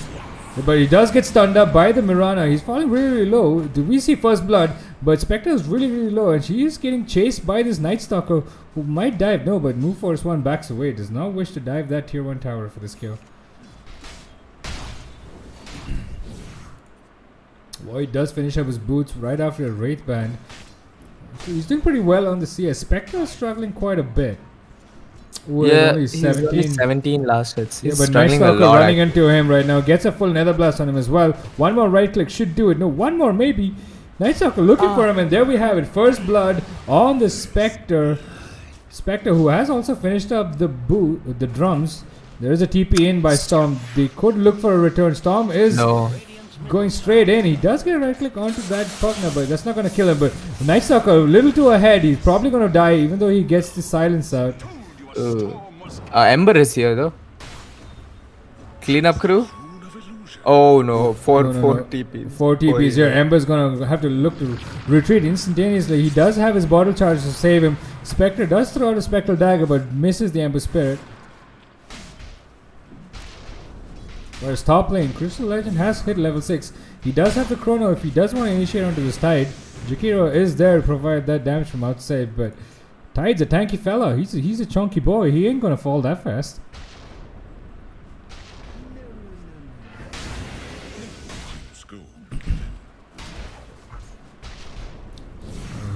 But he does get stunned up by the Mirana. He's falling really, really low. Do we see first blood? But Spectre is really, really low. And she is getting chased by this Night Stalker who might dive. No, but Move Force 1 backs away. Does not wish to dive that tier 1 tower for this kill. Void does finish up his boots right after a Wraith Band. So he's doing pretty well on the CS. Spectre is struggling quite a bit. Yeah, only he's only 17. 17 last hits. Yeah, He's but Night struggling a Stalker lot. running into him right now. Gets a full Nether Blast on him as well. One more right click should do it. No, one more maybe. Night Stalker looking for him, and there we have it. First blood on the Spectre. Spectre, who has also finished up the drums. There is a TP in by Storm. They could look for a return. Storm is going straight in. He does get a right click onto that partner, but that's not going to kill him. But Night Stalker a little too ahead. He's probably going to die, even though he gets the silence out. Ember is here though. Cleanup crew. Oh no, four TPs. 4 TPs here. Ember's gonna have to look to retreat instantaneously. He does have his bottle charge to save him. Spectre does throw out a Spectral Dagger, but misses the Ember Spirit. Whereas top lane, Crystal Legend has hit level 6. He does have the Chrono if he does want to initiate onto this Tide. Jakiro is there to provide that damage from outside, but Tide's a tanky fella. He's a chunky boy. He ain't gonna fall that fast.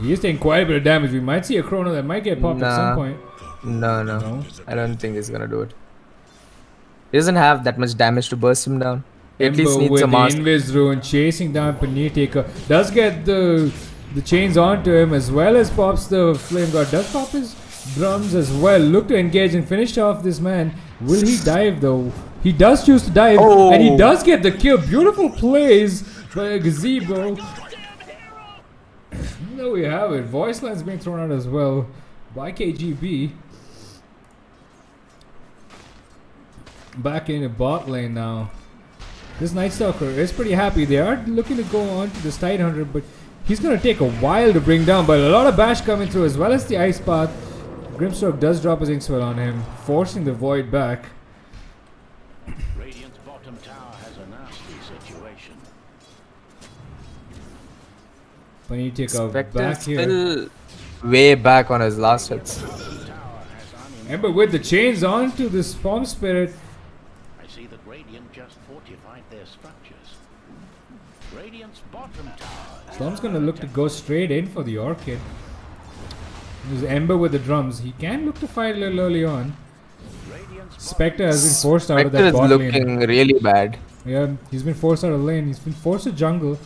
He is taking quite a bit of damage. We might see a Chrono that might get popped at some point. No. I don't think he's gonna do it. He doesn't have that much damage to burst him down. He at least needs with a the master. Invis Rune chasing down Taker. Does get the chains onto him as well as pops the Flame God. Does pop his drums as well. Look to engage and finish off this man. Will he dive though? He does choose to dive and he does get the kill. Beautiful plays by a Gazebo. There we have it. Voice line's being thrown out as well by KGB. Back in the bot lane now. This Night Stalker is pretty happy. They are looking to go on to this Tide Hunter, but he's going to take a while to bring down. But a lot of bash coming through as well as the Ice Path. Grimstroke does drop his Inkswell on him, forcing the Void back. Radiant's bottom tower has a nasty situation. Taker back Spectre's here. still way back on his last hits. Ember with the chains onto the Spawn Spirit. I see that Radiant just fortified their structures. Radiant's bottom tower. Storm's gonna look to go straight in for the Orchid. There's Ember with the drums. He can look to fight a little early on. Spectre has been forced out of Spectre that is bot looking lane. really bad. Yeah, he's been forced out of lane. He's been forced to jungle.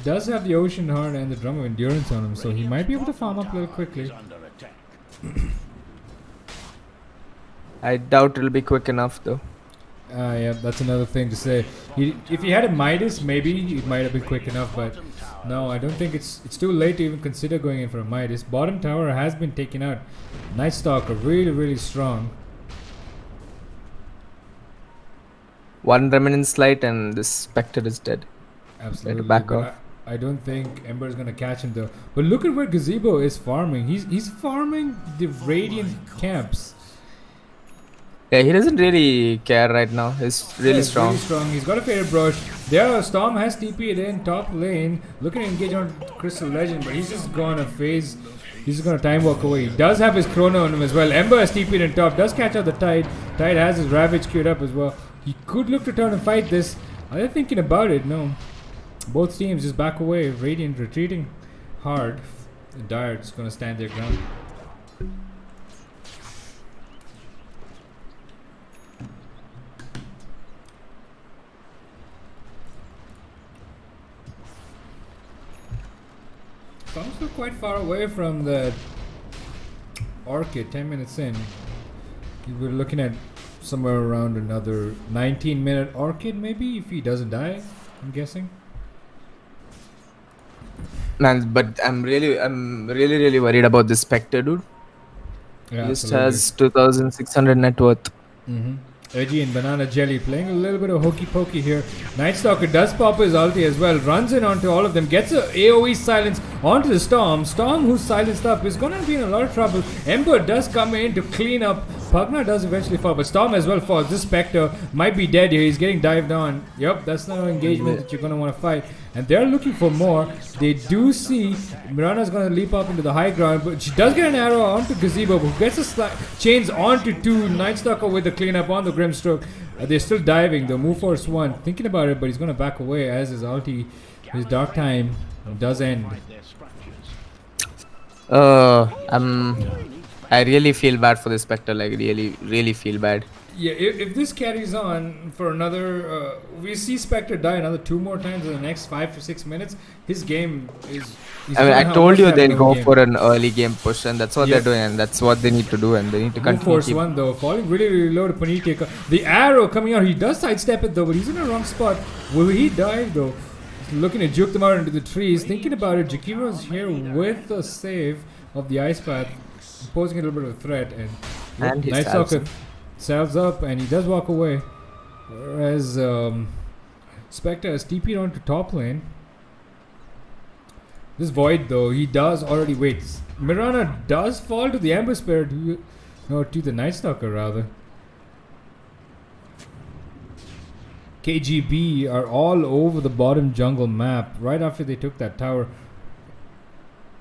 Does have the Ocean Heart and the Drum of Endurance on him, so he might be able to farm up a little quickly. I doubt it'll be quick enough though. Yeah, that's another thing to say. If he had a Midas, maybe it might have been quick enough, but no, I don't think it's too late to even consider going in for a Midas. Bottom tower has been taken out. Night Stalker really, really strong. One Remnant Light and this Spectre is dead. Absolutely. Back but off. I don't think Ember's gonna catch him though. But look at where Gazebo is farming. He's farming the Radiant camps. Yeah, he doesn't really care right now. He's really strong. Really strong. He's got a Faded Brush. There, Storm has TP'd in top lane, looking to engage on Crystal Legend, but he's just gonna phase. He's just gonna time walk away. He does have his Chrono on him as well. Ember has TP'd in top. Does catch out the Tide. Tide has his Ravage queued up as well. He could look to turn and fight this. Are they thinking about it? No. Both teams just back away. Radiant retreating hard. Dire just gonna stand their ground. still quite far away from the Orchid. 10 minutes in, we're looking at somewhere around another 19-minute Orchid, maybe, if he doesn't die. I'm guessing. Man, but I'm really worried about this Spectre, dude. Yeah, He just absolutely. has 2,600 net worth. Edgy and Banana Jelly playing a little bit of hokey pokey here. Night Stalker does pop his ulti as well, runs in onto all of them, gets a AoE silence onto the Storm. Storm, who's silenced up, is gonna be in a lot of trouble. Ember does come in to clean up. Pugna does eventually fall, but Storm as well falls. This Spectre might be dead here. He's getting dived on. Yep, that's not an engagement that you're gonna want to fight. And they're looking for more. They do see Mirana's gonna leap up into the high ground, but she does get an arrow onto Gazebo, who gets a chains onto 2. Night Stalker with the cleanup on the Grimstroke. They're still diving though. Move Force 1 thinking about it, but he's gonna back away as his ulti, his dark time does end. I really feel bad for the Spectre. Like really feel bad. Yeah, if this carries on for another, we see Spectre die another 2 more times in the next 5 to 6 minutes. His game is. I told you they'll go for an early game push, and that's what they're doing, and that's what they need to do, and they need to Move continue. Force 1 though, falling really low to Paniteka. The arrow coming out, he does sidestep it though, but he's in the wrong spot. Will he dive though? He's looking to juke them out into the trees. Thinking about it, Jakiro's here with the save of the Ice Path, posing a little bit of a threat, and he Night stabs Stalker him. salves up, and he does walk away. Whereas Spectre has TP'd onto top lane. This Void though, he does already wait. Mirana does fall to the Amber Spirit, no, to the Night Stalker rather. KGB are all over the bottom jungle map right after they took that tower.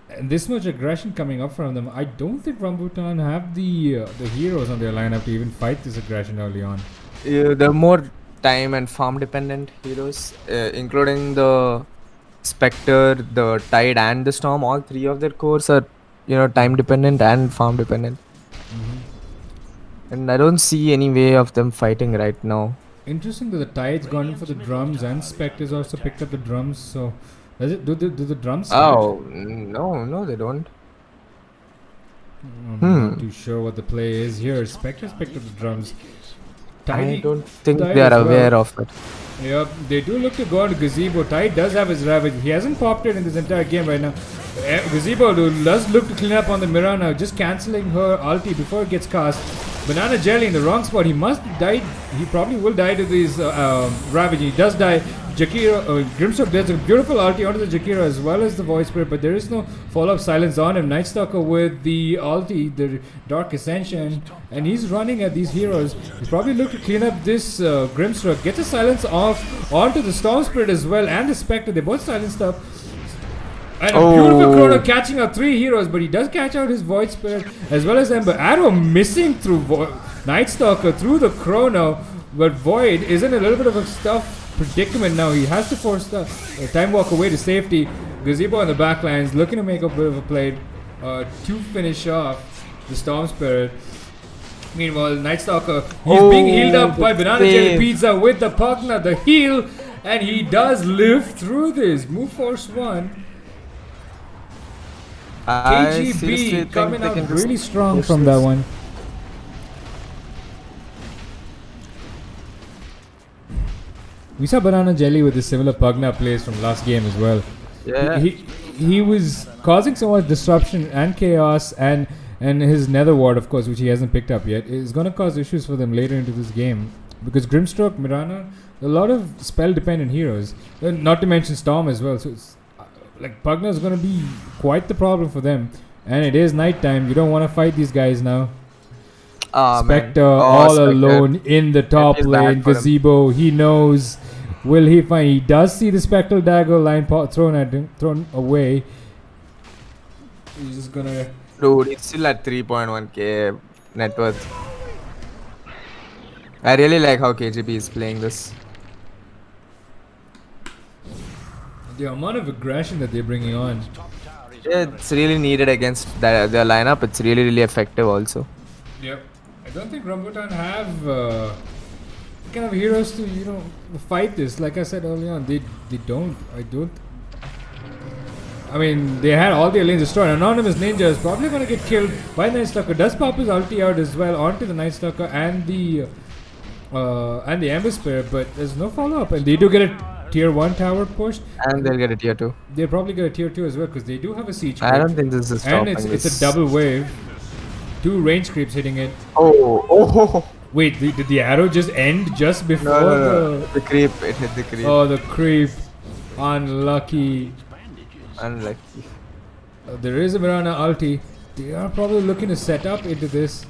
And this much aggression coming up from them, I don't think Rambutan have the heroes on their lineup to even fight this aggression early on. The more time and farm dependent heroes, including the Spectre, the Tide, and the Storm. All 3 of their cores are, time dependent and farm dependent. And I don't see any way of them fighting right now. Interesting that the Tide's gone in for the drums, and Spectre's also picked up the drums. So, do the drums? Oh no, they don't. I'm not too sure what the play is here. Spectre's picked up the drums. I don't think Tide they are as well. aware of it. Yep, they do look to go on to Gazebo. Tide does have his Ravage. He hasn't popped it in this entire game right now. Gazebo does look to clean up on the Mirana, just cancelling her ulti before it gets cast. Banana Jelly in the wrong spot. He must die. He probably will die to these Ravage. He does die. Jakira, Grimstroke does a beautiful ulti onto the Jakira as well as the Void Spirit, but there is no follow-up silence on him. Night Stalker with the ulti, the Dark Ascension, and he's running at these heroes. He's probably looking to clean up this Grimstroke. Gets a silence off onto the Storm Spirit as well and the Spectre. They both silenced up. And a beautiful Chrono catching out 3 heroes, but he does catch out his Void Spirit as well as Ember. Arrow missing through Night Stalker through the Chrono, but Void is in a little bit of a stuff predicament now. He has to force the time walk away to safety. Gazebo on the backlines looking to make a bit of a play to finish off the Storm Spirit. Meanwhile, Night Stalker, he's being healed up by Banana Jelly Pizza with the Pugna, the heal, and he does live through this. Move Force 1. KGB coming out really strong from that one. We saw Banana Jelly with the similar Pugna plays from last game as well. Yeah. He was causing so much disruption and chaos, and his Nether Ward, of course, which he hasn't picked up yet, is going to cause issues for them later into this game. Because Grimstroke, Mirana, a lot of spell-dependent heroes. Not to mention Storm as well. So it's like Pugna is going to be quite the problem for them. And it is nighttime. You don't want to fight these guys now. Spectre all alone in the top lane. Gazebo, he knows. Will he find? He does see the Spectral Dagger line thrown at him, thrown away. He's just gonna. Dude, it's still at 3.1k net worth. I really like how KGB is playing this. The amount of aggression that they're bringing on. Yeah, it's really needed against their lineup. It's really effective also. Yep. I don't think Rambutan have kind of heroes to fight this. Like I said early on, they don't. I mean, they had all their lanes destroyed. Anonymous Ninja is probably going to get killed by Night Stalker. Does pop his ulti out as well onto the Night Stalker and the Ember Spirit, but there's no follow up. And they do get a tier 1 tower pushed. And they'll get a tier 2. They'll probably get a tier 2 as well because they do have a siege I creep. don't think this is And stopping it's this. a double wave. 2 range creeps hitting it. Oh. Wait, did the arrow just end just before No. the... The creep, it hit the creep. Oh, the creep. Unlucky. Unlucky. There is a Mirana ulti. They are probably looking to set up into this.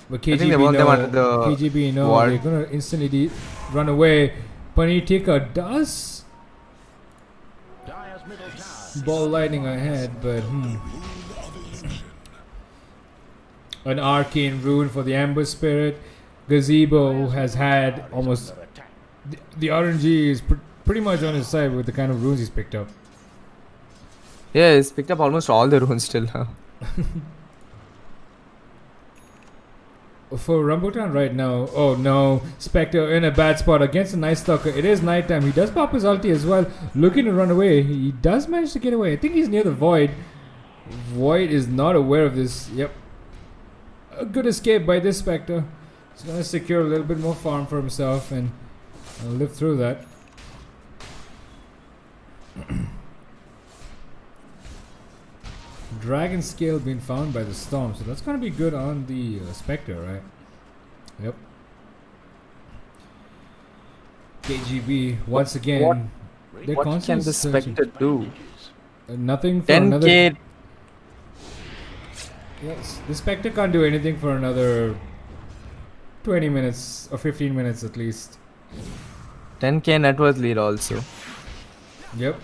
But KGB I think they want them under the KGB no, ward. they're gonna instantly run away. Panitika does Dyer's middle tower. ball lightning ahead, but an arcane rune for the Amber Spirit. Gazebo has had almost the RNG is pretty much on his side with the kind of runes he's picked up. Yeah, he's picked up almost all the runes still now. For Rambutan right now, oh no, Spectre in a bad spot against a Night Stalker. It is nighttime. He does pop his ulti as well, looking to run away. He does manage to get away. I think he's near the Void. Void is not aware of this. Yep. A good escape by this Spectre. He's going to secure a little bit more farm for himself and live through that. Dragon Scale being found by the Storm, so that's going to be good on the Spectre, right? Yep. KGB once again. They're What can constantly the searching. Spectre do? Nothing for another. 10k. Yes, the Spectre can't do anything for another 20 minutes or 15 minutes at least. 10k net worth lead also. Yep.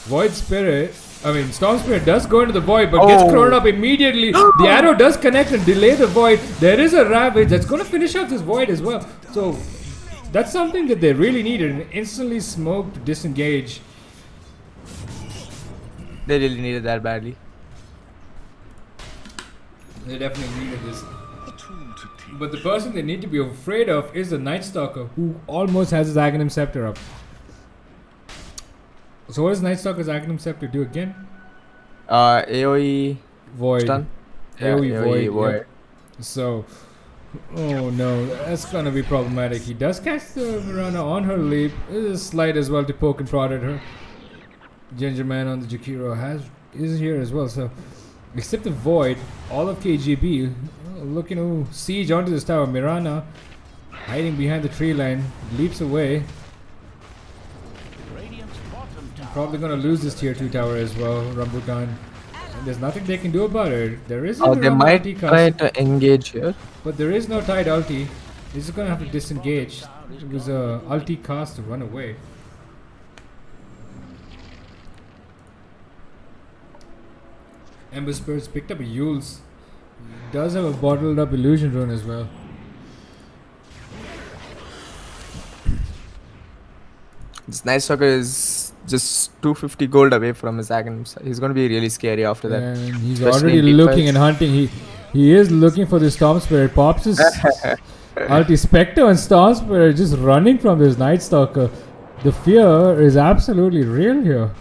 Void Spirit. I mean, Storm Spirit does go into the Void, but gets thrown up immediately. The arrow does connect and delay the Void. There is a Ravage that's going to finish off this Void as well. So, that's something that they really needed. An instantly smoke to disengage. They really needed that badly. They definitely needed this. But the person they need to be afraid of is the Night Stalker, who almost has his Aghanim Scepter up. So what does Night Stalker's Aghanim Scepter do again? AoE Void. stun. AoE Void. Void. Yep. So, oh no, that's gonna be problematic. He does catch the Mirana on her leap. It is a slide as well to poke and prod at her. Ginger Man on the Jakiro is here as well. So, except the Void, all of KGB looking to siege onto this tower. Mirana hiding behind the tree line, leaps away. Radiant's bottom tower. Probably gonna lose this tier 2 tower as well, Rambutan. And there's nothing they can do about it. There is Oh, they Mirana might ulti try cast, to engage here. but there is no Tide ulti. He's just gonna have to disengage. It was a ulti cast to run away. Ember Spirits picked up a Yule's. Does have a bottled up illusion rune as well. This Night Stalker is just 250 gold away from his Aghanim. He's going to be really scary after that. And he's Especially already in looking defense. and hunting. He is looking for the Storm Spirit. Pops his ulti. Spectre and Storm Spirit are just running from this Night Stalker. The fear is absolutely real here.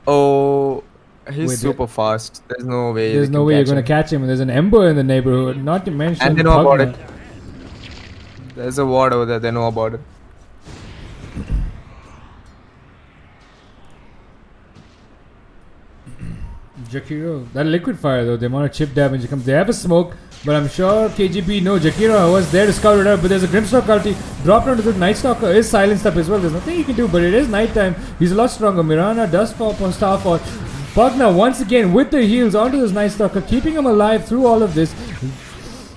Oh, he's Wait, super fast. There's no way. There's they no can way you're catch gonna him. catch him. There's an Ember in the neighborhood. Not to mention. And they know about Bugna. it. There's a ward over there. They know about it. Jakiro, that liquid fire though, the amount of chip damage comes. They have a smoke, but I'm sure KGB know Jakiro was there to scout it out. But there's a Grimstalk ulti dropped onto the Night Stalker, is silenced up as well. There's nothing he can do, but it is nighttime. He's a lot stronger. Mirana does fall upon Starfall. Bugna once again with the heals onto this Night Stalker, keeping him alive through all of this.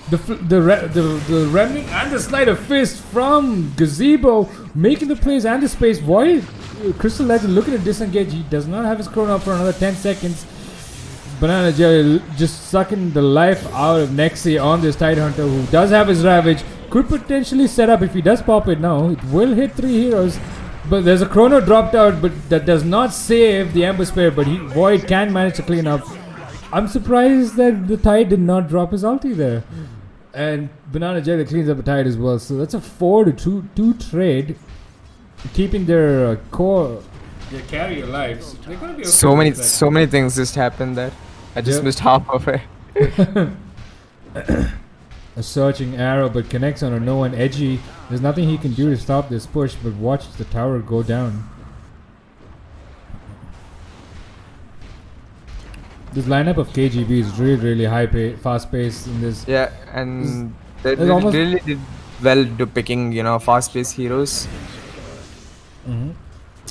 The remnant and the sleight of fist from Gazebo making the plays and the space. Void Crystal Legend looking to disengage. He does not have his chrono up for another 10 seconds. Banana Jelly just sucking the life out of Nexi on this Tidehunter, who does have his Ravage. Could potentially set up if he does pop it now. It will hit 3 heroes. But there's a chrono dropped out, but that does not save the Ember Spirit. But Void can manage to clean up. I'm surprised that the Tide did not drop his ulti there. And Banana Jelly cleans up a Tide as well. So that's a 4-2 trade. Keeping their core Yeah, carry your lives. They're gonna be okay So for many, a second. so many things just happened there. I just Yep. missed half of it. A searching arrow, but connects on a no one edgy. There's nothing he can do to stop this push, but watch the tower go down. This lineup of KGB is really fast paced in this. Yeah, and they It's almost- really did well to picking, fast-paced heroes.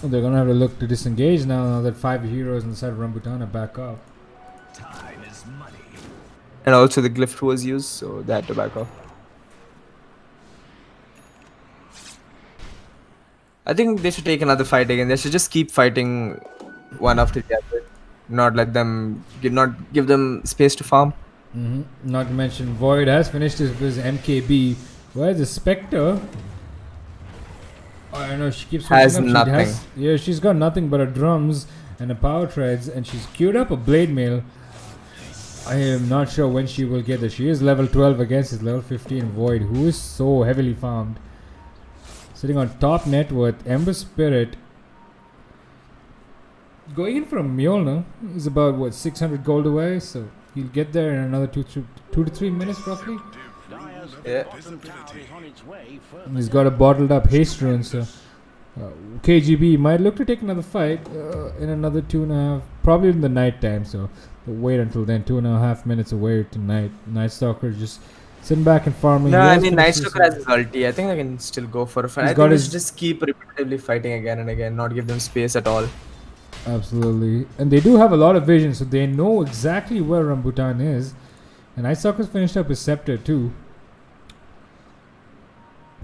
They're gonna have to look to disengage now that 5 heroes inside Rambutan are back up. Time is money. And also the glyph was used, so they had to back off. I think they should take another fight again. They should just keep fighting one after the other. Not let them, not give them space to farm. Not to mention, Void has finished his MKB. Where's the Spectre? I don't know, she keeps Has switching up. nothing. She's got nothing but her drums and her power treads, and she's queued up a blade mail. I am not sure when she will get there. She is level 12 against his level 15 Void, who is so heavily farmed. Sitting on top net worth, Ember Spirit. Going in for a Mjolnir is about, 600 gold away, so he'll get there in another 2 to 3 minutes roughly. Dyer's Yeah. bottom tower is on its way further And he's got a bottled up haste rune, so KGB might look to take another fight in another 2.5, probably in the night time, so wait until then. 2.5 minutes away tonight. Night Stalker just sitting back and farming. No, He I has mean, finished Night his- Stalker has his ulti. I think they can still go for a fight. He's I got think they his- should just keep repetitively fighting again and again, not give them space at all. Absolutely. And they do have a lot of vision, so they know exactly where Rambutan is. And Night Stalker's finished up his scepter too.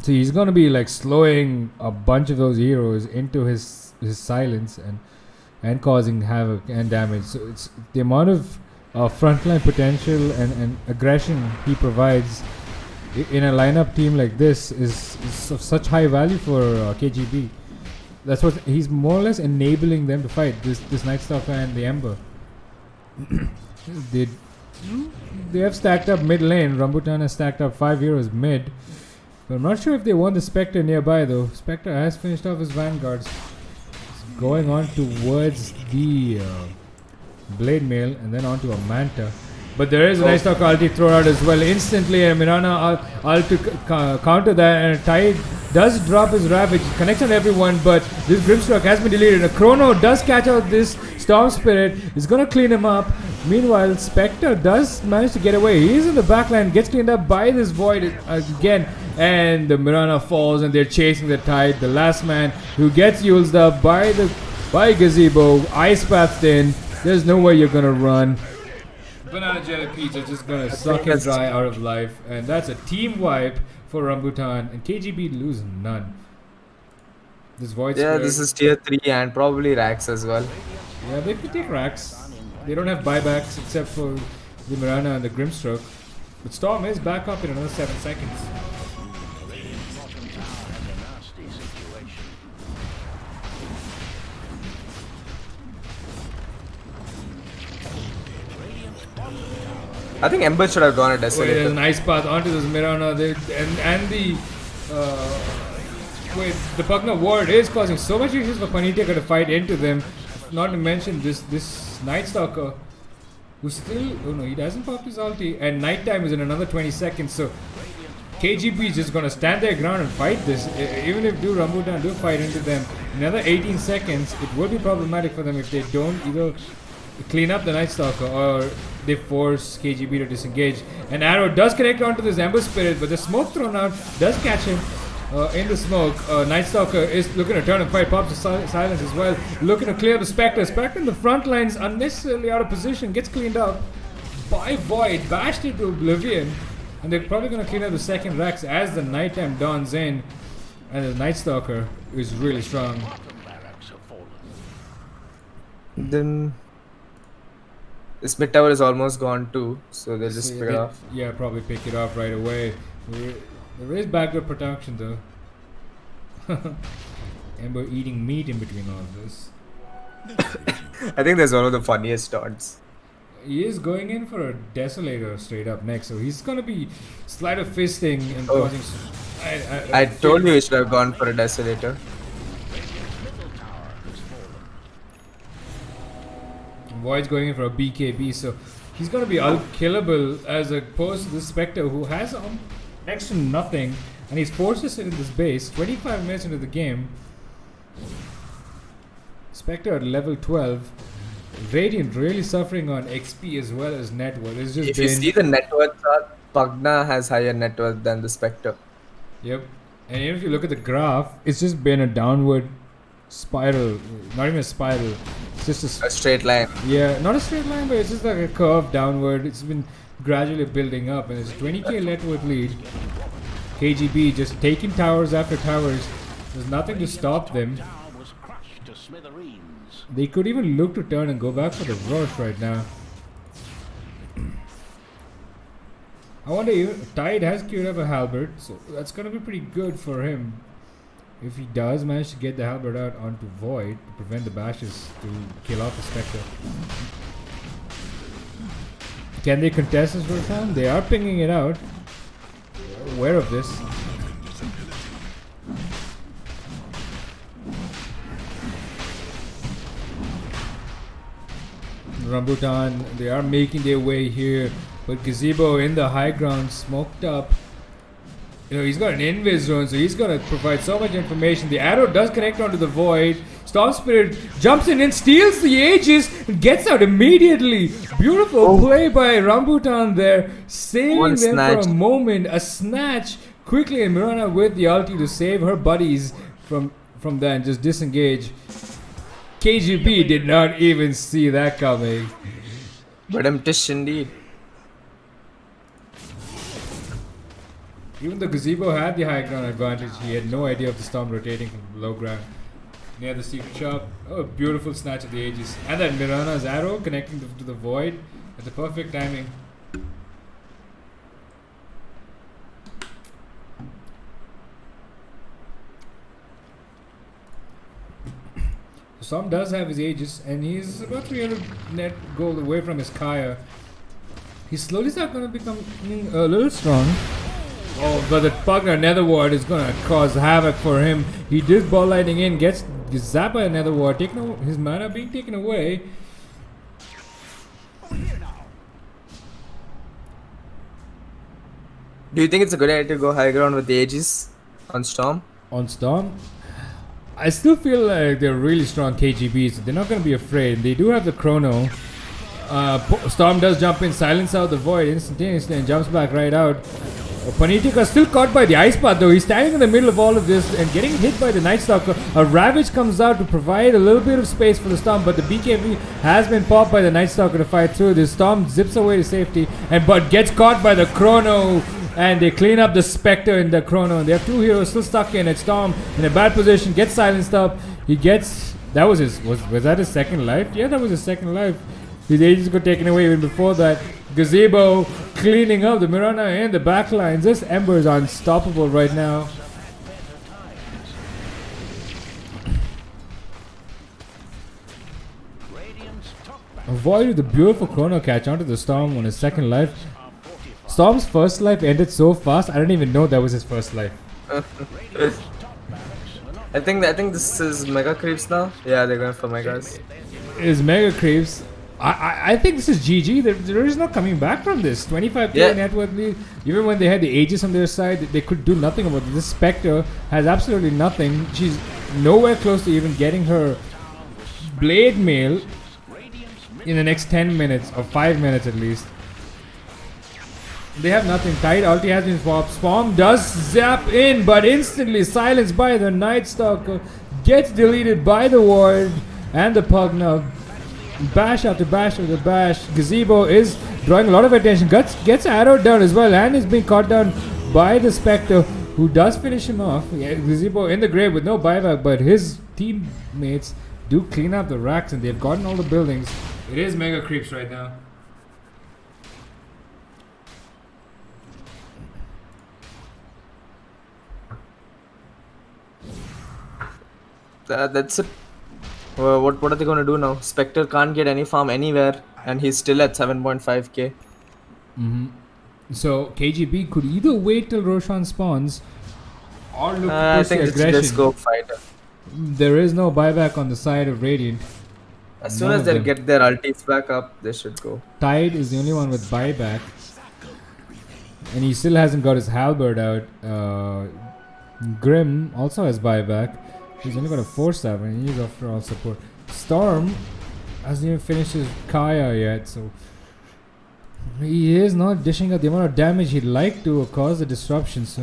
So he's gonna be like slowing a bunch of those heroes into his silence and causing havoc and damage. So it's the amount of frontline potential and aggression he provides in a lineup team like this is of such high value for KGB. That's what he's more or less enabling them to fight. This Night Stalker and the Ember. They have stacked up mid lane. Rambutan has stacked up 5 heroes mid. But I'm not sure if they want the Spectre nearby though. Spectre has finished off his vanguards. He's going on towards the Blade Mail and then onto a Manta. But there is a Night Stalker ulti thrown out as well instantly, and Mirana ult to counter that, and Tide does drop his Ravage, connects on everyone, but this Grimstroke has been deleted. A Chrono does catch out this Storm Spirit, is gonna clean him up. Meanwhile, Spectre does manage to get away. He's in the backline, gets cleaned up by this Void again, and the Mirana falls, and they're chasing the Tide. The last man who gets used up by Gazebo, Ice Pathed in. There's nowhere you're gonna run. Banana Jelly Pizza just gonna suck him dry out of life, and that's a team wipe for Rambutan, and KGB lose none. This Void Yeah, Spirit, this is tier 3 and probably Rax as well. yeah, they could take racks. They don't have buybacks except for the Mirana and the Grimstroke. But Storm is back up in another 7 seconds. bottom tower has a nasty situation. I think Ember should have gone a Oh, there's Desolator. an ice path onto this Mirana, and the the Pugna ward is causing so much issues for Paniteka to fight into them. Not to mention this Night Stalker, who still, oh no, he hasn't popped his ulti, and nighttime is in another 20 seconds. So KGB is just gonna stand their ground and fight this. Even if Rambutan do fight into them, another 18 seconds, it will be problematic for them if they don't either clean up the Night Stalker or they force KGB to disengage. An arrow does connect onto this Ember Spirit, but the smoke thrown out does catch him in the smoke. Night Stalker is looking to turn and fight, pops the silence as well, looking to clear the Spectre. Spectre in the front lines, unnecessarily out of position, gets cleaned up by Void, bashed into oblivion, and they're probably going to clean up the second Rex as the nighttime dawns in, and the Night Stalker is really strong. Bottom barracks have fallen. Then this mid tower is almost gone too, so they'll just So pick it off. Yeah, probably pick it off right away. There is backdoor protection though. Ember eating meat in between all of this. I think that's one of the funniest taunts. He is going in for a Desolator straight up next, so he's gonna be sleight of fisting and Oh. causing. I told you he should have gone for a Desolator. Middle tower has fallen. Void's going in for a BKB, so he's gonna be unkillable as opposed to the Spectre, who has next to nothing, and he's forced to sit in this base. 25 minutes into the game, Spectre at level 12. Radiant really suffering on XP as well as net worth. It's just If you see the net worth chart, Pugna has higher net worth than the Spectre. Yep. And even if you look at the graph, it's just been a downward spiral. Not even a spiral. It's just A straight line. yeah, not a straight line, but it's just like a curve downward. It's been gradually building up, and it's 20k net worth lead. KGB just taking towers after towers. There's nothing to stop them. Tower was crushed to smithereens. They could even look to turn and go back for the rush right now. I wonder if Tide has queued up a halberd, so that's gonna be pretty good for him. If he does manage to get the halberd out onto Void to prevent the bashes to kill off the Spectre. Can they contest this Roshan? They are pinging it out. They're aware of this. Rambutan, they are making their way here, but Gazebo in the high ground, smoked up. You know, he's got an invis zone, so he's gonna provide so much information. The arrow does connect onto the Void. Storm Spirit jumps in and steals the Aegis and gets out immediately. Beautiful play by Rambutan there, saving One them snatch. for a moment. A snatch quickly, and Mirana with the ulti to save her buddies from that and just disengage. KGB did not even see that coming. Redemptish indeed. Even though Gazebo had the high ground advantage, he had no idea of the storm rotating from the low ground. Near the secret shop. Oh, beautiful snatch of the Aegis. And that Mirana's arrow connecting to the Void at the perfect timing. Storm does have his Aegis, and he's about 300 net gold away from his Kaya. He's slowly start going to become a little strong. Oh, but the Pugner Nether Ward is going to cause havoc for him. He did ball lightning in, gets zapped by a Nether Ward, his mana being taken away. Do you think it's a good idea to go high ground with the Aegis on Storm? On Storm, I still feel like they're really strong KGBs. So they're not going to be afraid. They do have the Chrono. Storm does jump in, silence out the Void instantaneously, and jumps back right out. Panitika still caught by the Ice Path though. He's standing in the middle of all of this and getting hit by the Night Stalker. A Ravage comes out to provide a little bit of space for the Storm, but the BKB has been popped by the Night Stalker to fight through. The Storm zips away to safety, but gets caught by the Chrono. And they clean up the Spectre in the Chrono. And they have two heroes still stuck in it. Storm in a bad position, gets silenced up. He gets... That was his... Was that his second life? Yeah, that was his second life. His Aegis got taken away even before that. Gazebo cleaning up the Mirana and the backlines. This Ember is unstoppable right now. Avoid with the beautiful Chrono catch onto the Storm on his second life. Storm's first life ended so fast, I didn't even know that was his first life. I think this is Mega Creeps now. Yeah, they're going for Megas. Is Mega Creeps. I think this is GG. There is no coming back from this. 25k net worth lead. Even when they had the Aegis on their side, they could do nothing about it. This Spectre has absolutely nothing. She's nowhere close to even getting her Blade Mail in the next 10 minutes, or 5 minutes at least. They have nothing. Tide ulti has been swapped. Swarm does zap in, but instantly silenced by the Night Stalker. Gets deleted by the Ward and the Pugna. Bash after bash after bash. Gazebo is drawing a lot of attention. Gets arrowed down as well, and is being caught down by the Spectre, who does finish him off. Yeah, Gazebo in the grave with no buyback, but his teammates do clean up the racks, and they've gotten all the buildings. It is Mega Creeps right now. That's it. What are they going to do now? Spectre can't get any farm anywhere, and he's still at 7.5k. So KGB could either wait till Roshan spawns, or look to I push think the it's aggression. just go fighter. There is no buyback on the side of Radiant. As soon None as of they them. get their ultis back up, they should go. Tide is the only one with buyback, and he still hasn't got his halberd out. Grim also has buyback. He's only got a 4/7. He's after all support. Storm hasn't even finished his Kaya yet, so he is not dishing out the amount of damage he'd like to cause the disruption. So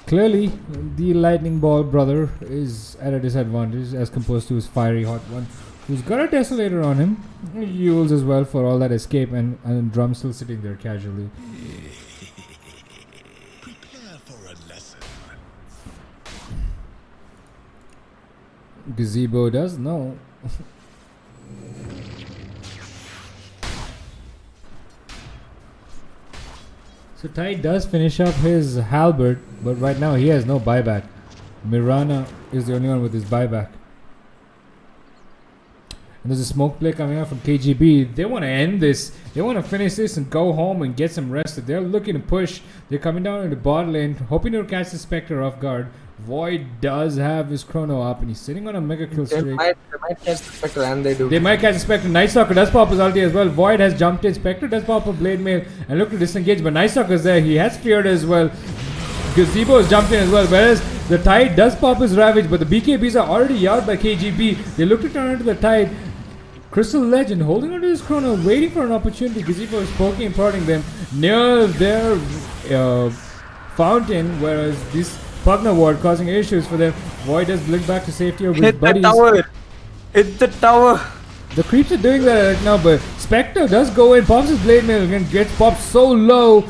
clearly, the lightning ball brother is at a disadvantage as opposed to his fiery hot one, who's got a desolator on him. Yules as well for all that escape, and Drum still sitting there casually. Prepare for a lesson. Gazebo does know. So Tide does finish up his halberd, but right now he has no buyback. Mirana is the only one with his buyback. And there's a smoke play coming out from KGB. They want to end this. They want to finish this and go home and get some rest. They're looking to push. They're coming down into bot lane, hoping to catch the Spectre off guard. Void does have his chrono up, and he's sitting on a mega kill They streak. might catch the Spectre, and they do. They might catch the Spectre. Night Stalker does pop his ulti as well. Void has jumped in. Spectre does pop a Blade Mail and look to disengage, but Night Stalker's there. He has feared as well. Gazebo has jumped in as well, whereas the Tide does pop his Ravage, but the BKBs are already out by KGB. They look to turn into the Tide. Crystal Legend holding onto his chrono, waiting for an opportunity. Gazebo is poking and prodding them near their fountain, whereas this Pugna ward causing issues for them. Void does blink back to safety over his Hit the buddies. tower! Hit the tower! The creeps are doing that right now, but Spectre does go in, pops his Blade Mail and gets popped so low.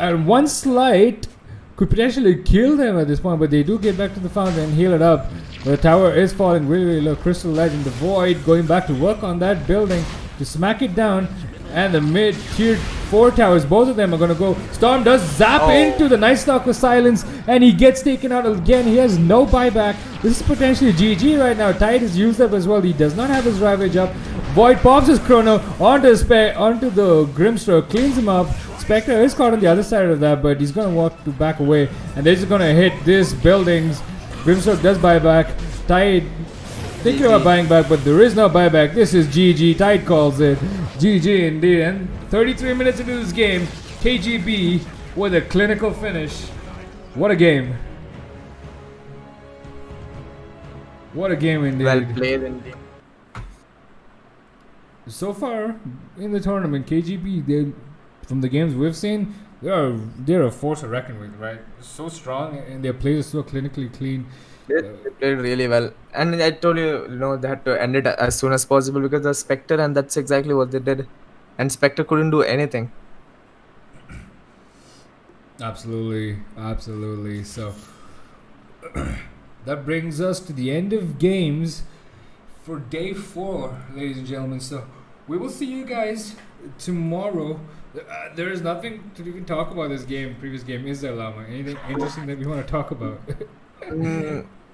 And one slight could potentially kill them at this point, but they do get back to the fountain and heal it up. But the tower is falling really, really low. Crystal Legend, the Void going back to work on that building to smack it down. And the mid tier 4 towers, both of them are going to go. Storm does zap into the Night Stalker Silence, and he gets taken out again. He has no buyback. This is potentially GG right now. Tide is used up as well. He does not have his Ravage up. Void pops his chrono onto the Grimstroke, cleans him up. Spectre is caught on the other side of that, but he's going to walk back away, and they're just going to hit this buildings. Grimstroke does buy back. Tide thinking about buying back, but there is no buyback. This is GG. Tide calls it. GG indeed. And 33 minutes into this game, KGB with a clinical finish. What a game. What a game indeed. Well played indeed. So far in the tournament, KGB, they, from the games we've seen, they're a force to reckon with, right? So strong, and their plays are so clinically clean. They played really well. And I told you, they had to end it as soon as possible because of Spectre, and that's exactly what they did. And Spectre couldn't do anything. Absolutely, absolutely. So that brings us to the end of games for day 4, ladies and gentlemen. So we will see you guys tomorrow. There is nothing to even talk about this game, previous game. Is there, Lama? Anything interesting that we want to talk about?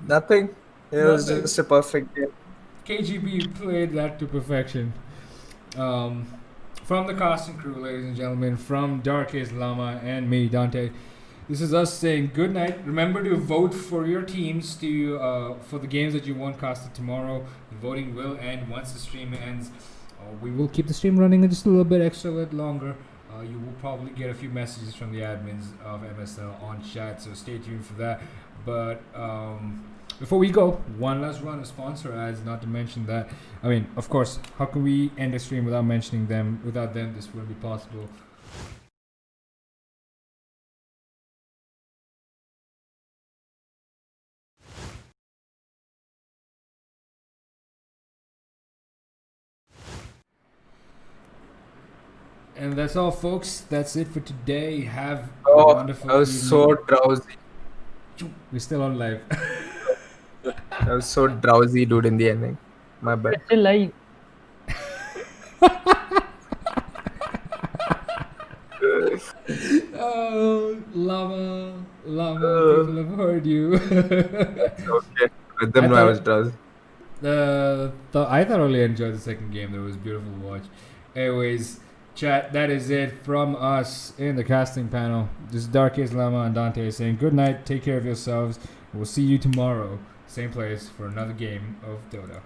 Nothing. It was Nothing. just a perfect game. KGB played that to perfection. From the cast and crew, ladies and gentlemen, from Darkest Lama and me, Dante, this is us saying good night. Remember to vote for your teams for the games that you want casted tomorrow. The voting will end once the stream ends. We will keep the stream running just a little bit extra, a little longer. You will probably get a few messages from the admins of MSL on chat, so stay tuned for that. But before we go, one last run of sponsor ads, not to mention that. I mean, of course, how can we end a stream without mentioning them? Without them, this wouldn't be possible. And that's all, folks. That's it for today. Have a wonderful I was evening. so drowsy. We're still on live. I was so drowsy, dude, in the ending. My bad. It's still live. Oh, Lama, people have heard you. Okay. Let them know I was drowsy. I thoroughly enjoyed the second game. That was beautiful to watch. Anyways, chat, that is it from us in the casting panel. This is Darkest Lama and Dante saying good night, take care of yourselves. We'll see you tomorrow, same place, for another game of Dota.